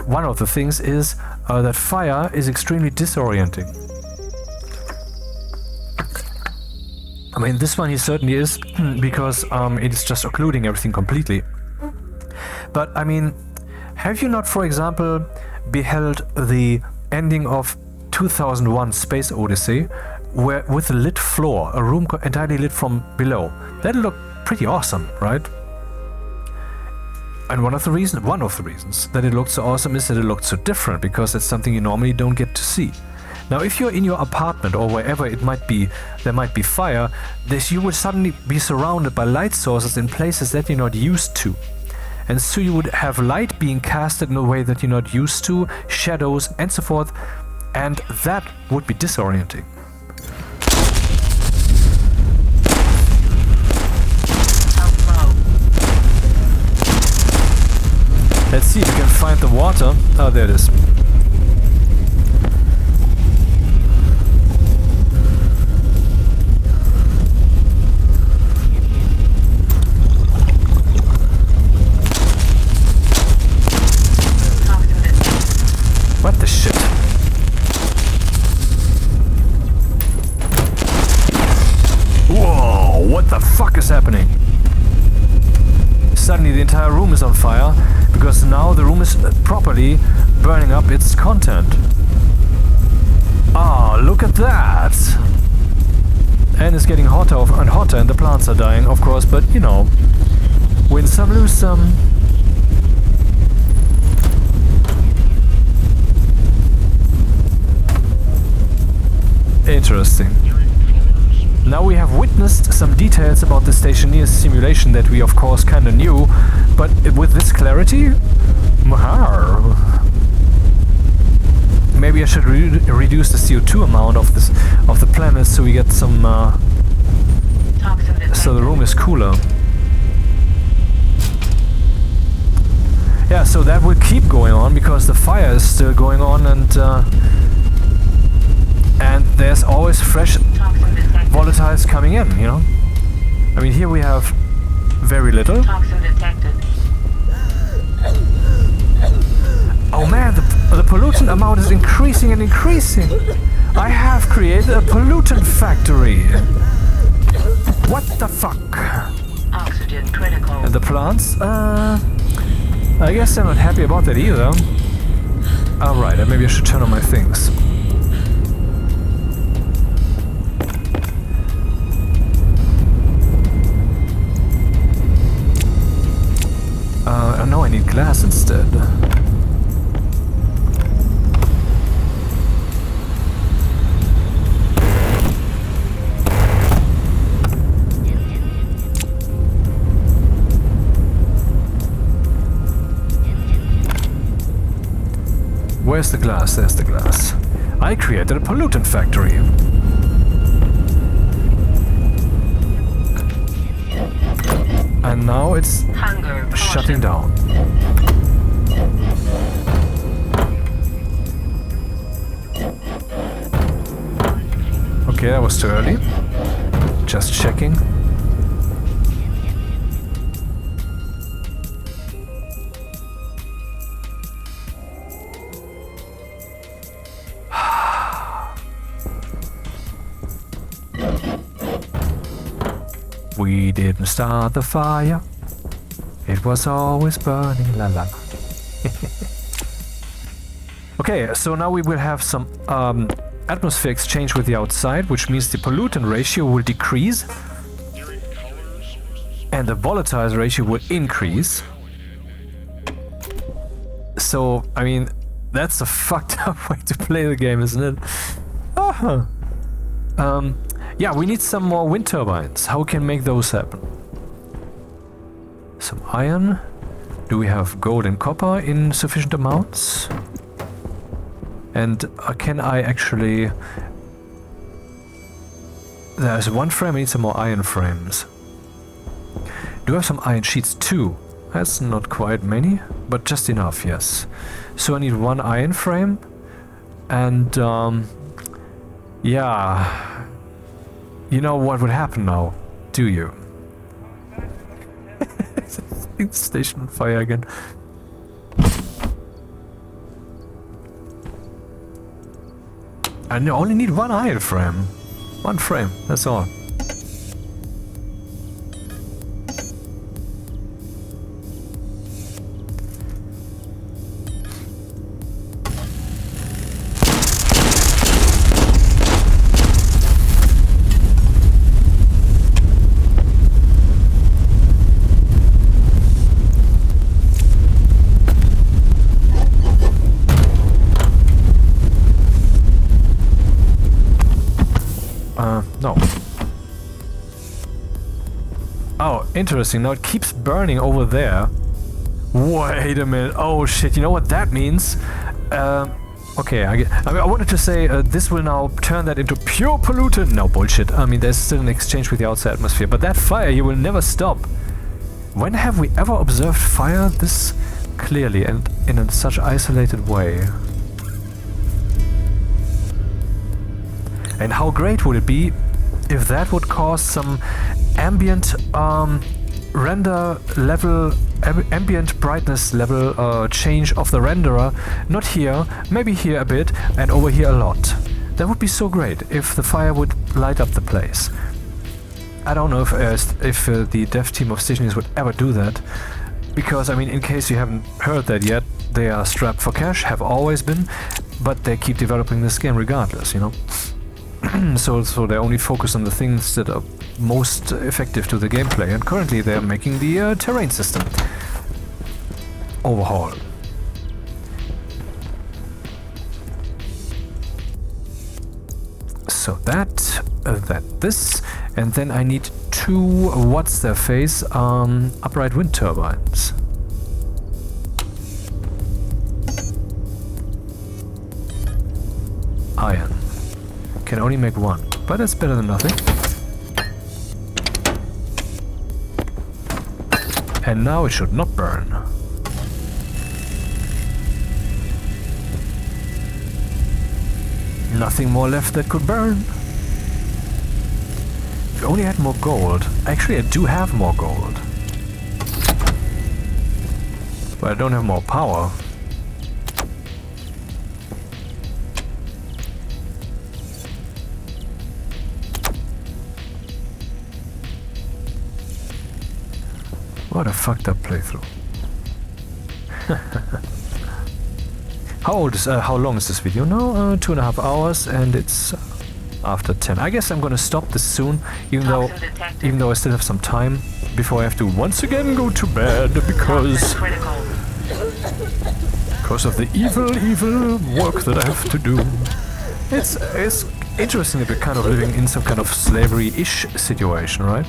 one of the things is that fire is extremely disorienting. I mean, this one he certainly is, because it is just occluding everything completely. But, I mean, have you not, for example, beheld the ending of 2001 Space Odyssey, where with a lit floor, a room entirely lit from below? That looked pretty awesome, right? And one of the reasons that it looked so awesome is that it looked so different, because it's something you normally don't get to see. Now, if you're in your apartment or wherever it might be, there might be fire, you would suddenly be surrounded by light sources in places that you're not used to. And so you would have light being casted in a way that you're not used to, shadows and so forth, and that would be disorienting. Let's see if we can find the water. Oh, there it is. What the shit? Whoa, what the fuck is happening? Suddenly the entire room is on fire, because now the room is properly burning up its content. Ah, look at that! And it's getting hotter and hotter and the plants are dying, of course, but you know, win some, lose some. Interesting. Now we have witnessed some details about the Stationeers simulation that we of course kinda knew, but with this clarity? Maybe I should reduce the CO2 amount of the planet so we get some so the room is cooler. Yeah, so that will keep going on because the fire is still going on, and there's always fresh volatiles coming in, you know? I mean, here we have very little. Oh man, the pollutant amount is increasing and increasing. I have created a pollutant factory. What the fuck? Oxygen critical. And the plants? I guess they're not happy about that either. Alright, maybe I should turn on my things. No, I need glass instead. Where's the glass? There's the glass. I created a pollutant factory. And now it's shutting down. Okay, that was too early. Just checking. We didn't start the fire. It was always burning, la la. Okay, so now we will have some atmosphere exchange with the outside, which means the pollutant ratio will decrease and the volatiles ratio will increase. So, I mean, that's a fucked up way to play the game, isn't it? Uh-huh. Yeah, we need some more wind turbines. How can we make those happen? Some iron. Do we have gold and copper in sufficient amounts? And can I actually... There's one frame, I need some more iron frames. Do I have some iron sheets too? That's not quite many, but just enough, yes. So I need one iron frame. And, yeah... You know what would happen now, do you? Station on fire again. I only need one iron frame. One frame, that's all. No. Oh, interesting. Now it keeps burning over there. Wait a minute. Oh shit, you know what that means? Okay, I wanted to say this will now turn that into pure pollutant. No, bullshit. I mean, there's still an exchange with the outside atmosphere, but that fire here will never stop. When have we ever observed fire this clearly and in such isolated way? And how great would it be if that would cause some ambient render level, ambient brightness level change of the renderer, not here, maybe here a bit, and over here a lot. That would be so great if the fire would light up the place. I don't know if the dev team of Stationeers would ever do that, because I mean, in case you haven't heard that yet, they are strapped for cash, have always been, but they keep developing this game regardless, you know. So they only focus on the things that are most effective to the gameplay, and currently they're making the terrain system overhaul. So this, and then I need 2 what's their face upright wind turbines. Iron. Can only make 1, but that's better than nothing. And now it should not burn. Nothing more left that could burn. If I only had more gold. Actually, I do have more gold. But I don't have more power. What a fucked up playthrough. How long is this video now? 2.5 hours, and it's after 10. I guess I'm gonna stop this soon, even though I still have some time before I have to once again go to bed because of the evil work that I have to do. It's interesting that we're kind of living in some kind of slavery-ish situation, right?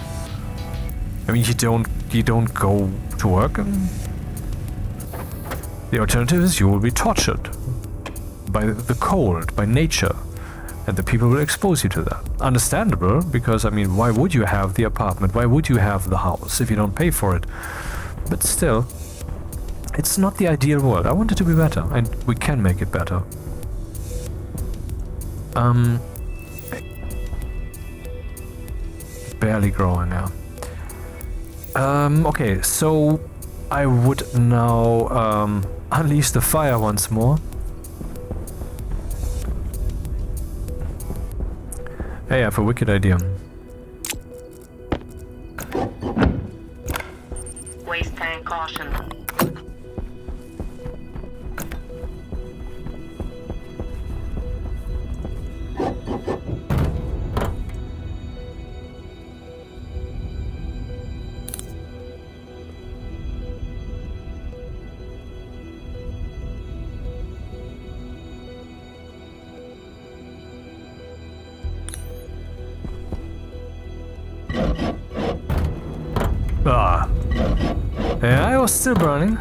I mean, you don't go to work, and the alternative is you will be tortured by the cold, by nature, and the people will expose you to that. Understandable, because I mean, why would you have the apartment? Why would you have the house if you don't pay for it? But still, it's not the ideal world. I want it to be better, and we can make it better. Barely growing now. Okay, so I would now unleash the fire once more. Hey, I have a wicked idea. Waste tank caution. Ah. Yeah, I was still burning.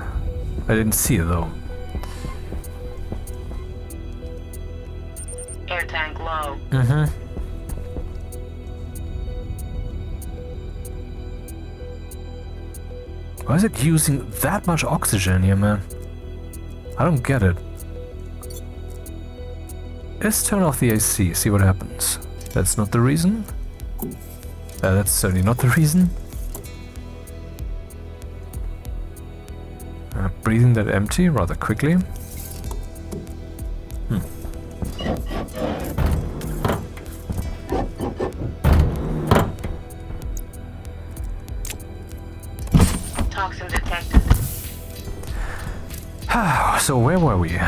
I didn't see it though. Air tank low. Mm-hmm. Why is it using that much oxygen here, man? I don't get it. Let's turn off the AC, see what happens. That's not the reason. That's certainly not the reason. Breathing that empty rather quickly. Toxin detected. So where were we?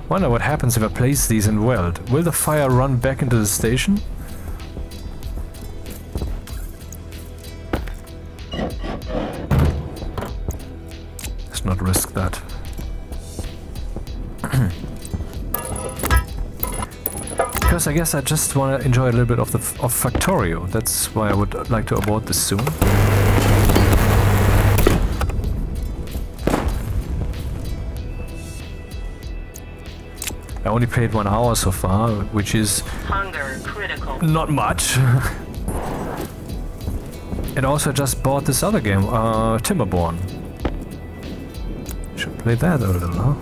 Wonder what happens if I place these in weld. Will the fire run back into the station? Let's not risk that. Because I guess I just want to enjoy a little bit of Factorio. That's why I would like to abort this soon. I only played 1 hour so far, which is Hunger critical. not much. And also I just bought this other game, Timberborn. Should play that a little, huh?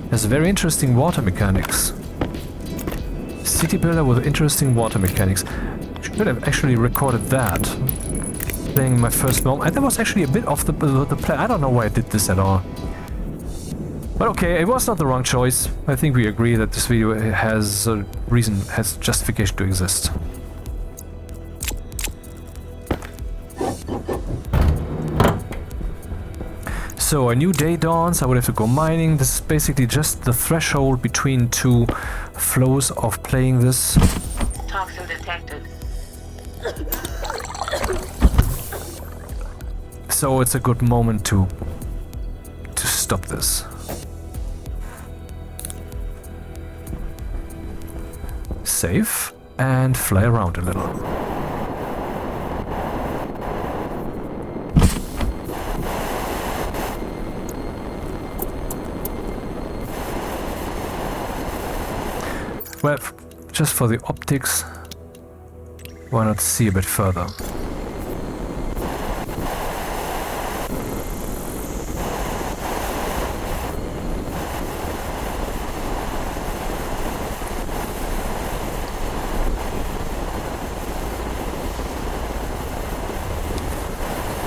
Has very interesting water mechanics. City builder with interesting water mechanics. Should have actually recorded that. Playing my first moment. And that was actually a bit off the play. I don't know why I did this at all. But okay, it was not the wrong choice. I think we agree that this video has a reason, has justification to exist. So a new day dawns, I would have to go mining. This is basically just the threshold between two flows of playing this. Toxin detected. So it's a good moment to stop this. Save and fly around a little. Well, just for the optics, why not see a bit further?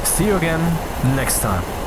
See you again next time.